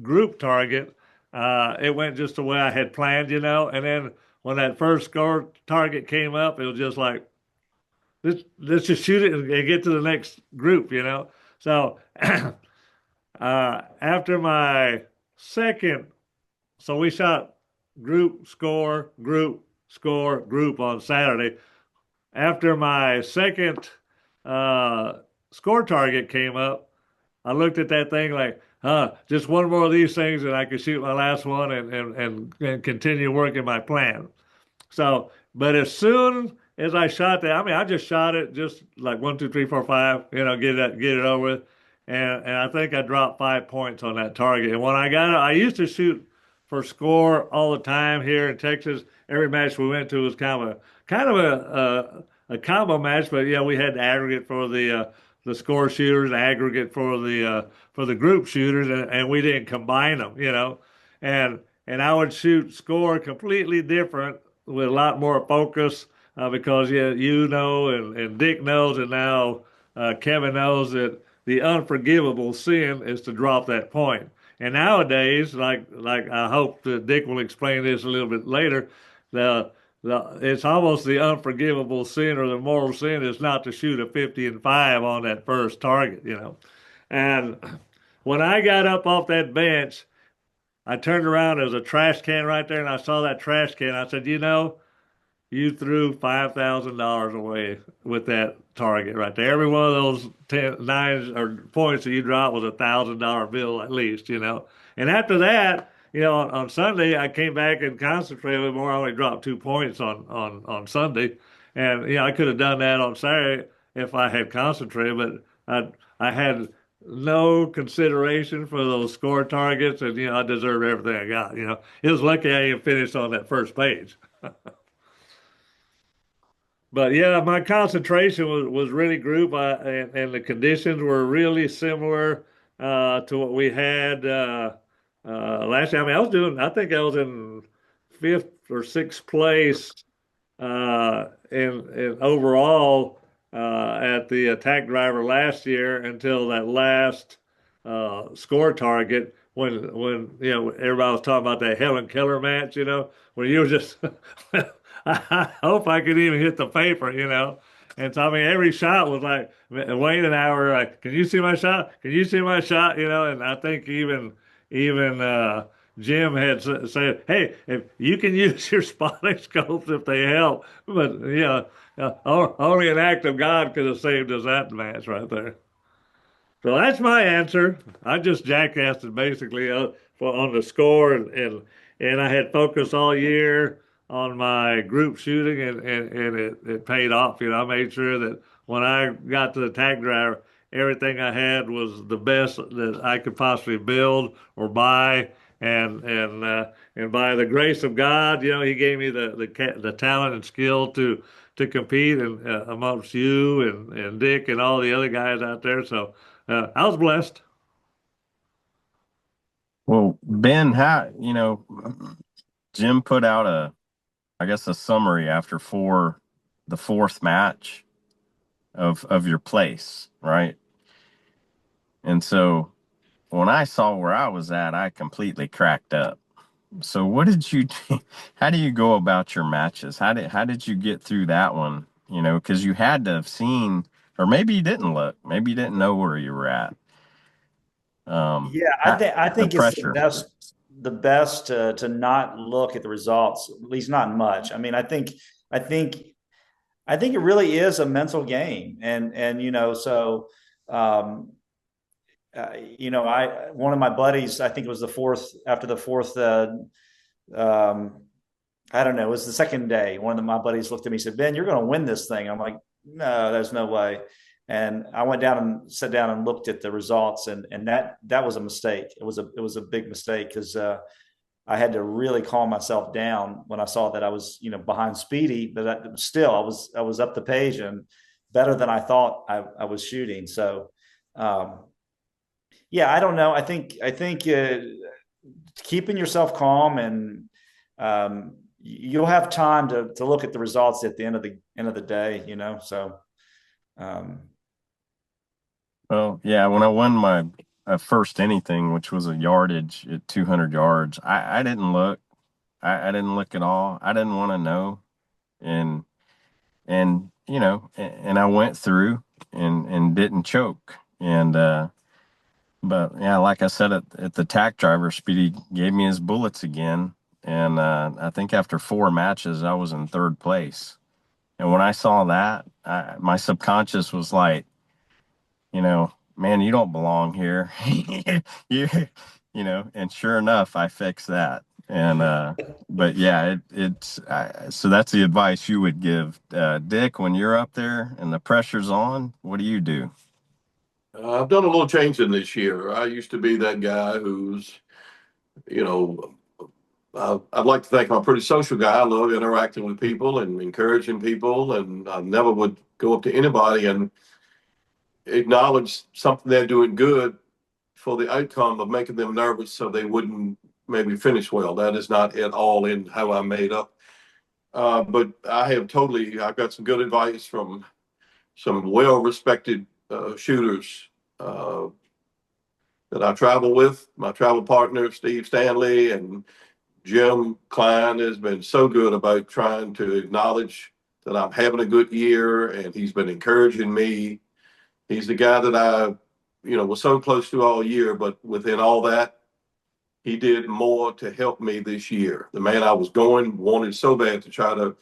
group target, it went just the way I had planned, and then when that first score target came up, it was just like, let's just shoot it and get to the next group, So after my second, so we shot group, score, group on Saturday. After my second score target came up, I looked at that thing like, just one more of these things and I could shoot my last one and continue working my plan. So, but as soon as I shot that, I mean, I just shot it just like 1, 2, 3, 4, 5, get it over with. And I think I dropped 5 points on that target. And when I got it, I used to shoot for score all the time here in Texas. Every match we went to was kind of a combo match, but yeah, we had the aggregate for the score shooters, aggregate for the group shooters, and we didn't combine them, and I would shoot score completely different with a lot more focus because yeah, and Dick knows, and now Kevin knows that the unforgivable sin is to drop that point. And nowadays, like I hope that Dick will explain this a little bit later, the it's almost the unforgivable sin or the moral sin is not to shoot a 50 and 5 on that first target, And when I got up off that bench, I turned around, there was a trash can right there, and I saw that trash can. I said, you threw $5,000 away with that target right there. Every one of those 9s or points that you dropped was $1,000 bill at least, And after that, on Sunday, I came back and concentrated a little more. I only dropped 2 points on Sunday. And, I could have done that on Saturday if I had concentrated, but I had no consideration for those score targets. And, I deserved everything I got, It was lucky I even finished on that first page. But yeah, my concentration was really group, and the conditions were really similar to what we had last year. I mean, I think I was in fifth or sixth place in overall at the Tack Driver last year until that last score target when everybody was talking about that Helen Keller match, where you were just I hope I could even hit the paper, And so I mean, every shot was like Wayne and I were like, "Can you see my shot? Can you see my shot?" And I think even Jim had said, "Hey, if you can use your spotting scopes if they help," but only an act of God could have saved us that match right there. So that's my answer. I just jackassed it basically on the score, and I had focus all year on my group shooting, and it paid off. I made sure that when I got to the Tack Driver, everything I had was the best that I could possibly build or buy. And by the grace of God, He gave me the talent and skill to compete and amongst you and Dick and all the other guys out there. So I was blessed. Well, Ben, how, Jim put out I guess a summary after the fourth match of your place, right? And so when I saw where I was at, I completely cracked up. So what did you do? How do you go about your matches? How did you get through that one? Because you had to have seen, or maybe you didn't look, maybe you didn't know where you were at. Yeah, I The think it's pressure. the best to not look at the results, at least not much. I mean, I think it really is a mental game, and so I one of my buddies, I think it was the fourth after the fourth. I don't know. It was the second day. One of my buddies looked at me and said, "Ben, you're going to win this thing." I'm like, "No, there's no way." And I went down and sat down and looked at the results, and that was a mistake. It was a big mistake because I had to really calm myself down when I saw that I was behind Speedy, but still I was up the page and better than I thought I was shooting. So yeah, I don't know. I think keeping yourself calm and you'll have time to look at the results at the end of the day. So. Well, yeah, when I won my first anything, which was a yardage at 200 yards, I didn't look. I didn't look at all. I didn't want to know. And I went through and didn't choke. But yeah, like I said, at the Tack Driver, Speedy gave me his bullets again. And I think after 4 matches, I was in 3rd place. And when I saw that, my subconscious was like, man, you don't belong here. you, and sure enough, I fixed that. And, but yeah, so that's the advice you would give, Dick, when you're up there and the pressure's on, what do you do? I've done a little changing this year. I used to be that guy who's, you know, I'd like to think I'm a pretty social guy. I love interacting with people and encouraging people, and I never would go up to anybody and acknowledge something they're doing good for the outcome of making them nervous so they wouldn't maybe finish well. That is not at all in how I'm made up. But I've got some good advice from some well-respected shooters that I travel with. My travel partner, Steve Stanley, and Jim Klein has been so good about trying to acknowledge that I'm having a good year, and he's been encouraging me. He's the guy that I, was so close to all year, but within all that, he did more to help me this year. The man I was wanted so bad to try to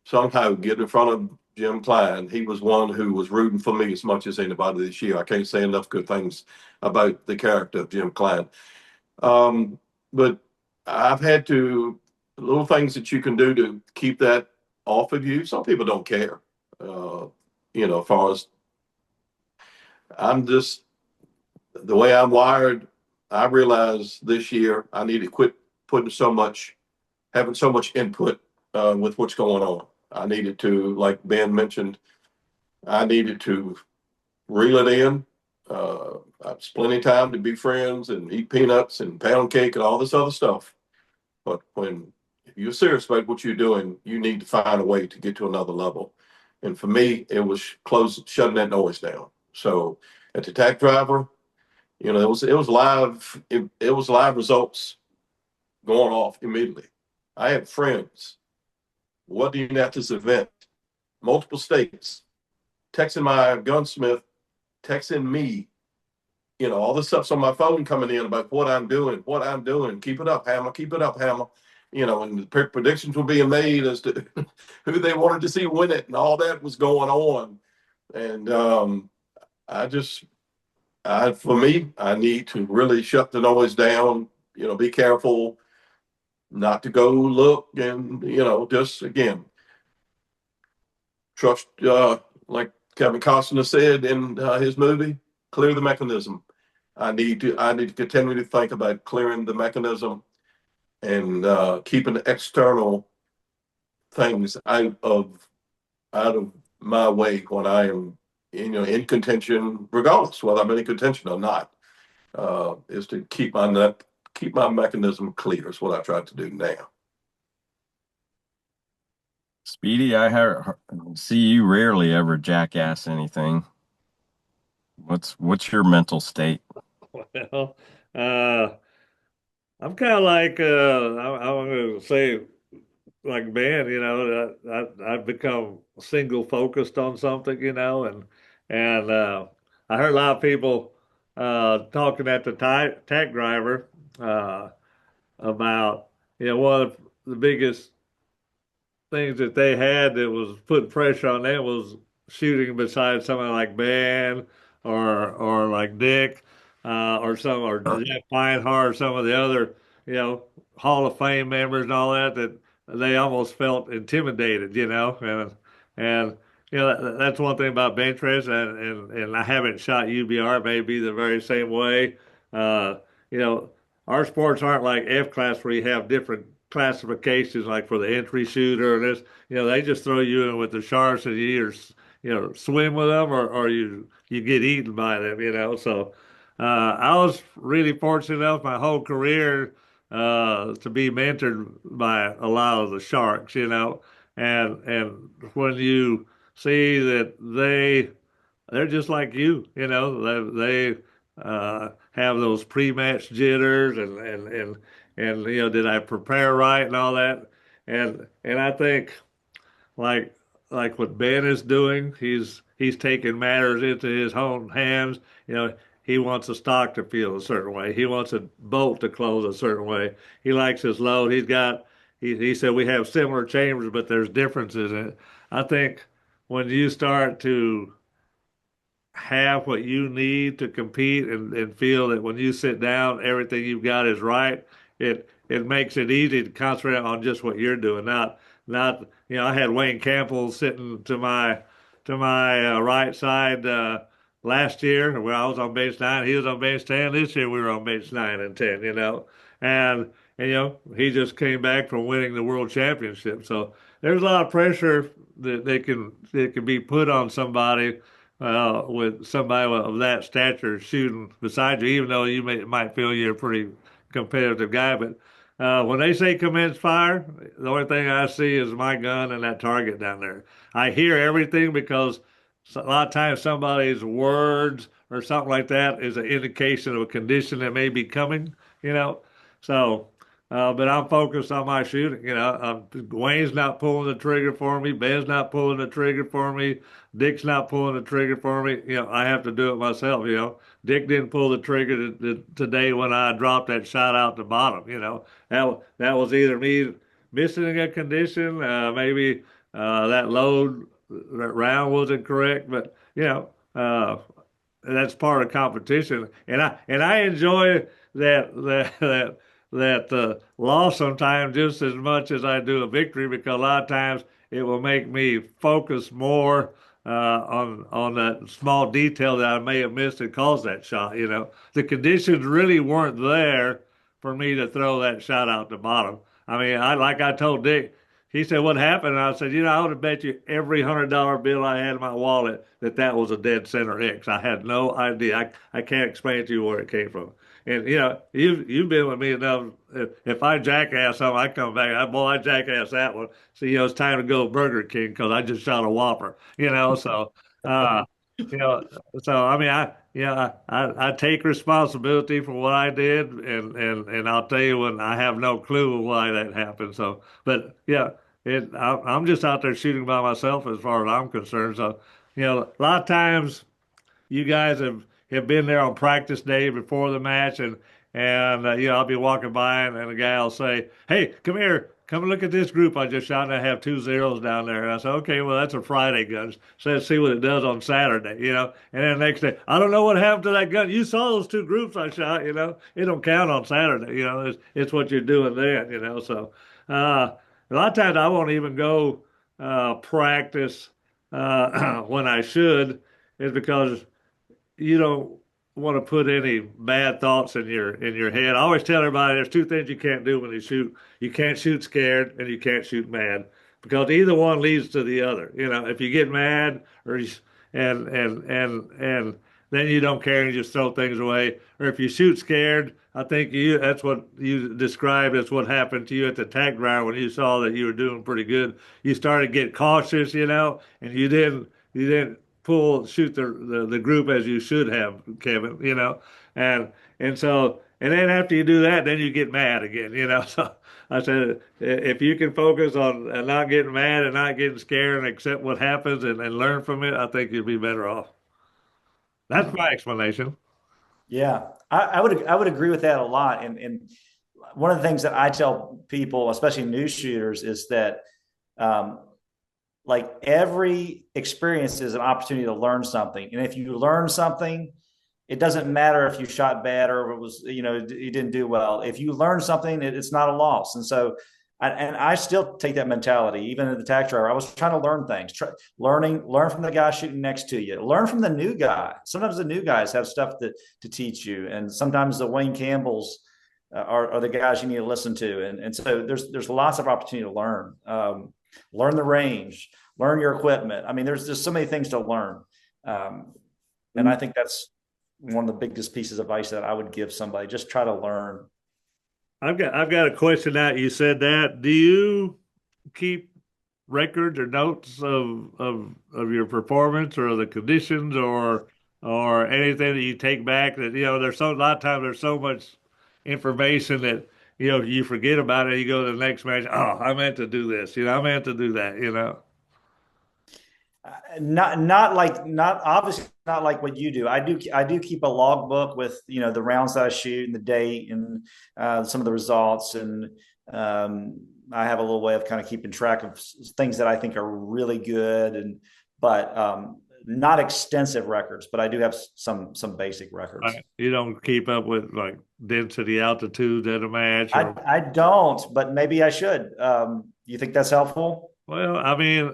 somehow get in front of Jim Klein. He was one who was rooting for me as much as anybody this year. I can't say enough good things about the character of Jim Klein. But I've had little things that you can do to keep that off of you. Some people don't care. As far as I'm just the way I'm wired, I realized this year I need to quit having so much input with what's going on. I needed to, like Ben mentioned, I needed to reel it in. It's plenty of time to be friends and eat peanuts and pound cake and all this other stuff. But if you're serious about what you're doing, you need to find a way to get to another level. And for me, it was shutting that noise down. So at the Tack Driver, it was live. It was live results going off immediately. I had friends working at this event, multiple states, texting my gunsmith, texting me, all this stuff's on my phone coming in about what I'm doing. Keep it up, Hammer. Keep it up, Hammer. And the predictions were being made as to who they wanted to see win it, and all that was going on. And for me, I need to really shut the noise down. Be careful. not to go look and, just again, trust, like Kevin Costner said in his movie, clear the mechanism. I need to continue to think about clearing the mechanism and keeping external things out of my way when I am in contention, regardless whether I'm in contention or not. Is to keep my mechanism clear is what I try to do now. Speedy, see you rarely ever jackass anything. What's your mental state? Well, uh, I'm kind of like I'm going to say like Ben, I've become single focused on something, and I heard a lot of people talking at the Tack Driver uh, about one of the biggest things that they had that was putting pressure on them was shooting beside someone like Ben or like Dick or Jeff Feinhardt or some of the other Hall of Fame members and all that they almost felt intimidated, and that's one thing about bench press and I haven't shot UBR, maybe the very same way. Uh, you know, our sports aren't like F class where you have different classifications like for the entry shooter and this, they just throw you in with the sharks and you either, swim with them or you get eaten by them, So I was really fortunate enough my whole career to be mentored by a lot of the sharks, and when you see that they're just like you, they have those pre-match jitters and did I prepare right and all that, and I think like what Ben is doing, he's taking matters into his own hands. He wants a stock to feel a certain way. He wants a bolt to close a certain way. He likes his load. He said we have similar chambers, but there's differences in it. I think when you start to have what you need to compete and feel that when you sit down, everything you've got is right. It makes it easy to concentrate on just what you're doing. Not I had Wayne Campbell sitting to my right side last year where I was on base 9. He was on base 10. This year we were on base 9 and 10. And he just came back from winning the world championship. So there's a lot of pressure that can be put on somebody with somebody of that stature shooting beside you, even though you might feel you're a pretty competitive guy. But when they say commence fire, the only thing I see is my gun and that target down there. I hear everything because a lot of times somebody's words or something like that is an indication of a condition that may be coming, you know. So, but I'm focused on my shooting. Wayne's not pulling the trigger for me. Ben's not pulling the trigger for me. Dick's not pulling the trigger for me. I have to do it myself. Dick didn't pull the trigger today when I dropped that shot out the bottom. That was either me missing a condition, maybe that load, that round wasn't correct, but that's part of competition, and I enjoy that loss sometimes just as much as I do a victory because a lot of times it will make me focus more on that small detail that I may have missed and caused that shot. The conditions really weren't there for me to throw that shot out the bottom. I mean, like I told Dick, he said, "What happened?" And I said, "I would have bet you every $100 bill I had in my wallet that was a dead center X. I had no idea. I can't explain to you where it came from." And you've been with me enough. If I jackass something, I come back. I jackass that one. So it's time to go to Burger King because I just shot a Whopper. So uh, you know, so I mean, I take responsibility for what I did, and I'll tell you when I have no clue why that happened. So, but yeah, I'm just out there shooting by myself as far as I'm concerned. So, a lot of times you guys have been there on practice day before the match, and I'll be walking by and a guy will say, "Hey, come here." come and look at this group I just shot, and I have 2 zeros down there. And I said, okay, well, that's a Friday gun. So let's see what it does on Saturday, And then the next day, I don't know what happened to that gun. You saw those 2 groups I shot, It don't count on Saturday, It's what you're doing then. So a lot of times I won't even go practice when I should, is because you don't want to put any bad thoughts in your head. I always tell everybody there's 2 things you can't do when you shoot. You can't shoot scared and you can't shoot mad because either one leads to the other. If you get mad and then you don't care and you just throw things away, or if you shoot scared, I think that's what you described as what happened to you at the Tack Driver when you saw that you were doing pretty good. You started to get cautious, and you didn't shoot the group as you should have, Kevin, and then after you do that, then you get mad again. So I said, if you can focus on not getting mad and not getting scared and accept what happens and learn from it, I think you'd be better off. That's my explanation. Yeah, I would agree with that a lot. And one of the things that I tell people, especially new shooters, is that like every experience is an opportunity to learn something. And if you learn something, it doesn't matter if you shot bad or if it was, you didn't do well. If you learn something, it's not a loss. And so, I still take that mentality, even at the Tack Driver. I was trying to learn things, learn from the guy shooting next to you, learn from the new guy. Sometimes the new guys have stuff to teach you. And sometimes the Wayne Campbells are the guys you need to listen to. And so there's lots of opportunity to learn. Learn the range, learn your equipment. I mean, there's just so many things to learn. And I think that's one of the biggest pieces of advice that I would give somebody. Just try to learn. I've got a question out. You said that. Do you keep records or notes of your performance or the conditions or anything that you take back that, there's a lot of times there's so much information that, you forget about it. You go to the next match. Oh, I meant to do this. I meant to do that. Not obviously not like what you do. I do keep a logbook with the rounds that I shoot and the date and some of the results, and I have a little way of kind of keeping track of things that I think are really good, but not extensive records, but I do have some basic records. Right. You don't keep up with like density, altitude at a match? I don't, but maybe I should. You think that's helpful? Well, I mean,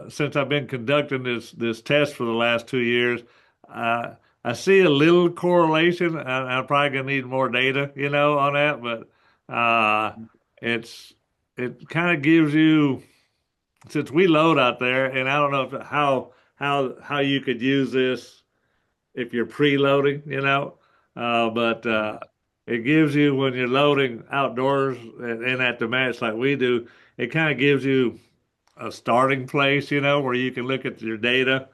since I've been conducting this test for the last 2 years, I see a little correlation. I'm probably gonna need more data, on that, but it kind of gives you, since we load out there, and I don't know how you could use this if you're preloading, but it gives you when you're loading outdoors and at the match like we do, it kind of gives you a starting place, where you can look at your data.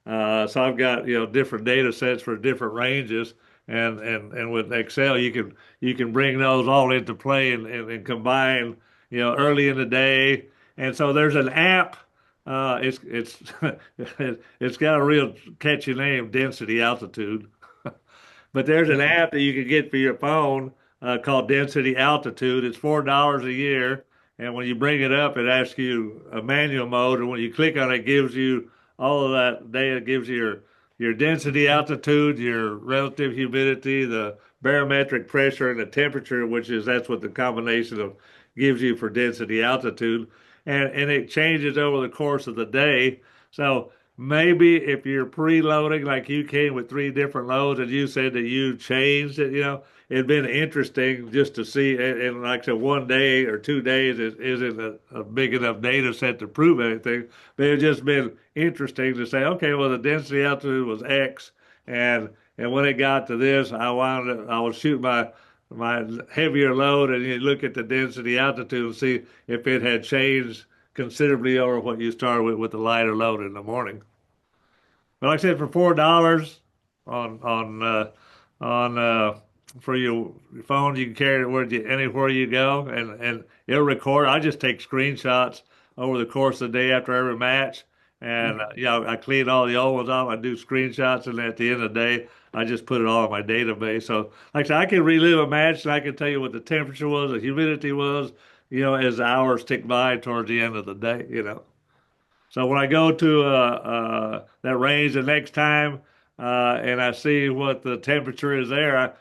So I've got, different data sets for different ranges, and with Excel, you can bring those all into play and combine, early in the day. And so there's an app. It's it's got a real catchy name, Density Altitude. But there's an app that you can get for your phone called Density Altitude. It's $4 a year. And when you bring it up, it asks you a manual mode. And when you click on it, it gives you all of that data. It gives you your density, altitude, your relative humidity, the barometric pressure, and the temperature, that's what the combination of gives you for density, altitude. And it changes over the course of the day. So maybe if you're preloading, like you came with 3 different loads and you said that you changed it, it'd been interesting just to see. And like I said, 1 day or 2 days isn't a big enough data set to prove anything. But it's just been interesting to say, okay, well, the density altitude was X. And when it got to this, I was shooting my heavier load, and you look at the density altitude and see if it had changed considerably over what you started with the lighter load in the morning. But like I said, for $4 on for your phone, you can carry it anywhere you go, and it'll record. I just take screenshots over the course of the day after every match, and I clean all the old ones off. I do screenshots, and at the end of the day, I just put it all in my database. So, like I said, I can relive a match, and I can tell you what the temperature was, the humidity was, as hours tick by towards the end of the day. So when I go to that range the next time and I see what the temperature is there,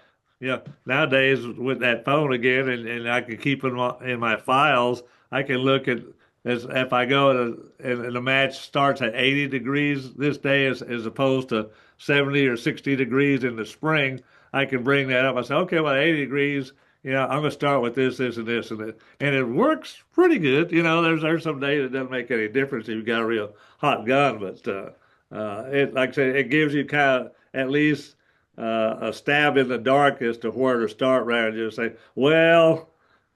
nowadays with that phone again, and I can keep in my files, I can look at as if I go and the match starts at 80 degrees this day as opposed to 70 or 60 degrees in the spring. I can bring that up. I say, okay, well, 80 degrees. I'm going to start with this, this, and this, and it works pretty good. There's some days it doesn't make any difference if you got a real hot gun, but it, like I said, it gives you kind of at least a stab in the dark as to where to start rather than just say, well,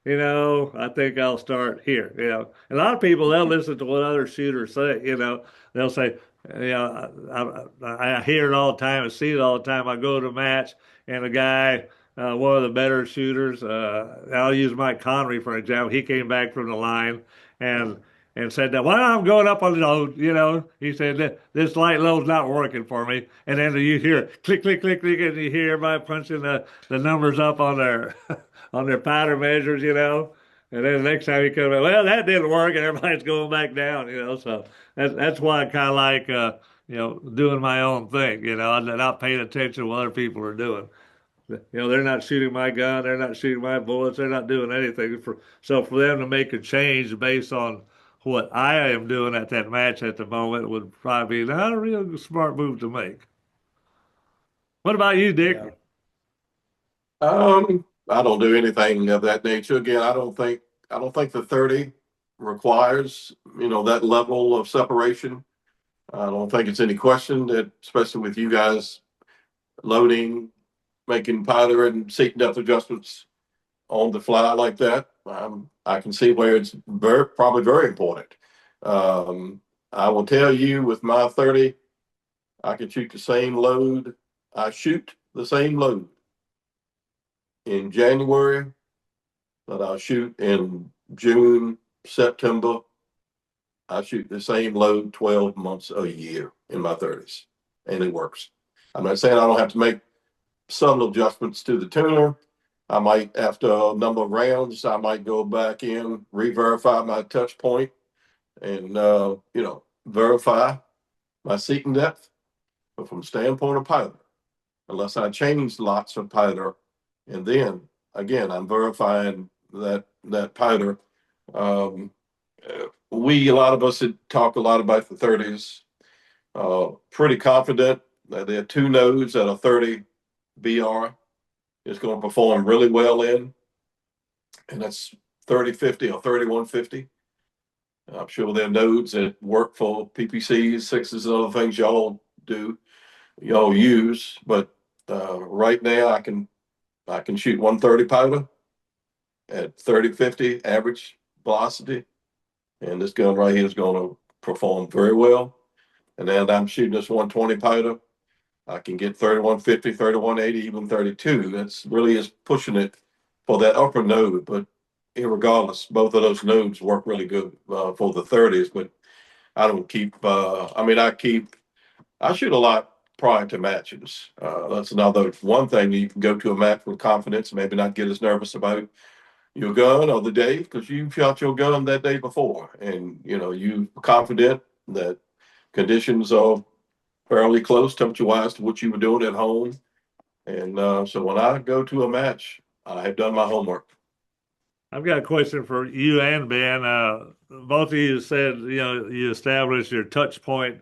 I think I'll start here. A lot of people, they'll listen to what other shooters say. They'll say, I hear it all the time, I see it all the time. I go to a match and a guy, one of the better shooters, I'll use Mike Connery for example. He came back from the line and said that, well, I'm going up on the load. He said this light load's not working for me. And then you hear click, click, click, click, and you hear everybody punching the numbers up on their on their powder measures. And then the next time he comes, well, that didn't work, and everybody's going back down. So that's why I kind of like, doing my own thing. I'm not paying attention to what other people are doing. They're not shooting my gun, they're not shooting my bullets, they're not doing anything. So for them to make a change based on what I am doing at that match at the moment would probably be not a real smart move to make. What about you, Dick? Yeah. I don't do anything of that nature. Again, I don't think the 30 requires, that level of separation. I don't think it's any question that, especially with you guys loading, making powder and seat depth adjustments on the fly like that, I can see where it's probably very important. I will tell you, with my 30, I can shoot the same load. I shoot the same load in January that I'll shoot in June, September. I shoot the same load 12 months a year in my 30s, and it works. I'm not saying I don't have to make subtle adjustments to the tuner. I might, after a number of rounds, I might go back in, re-verify my touch point, and verify my seating depth. But from the standpoint of powder, unless I change lots of powder, and then again I'm verifying that powder. A lot of us had talked a lot about the 30s. Pretty confident that there are two nodes that a 30 BR is going to perform really well in, and that's 3050 or 3150. I'm sure there are nodes that work for PPCs, sixes, and other things y'all use. But right now, I can shoot 130 powder at 3050 average velocity, and this gun right here is going to perform very well. And then I'm shooting this 120 powder, I can get 3150, 3180, even 32. That's really is pushing it for that upper node. But irregardless, both of those nodes work really good for the 30s. But I don't keep. I shoot a lot prior to matches. That's another one thing. You can go to a match with confidence, maybe not get as nervous about your gun or the day because you shot your gun that day before, and you confident that conditions are fairly close temperature-wise to what you were doing at home. And so when I go to a match, I have done my homework. I've got a question for you and Ben. Both of you said you establish your touch point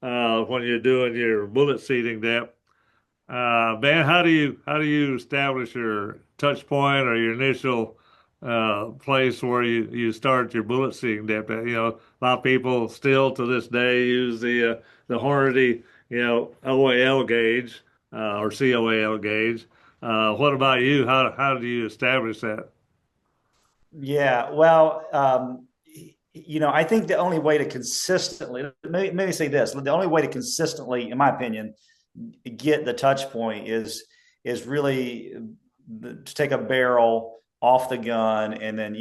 when you're doing your bullet seating depth. Ben, how do you establish your touch point or your initial place where you start your bullet seating depth? A lot of people still to this day use the Hornady OAL gauge or COAL gauge. What about you? How do you establish that? Yeah, well, I think the only way to consistently, maybe say this, the only way to consistently, in my opinion, get the touch point is really to take a barrel off the gun and then,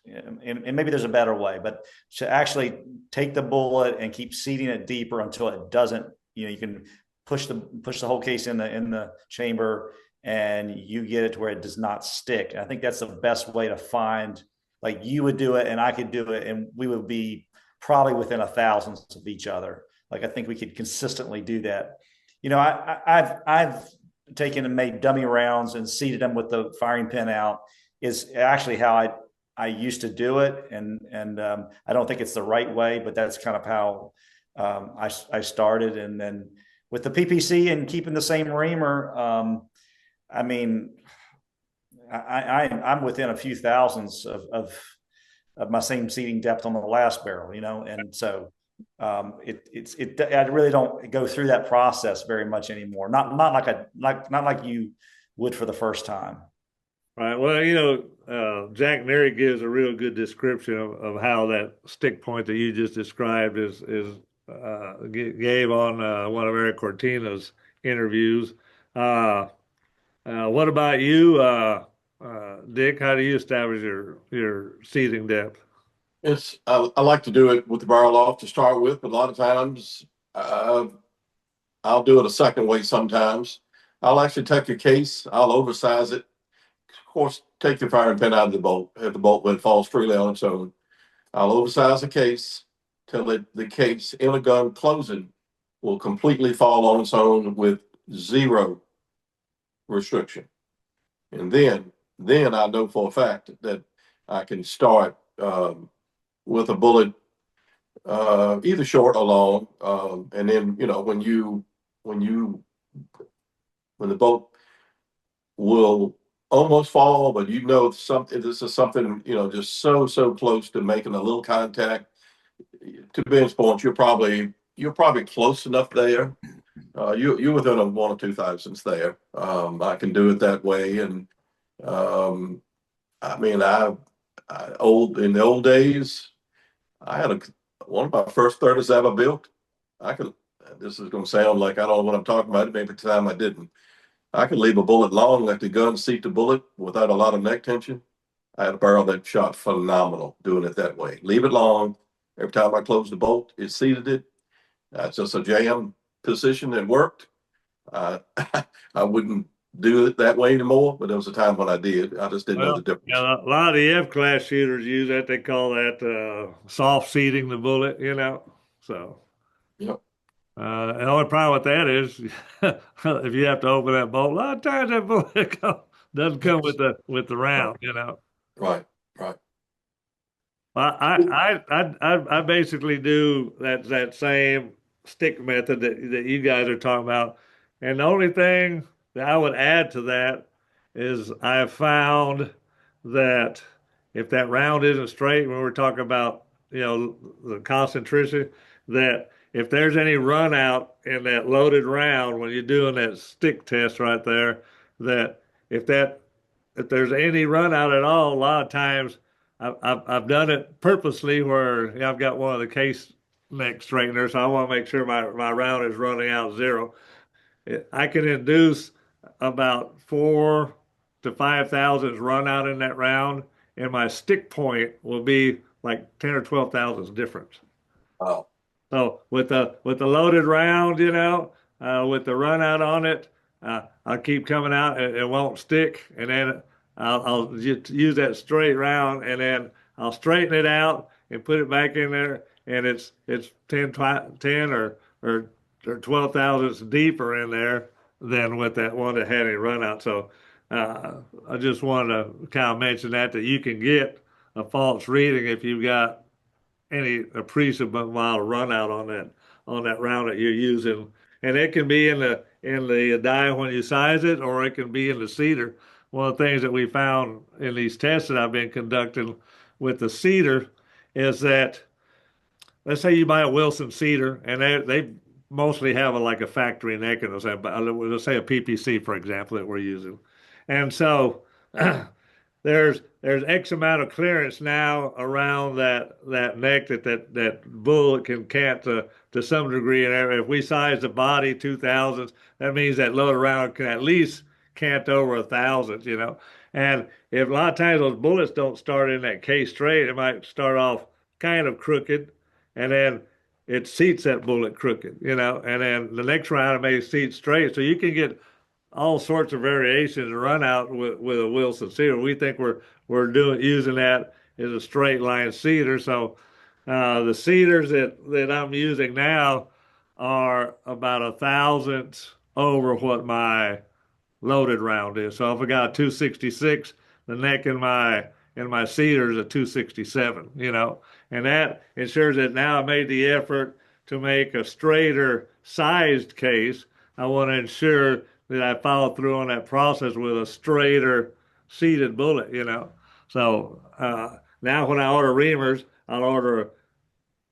and maybe there's a better way, but to actually take the bullet and keep seating it deeper until it doesn't, you can push the whole case in the chamber and you get it to where it does not stick. I think that's the best way to find like you would do it and I could do it, and we would be probably within a thousandth of each other. Like I think we could consistently do that. I've taken and made dummy rounds and seated them with the firing pin out. Is actually how I used to do it, and I don't think it's the right way, but that's kind of how I started. And then with the PPC and keeping the same reamer, I mean, I'm within a few thousandths of my same seating depth on the last barrel, and so I really don't go through that process very much anymore. Not like you would for the first time. Right. Well, Jack Neri gives a real good description of how that stick point that you just described gave on one of Eric Cortina's interviews. What about you, Dick? How do you establish your seating depth? I like to do it with the barrel off to start with, but a lot of times I'll do it a second way sometimes. I'll actually take a case, I'll oversize it. Of course, take the firing pin out of the bolt, have the bolt when it falls freely on its own. I'll oversize the case till the case in a gun closing will completely fall on its own with zero restriction. And then I know for a fact that I can start with a bullet, either short or long. And then, when the bolt will almost fall, but this is something, just so close to making a little contact. To Ben's point, you're probably close enough there. You're within a 1 or 2 thousandths there. I can do it that way. And I mean, in the old days, I had one of my first 30s I ever built. This is going to sound like I don't know what I'm talking about. Maybe at the time I didn't. I could leave a bullet long, let the gun seat the bullet without a lot of neck tension. I had a barrel that shot phenomenal doing it that way. Leave it long. Every time I closed the bolt, it seated it. That's just a jam position that worked. I wouldn't do it that way anymore, but there was a time when I did. I just didn't know the difference. Yeah, a lot of the F-class shooters use that. They call that soft seating the bullet, So, Yep. The only problem with that is if you have to open that bolt, a lot of times that bullet doesn't come with the round, Right. Right. I basically do that same stick method that you guys are talking about, and the only thing that I would add to that is I have found that if that round isn't straight, when we're talking about the concentration, that if there's any run out in that loaded round when you're doing that stick test right there, that if there's any run out at all, a lot of times I've done it purposely where I've got one of the case neck straighteners, so I want to make sure my round is running out zero. I can induce about 4 to 5 thousandths run out in that round, and my stick point will be like 10 or 12 thousandths difference. Wow. So with the loaded round, with the run out on it, I'll keep coming out. It won't stick, and then I'll just use that straight round, and then I'll straighten it out and put it back in there, and it's 10 or 12 thousandths deeper in there than with that one that had a run out. So I just wanted to kind of mention that you can get a false reading if you've got any appreciable amount of run out on that round that you're using, and it can be in the die when you size it, or it can be in the cedar. One of the things that we found in these tests that I've been conducting with the cedar is that, let's say you buy a Wilson cedar, and they mostly have like a factory neck in those. Let's say a PPC, for example, that we're using, and so there's X amount of clearance now around that neck that bullet can cant to some degree. And if we size the body 2,000, that means that load round can at least cant over 1,000, And if a lot of times those bullets don't start in that case straight, it might start off kind of crooked, and then it seats that bullet crooked, And then the next round it may seat straight, so you can get all sorts of variations to run out with a Wilson cedar. We think we're using that is a straight line seeder. So the seeders that I'm using now are about a thousandth over what my loaded round is. So if I got a 266, the neck in my cedar is a 267, and that ensures that now I made the effort to make a straighter sized case. I want to ensure that I follow through on that process with a straighter seated bullet. So now when I order reamers, I'll order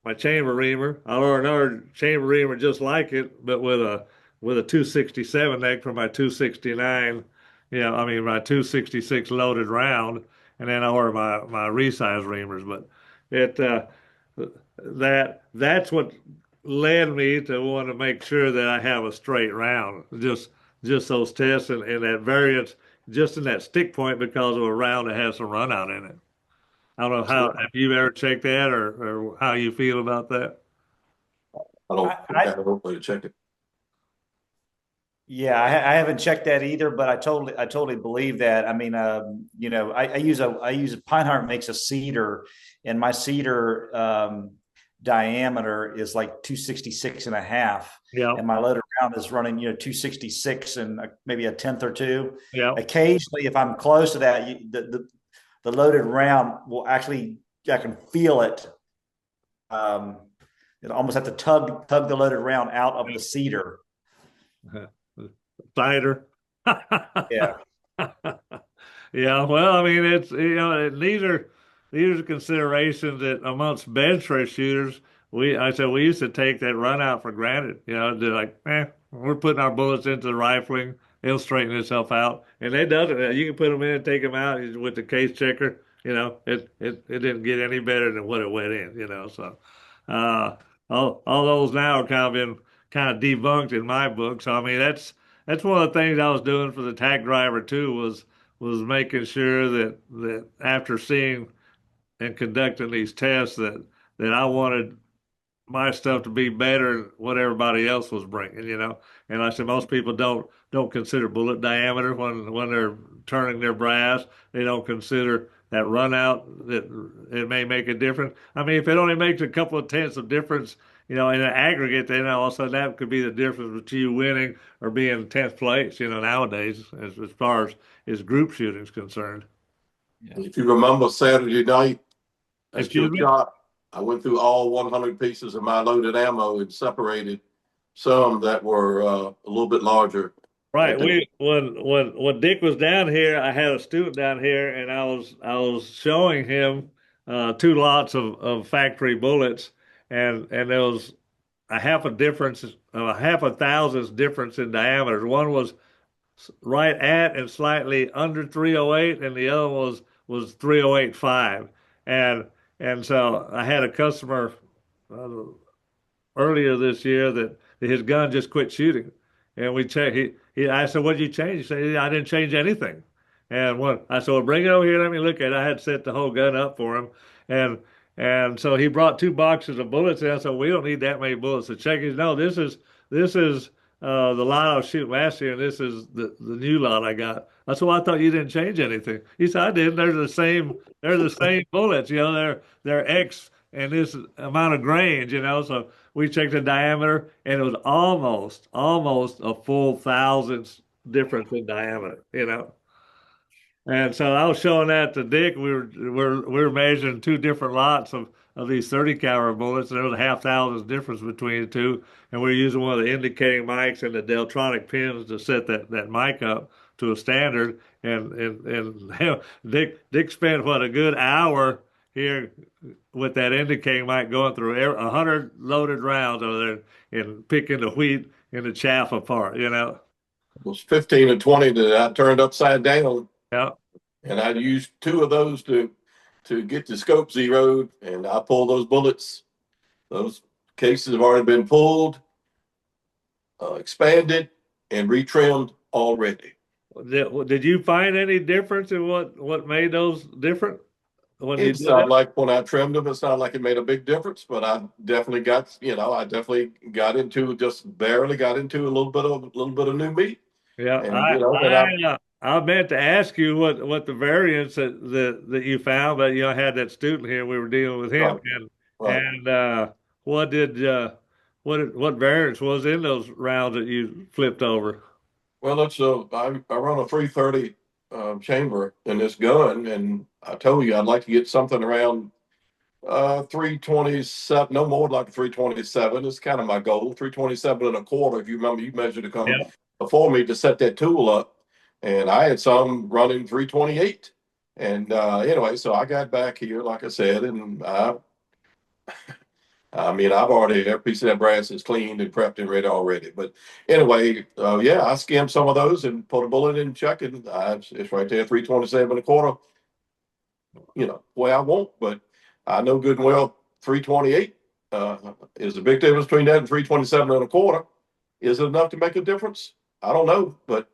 my chamber reamer. I'll order another chamber reamer just like it, but with a 267 neck for my 269. I mean my 266 loaded round, and then I order my resize reamers. But it that's what led me to want to make sure that I have a straight round. Just those tests and that variance just in that stick point because of a round that has some run out in it. I don't know how if you've ever checked that or how you feel about that. I don't have a way to check it. Yeah, I haven't checked that either, but I totally believe that. I mean, I use a Pinehart makes a cedar, and my cedar diameter is like 266 and a half. Yeah. And my loaded round is running, 266 and maybe a tenth or two. Yeah. Occasionally, if I'm close to that, the loaded round will actually, I can feel it. It almost have to tug the loaded round out of the cedar. Cider. Yeah. Yeah. Well, I mean, it's these are considerations that amongst bench race shooters, I said we used to take that run out for granted. They're like, we're putting our bullets into the rifling, it'll straighten itself out, and it doesn't. You can put them in and take them out with the case checker. It didn't get any better than what it went in. So all those now are kind of debunked in my book. So I mean, that's one of the things I was doing for the Tack Driver too was making sure that after seeing and conducting these tests that I wanted my stuff to be better than what everybody else was bringing. And I said most people don't consider bullet diameter when they're turning their brass. They don't consider that run out that it may make a difference. I mean, if it only makes a couple of tenths of difference, in an aggregate, then also that could be the difference between you winning or being 10th place, nowadays as far as group shooting is concerned. If you remember Saturday night at Excuse your me? shop, I went through all 100 pieces of my loaded ammo and separated some that were a little bit larger. Right. When Dick was down here, I had a student down here, and I was showing him two lots of factory bullets, and there was a half a thousandths difference in diameters. One was right at and slightly under 308, and the other was 308.5. And so I had a customer uh, earlier this year that his gun just quit shooting. And we checked. I said, "What did you change?" He said, "I didn't change anything." And I said, "Well, bring it over here. Let me look at it." I had set the whole gun up for him, and so he brought two boxes of bullets. And I said, "We don't need that many bullets to check." He said, "No, this is the lot I was shooting last year, and this is the new lot I got." I said, "Well, I thought you didn't change anything." He said, "I didn't. They're the same. They're the same bullets. They're X and this amount of grains. So." We checked the diameter, and it was almost a full thousandth difference in diameter. And so I was showing that to Dick. We were measuring two different lots of these 30 caliber bullets, and there was a half thousandth difference between the two. And we were using one of the indicating mics and the Deltronic pins to set that mic up to a standard. And Dick spent a good hour here with that indicating mic going through 100 loaded rounds over there and picking the wheat and the chaff apart. It was 15 or 20 that I turned upside down. Yeah. And I used two of those to get the scope zeroed, and I pulled those bullets. Those cases have already been pulled, expanded, and retrimmed already. Did you find any difference in what made those different? It's not like when I trimmed them, it's not like it made a big difference, but I definitely got into just barely got into a little bit of new meat. Yeah, And, I meant to ask you what the variants that you found, but I had that student here. We were dealing with him, Right, right. and what did what variants was in those rounds that you flipped over? Well, I run a 330 chamber in this gun, and I told you I'd like to get something around 327, no more like 327. It's kind of my goal. 327 and a quarter. If you remember, you measured to come Yeah. before me to set that tool up, and I had some running 328. And anyway, so I got back here, like I said, and I mean, I've already, every piece of that brass is cleaned and prepped and ready already. But anyway, yeah, I skimmed some of those and put a bullet in check, and it's right there, 327 and a quarter, way I want. But I know good and well 328 is the big difference between that and 327 and a quarter. Is it enough to make a difference? I don't know, but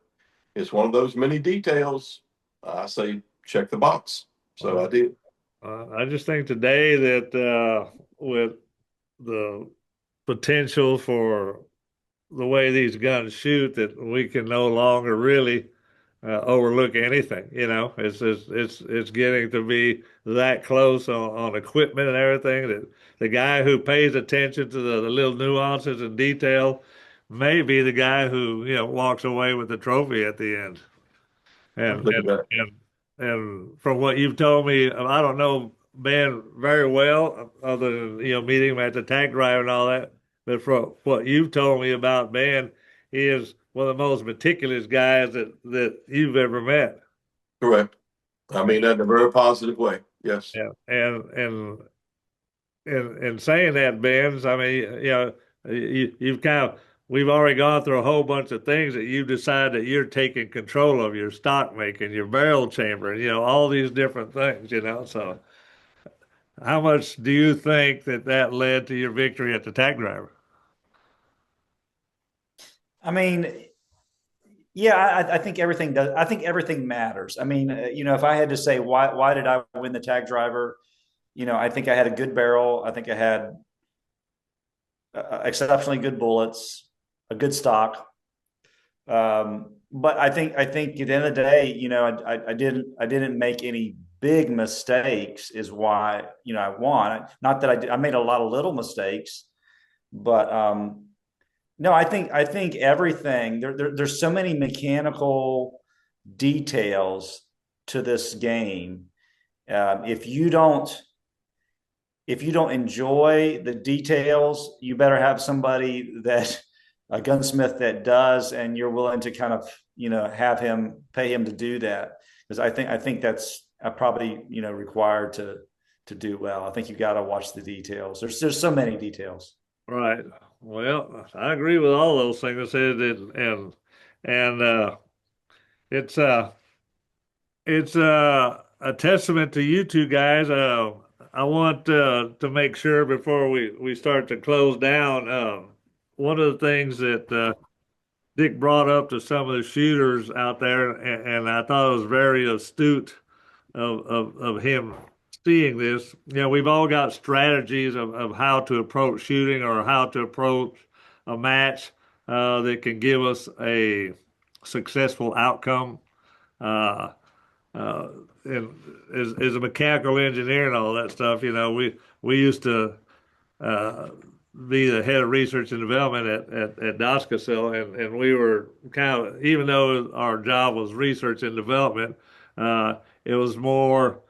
it's one of those many details. I say check the box. So I did. I just think today that with the potential for the way these guns shoot, that we can no longer really overlook anything. It's getting to be that close on equipment and everything that the guy who pays attention to the little nuances and detail may be the guy who walks away with the trophy at the end. And Look at that. and from what you've told me, I don't know Ben very well, other than meeting him at the Tack Driver and all that. But from what you've told me about Ben, he is one of the most meticulous guys that you've ever met. Correct. I mean that in a very positive way. Yes. Yeah, and saying that, Ben's, I mean, you've kind of we've already gone through a whole bunch of things that you decide that you're taking control of your stock making, your barrel chamber, and all these different things. So, how much do you think that led to your victory at the Tack Driver? I mean, yeah, I think everything does. I think everything matters. I mean, if I had to say why did I win the Tack Driver, I think I had a good barrel. I think I had exceptionally good bullets, a good stock. But I think at the end of the day, I didn't make any big mistakes. Is why I won. Not that I made a lot of little mistakes, but no, I think everything there's so many mechanical details to this game. If you don't enjoy the details, you better have somebody a gunsmith that does, and you're willing to kind of pay him to do that, because I think that's probably required to do well. I think you've got to watch the details. There's so many details. Right. Well, I agree with all those things I said, and it's a testament to you two guys. I want to make sure before we start to close down. One of the things that Dick brought up to some of the shooters out there, and I thought it was very astute of him seeing this. We've all got strategies of how to approach shooting or how to approach a match that can give us a successful outcome. Uh, and as a mechanical engineer and all that stuff, we used to be the head of research and development at Doscasel, and we were kind of, even though our job was research and development, it was more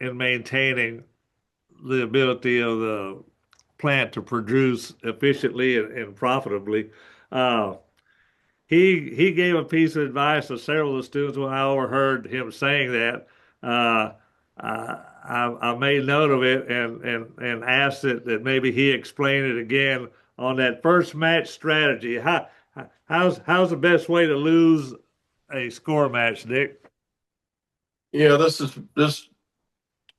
in maintaining the ability of the plant to produce efficiently and profitably. Uh, he gave a piece of advice to several of the students when I overheard him saying that. Uh, I made note of it and asked that maybe he explain it again on that first match strategy. How's the best way to lose a score match, Dick? Yeah, this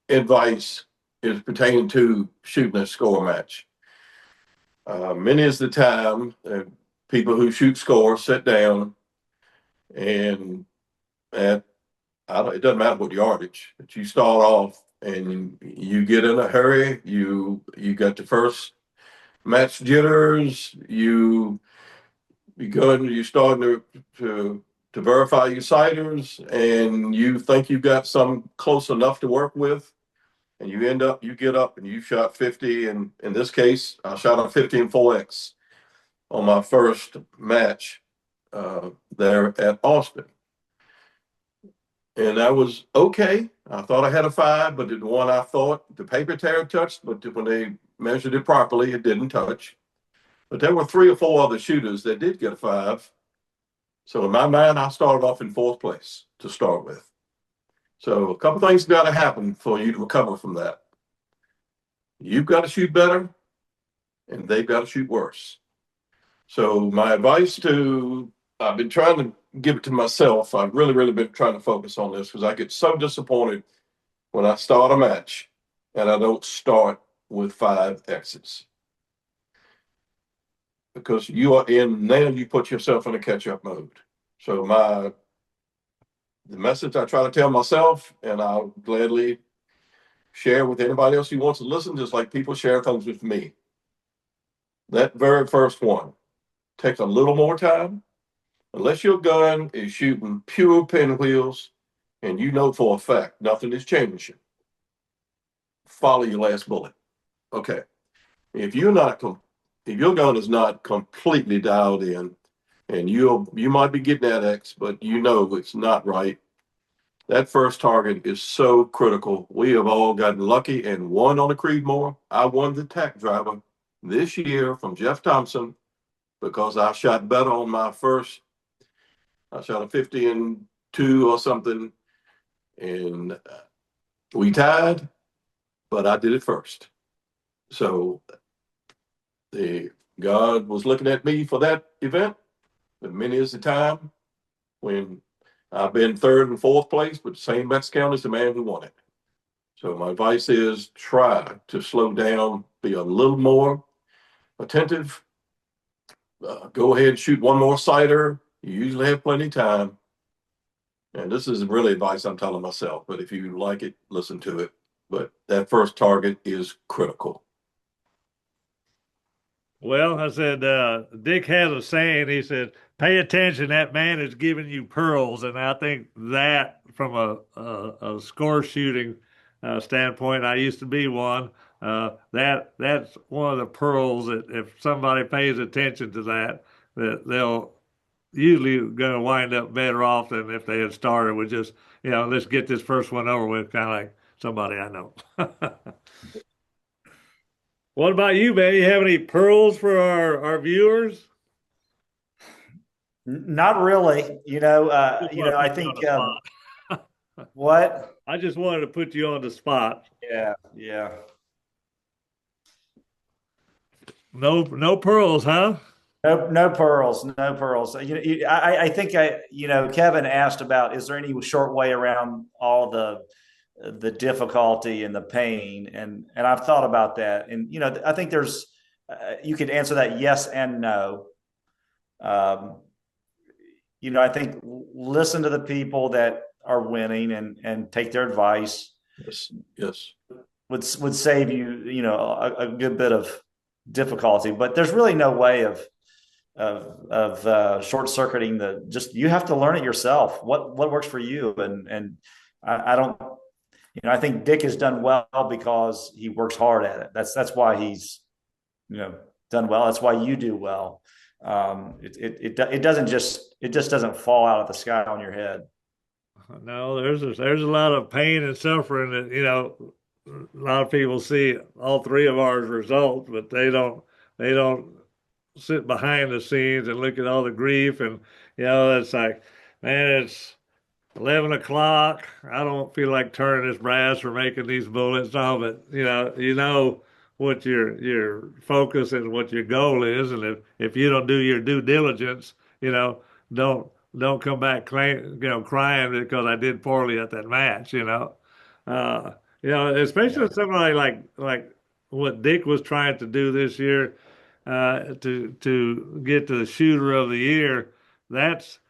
advice is pertaining to shooting a score match. Many is the time people who shoot score sit down and it doesn't matter what yardage, but you start off and you get in a hurry. You got the first match jitters. You go and you starting to to verify your sighters and you think you've got some close enough to work with, and you get up and you shot 50. And in this case, I shot a 50 and 4X on my first match there at Austin. And that was okay. I thought I had a 5, but the one I thought the paper tear touched, but when they measured it properly, it didn't touch. But there were 3 or 4 other shooters that did get a 5. So in my mind, I started off in 4th place to start with. So a couple things got to happen for you to recover from that. You've got to shoot better, and they've got to shoot worse. So my advice I've been trying to give it to myself. I've really been trying to focus on this because I get so disappointed when I start a match and I don't start with 5 X's. Because you put yourself in a catch-up mode. So the message I try to tell myself, and I'll gladly share with anybody else who wants to listen, just like people share things with me. That very first one takes a little more time. Unless your gun is shooting pure pinwheels and you know for a fact nothing is changing, follow your last bullet. Okay. If your gun is not completely dialed in, and you might be getting that X, but you know it's not right, that first target is so critical. We have all gotten lucky and won on a Creedmoor. I won the Tack Driver this year from Jeff Thompson because I shot better on my first. I shot a 50 and 2 or something, and we tied, but I did it first. So God was looking at me for that event, but many is the time when I've been 3rd and 4th place, but the same Mets count as the man who won it. So my advice is try to slow down, be a little more attentive. Go ahead and shoot one more sighter. You usually have plenty of time. And this is really advice I'm telling myself, but if you like it, listen to it. But that first target is critical. Well, I said, Dick has a saying. He said, pay attention, that man is giving you pearls. And I think that from a score shooting standpoint, I used to be one. That's one of the pearls that if somebody pays attention to that they'll usually going to wind up better off than if they had started with just, let's get this first one over with, kind of like somebody I know. What about you, man? You have any pearls for our viewers? Not really. I think what? I just wanted to put you on the spot. Yeah. No pearls, huh? No pearls, no pearls. I think Kevin asked about, is there any short way around all the difficulty and the pain, and I've thought about that, and I think there's you could answer that yes and no. I think listen to the people that are winning and take their advice. Yes. Would save you a good bit of difficulty, but there's really no way of short circuiting you have to learn it yourself. What works for you, and I don't. I think Dick has done well because he works hard at it. That's why he's, done well. That's why you do well. It just doesn't fall out of the sky on your head. No, there's a lot of pain and suffering that a lot of people see all 3 of our results, but they don't sit behind the scenes and look at all the grief, and it's like, man, it's 11 o'clock. I don't feel like turning this brass or making these bullets. No, but what your focus and what your goal is, and if you don't do your due diligence, don't come back crying because I did poorly at that match. Especially somebody like what Dick was trying to do this year, to get to the shooter of the year. That's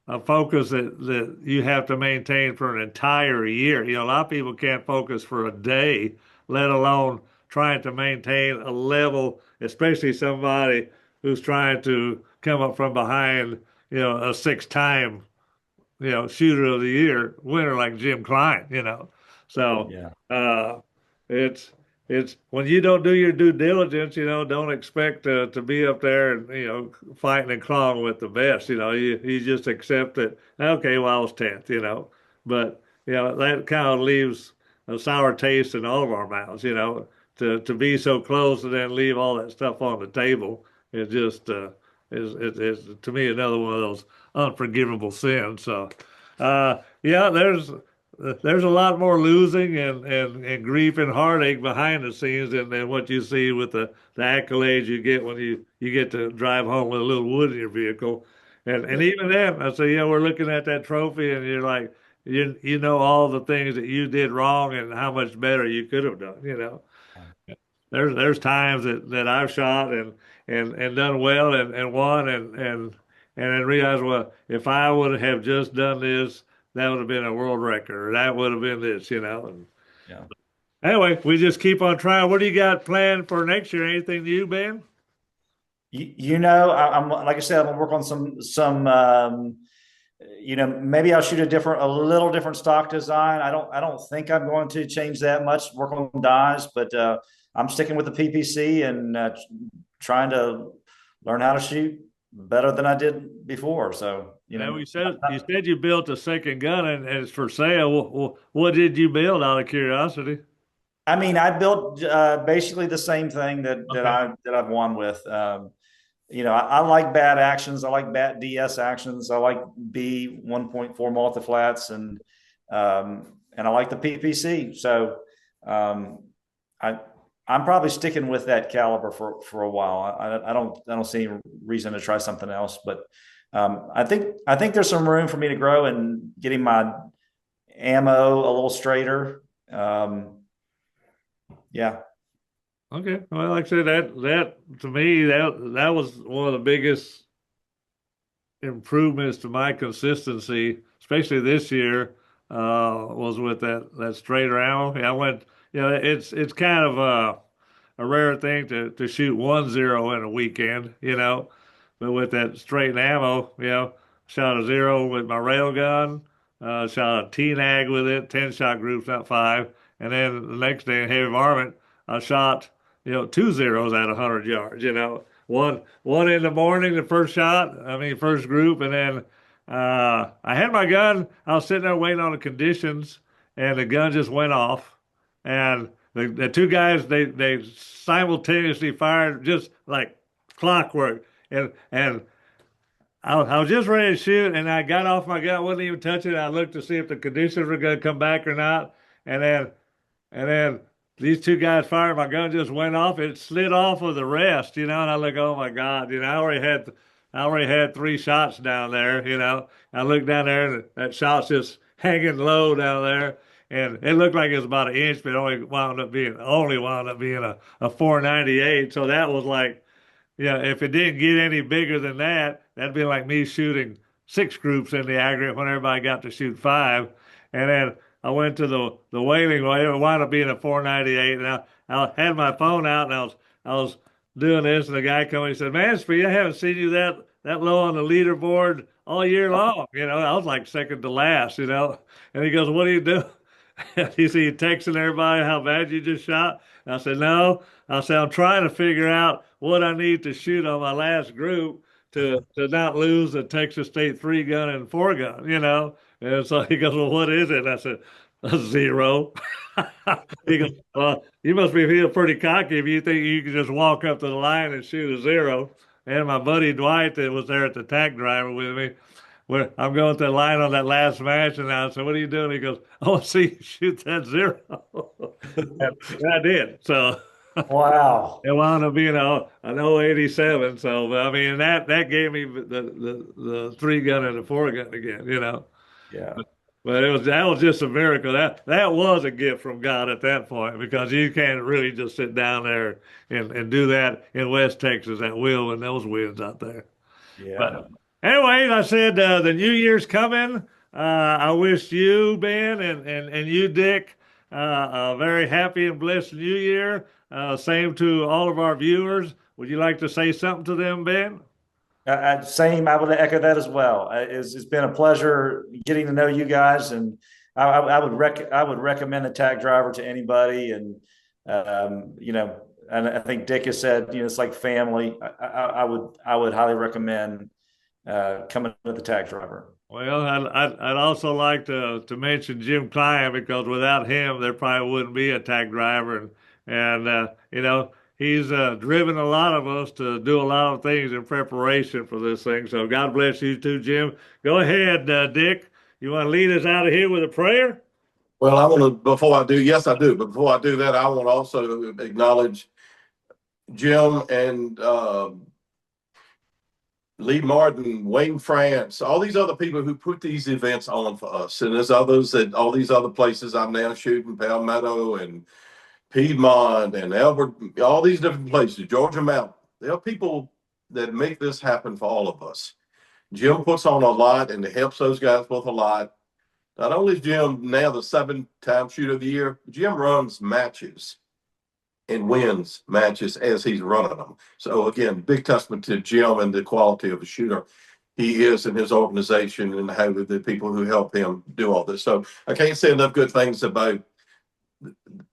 a focus that you have to maintain for an entire year. A lot of people can't focus for a day, let alone trying to maintain a level, especially somebody who's trying to come up from behind, a 6-time, shooter of the year winner like Jim Klein, So Yeah. uh, it's it's when you don't do your due diligence, don't expect to be up there and fighting and clawing with the best. You just accept that. Okay, well I was 10th, but that kind of leaves a sour taste in all of our mouths. To be so close and then leave all that stuff on the table. It just is to me another one of those unforgivable sins. So, yeah, there's a lot more losing and grief and heartache behind the scenes than what you see with the accolades you get when you get to drive home with a little wood in your vehicle. And even then, I say, we're looking at that trophy and you're like, you know all the things that you did wrong and how much better you could have done. There's times that I've shot and done well and won and then realized, well, if I would have just done this, that would have been a world record, or that would have been this. And Yeah. anyway, we just keep on trying. What do you got planned for next year? Anything new, Ben? I'm like I said, I'm gonna work on some maybe I'll shoot a little different stock design. I don't think I'm going to change that much, work on dies, but I'm sticking with the PPC and trying to learn how to shoot better than I did before. So, Now, you said you built a second gun and it's for sale. What did you build out of curiosity? I mean, I built basically the same thing Okay. that I've won with. I like bat actions. I like bat DS actions. I like B 1.4 multiflats and I like the PPC. So um, I I'm probably sticking with that caliber for a while. I don't see any reason to try something else. But I think there's some room for me to grow and getting my ammo a little straighter. Yeah. Okay. Well, like I said, that to me, that was one of the biggest improvements to my consistency, especially this year, was with that straighter ammo. Yeah, I went, it's kind of a rare thing to shoot 1-0 in a weekend, but with that straight ammo, shot a 0 with my rail gun, shot a T-nag with it, 10-shot groups, not five, and then the next day in heavy varmint, I shot, 2 zeros at 100 yards, one in the morning, the first shot, I mean, first group, and then I had my gun. I was sitting there waiting on the conditions, and the gun just went off. And the two guys, they simultaneously fired just like clockwork. And I was just ready to shoot, and I got off my gun, wasn't even touching it. I looked to see if the conditions were going to come back or not. And then these two guys fired. My gun just went off. It slid off of the rest, and I look, oh my God, I already had 3 shots down there, I looked down there and that shot's just hanging low down there. And it looked like it was about an inch, but it only wound up being a 498. So that was like, yeah, if it didn't get any bigger than that, that'd be like me shooting 6 groups in the aggregate when everybody got to shoot 5. And then I went to the whaling way. It wound up being a 498. And I had my phone out and I was doing this, and the guy came and he said, "Man, Speed, I haven't seen you that low on the leaderboard all year long." I was like second to last. And he goes, "What do you do?" He said, "You texting everybody how bad you just shot?" And I said, "No." I said, "I'm trying to figure out what I need to shoot on my last group to not lose the Texas State 3-gun and 4-gun. And so he goes, "Well, what is it?" And I said, "A 0." He goes, "Well, you must be feeling pretty cocky if you think you can just walk up to the line and shoot a 0." And my buddy Dwight that was there at the Tack Driver with me, where I'm going to the line on that last match, and I said, "What are you doing?" He goes, "I want to see you shoot that 0." And I did. So Wow. it wound up being an 087. So I mean that gave me the 3-gun and the 4-gun again. Yeah. But that was just a miracle. That was a gift from God at that point, because you can't really just sit down there and do that in West Texas at will when those winds out there. Yeah. But anyway, I said the New Year's coming. I wish you, Ben, and you, Dick, a very happy and blessed New Year. Same to all of our viewers. Would you like to say something to them, Ben? Same. I would echo that as well. It's been a pleasure getting to know you guys, and I would recommend the Tack Driver to anybody. And and I think Dick has said, it's like family. I would highly recommend coming to the Tack Driver. Well, I'd also like to mention Jim Klein, because without him, there probably wouldn't be a Tack Driver. And he's driven a lot of us to do a lot of things in preparation for this thing. So God bless you too, Jim. Go ahead, Dick. You want to lead us out of here with a prayer? Well, I want to, before I do, yes, I do. But before I do that, I want to also acknowledge Jim and Lee Martin, Wayne France, all these other people who put these events on for us. And there's others at all these other places I'm now shooting, Palmetto and Piedmont and Albert, all these different places, Georgia Mountain. There are people that make this happen for all of us. Jim puts on a lot and helps those guys with a lot. Not only is Jim now the 7-time shooter of the year, Jim runs matches and wins matches as he's running them. So again, big testament to Jim and the quality of a shooter he is in his organization and how the people who help him do all this. So I can't say enough good things about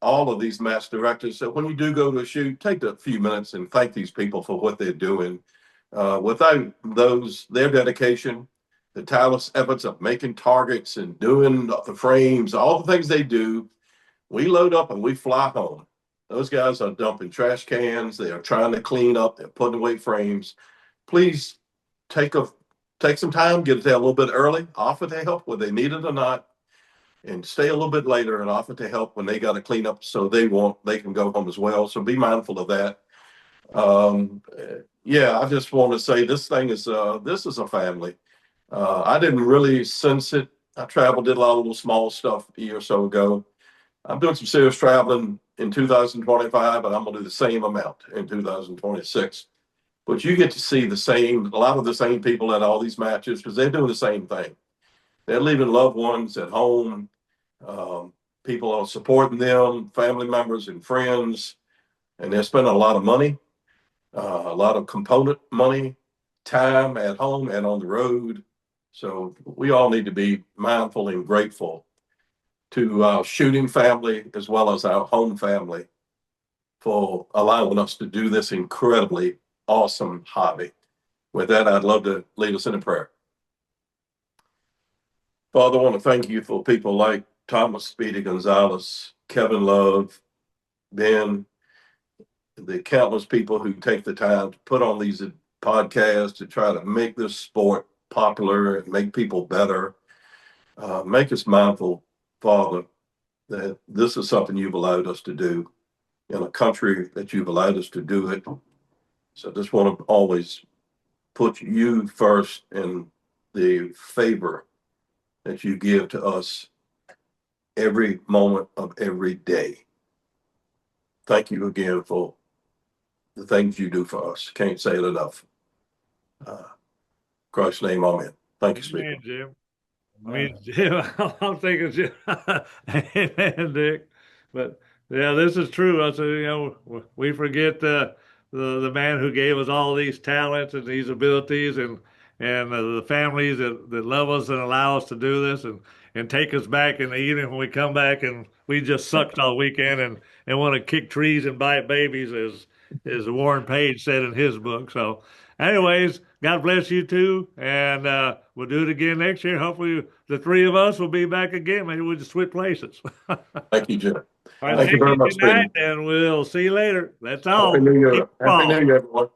all of these match directors. So when you do go to a shoot, take a few minutes and thank these people for what they're doing. Without their dedication, the tireless efforts of making targets and doing the frames, all the things they do, we load up and we fly home. Those guys are dumping trash cans. They are trying to clean up. They're putting away frames. Please take some time, get there a little bit early, offer to help whether they need it or not, and stay a little bit later and offer to help when they got to clean up so they can go home as well. So be mindful of that. I just want to say this is a family. I didn't really sense it. I traveled, did a lot of little small stuff a year or so ago. I'm doing some serious traveling in 2025, but I'm going to do the same amount in 2026. But you get to see a lot of the same people at all these matches because they're doing the same thing. They're leaving loved ones at home. People are supporting them, family members and friends, and they're spending a lot of money, a lot of component money, time at home and on the road. So we all need to be mindful and grateful to our shooting family as well as our home family for allowing us to do this incredibly awesome hobby. With that, I'd love to lead us in a prayer. Father, I want to thank you for people like Thomas Speedy Gonzalez, Kevin Love, Ben, the countless people who take the time to put on these podcasts to try to make this sport popular and make people better. Make us mindful, Father, that this is something you've allowed us to do in a country that you've allowed us to do it. So I just want to always put you first in the favor that you give to us every moment of every day. Thank you again for the things you do for us. Can't say it enough. Christ's name, amen. Thank you, Speaker. Amen, Jim. Jim, I'm thinking, Jim. Amen, Dick. But yeah, this is true. I said, we forget the man who gave us all these talents and these abilities, and the families that love us and allow us to do this, and take us back in the evening when we come back and we just sucked all weekend and want to kick trees and bite babies, as Warren Page said in his book. So anyways, God bless you too, and we'll do it again next year. Hopefully the three of us will be back again. Maybe we'll just switch places. Thank you, Jim. All right, Thank you very much, tonight, and we'll see you later. That's all. Happy New Year. Happy New Year, everyone.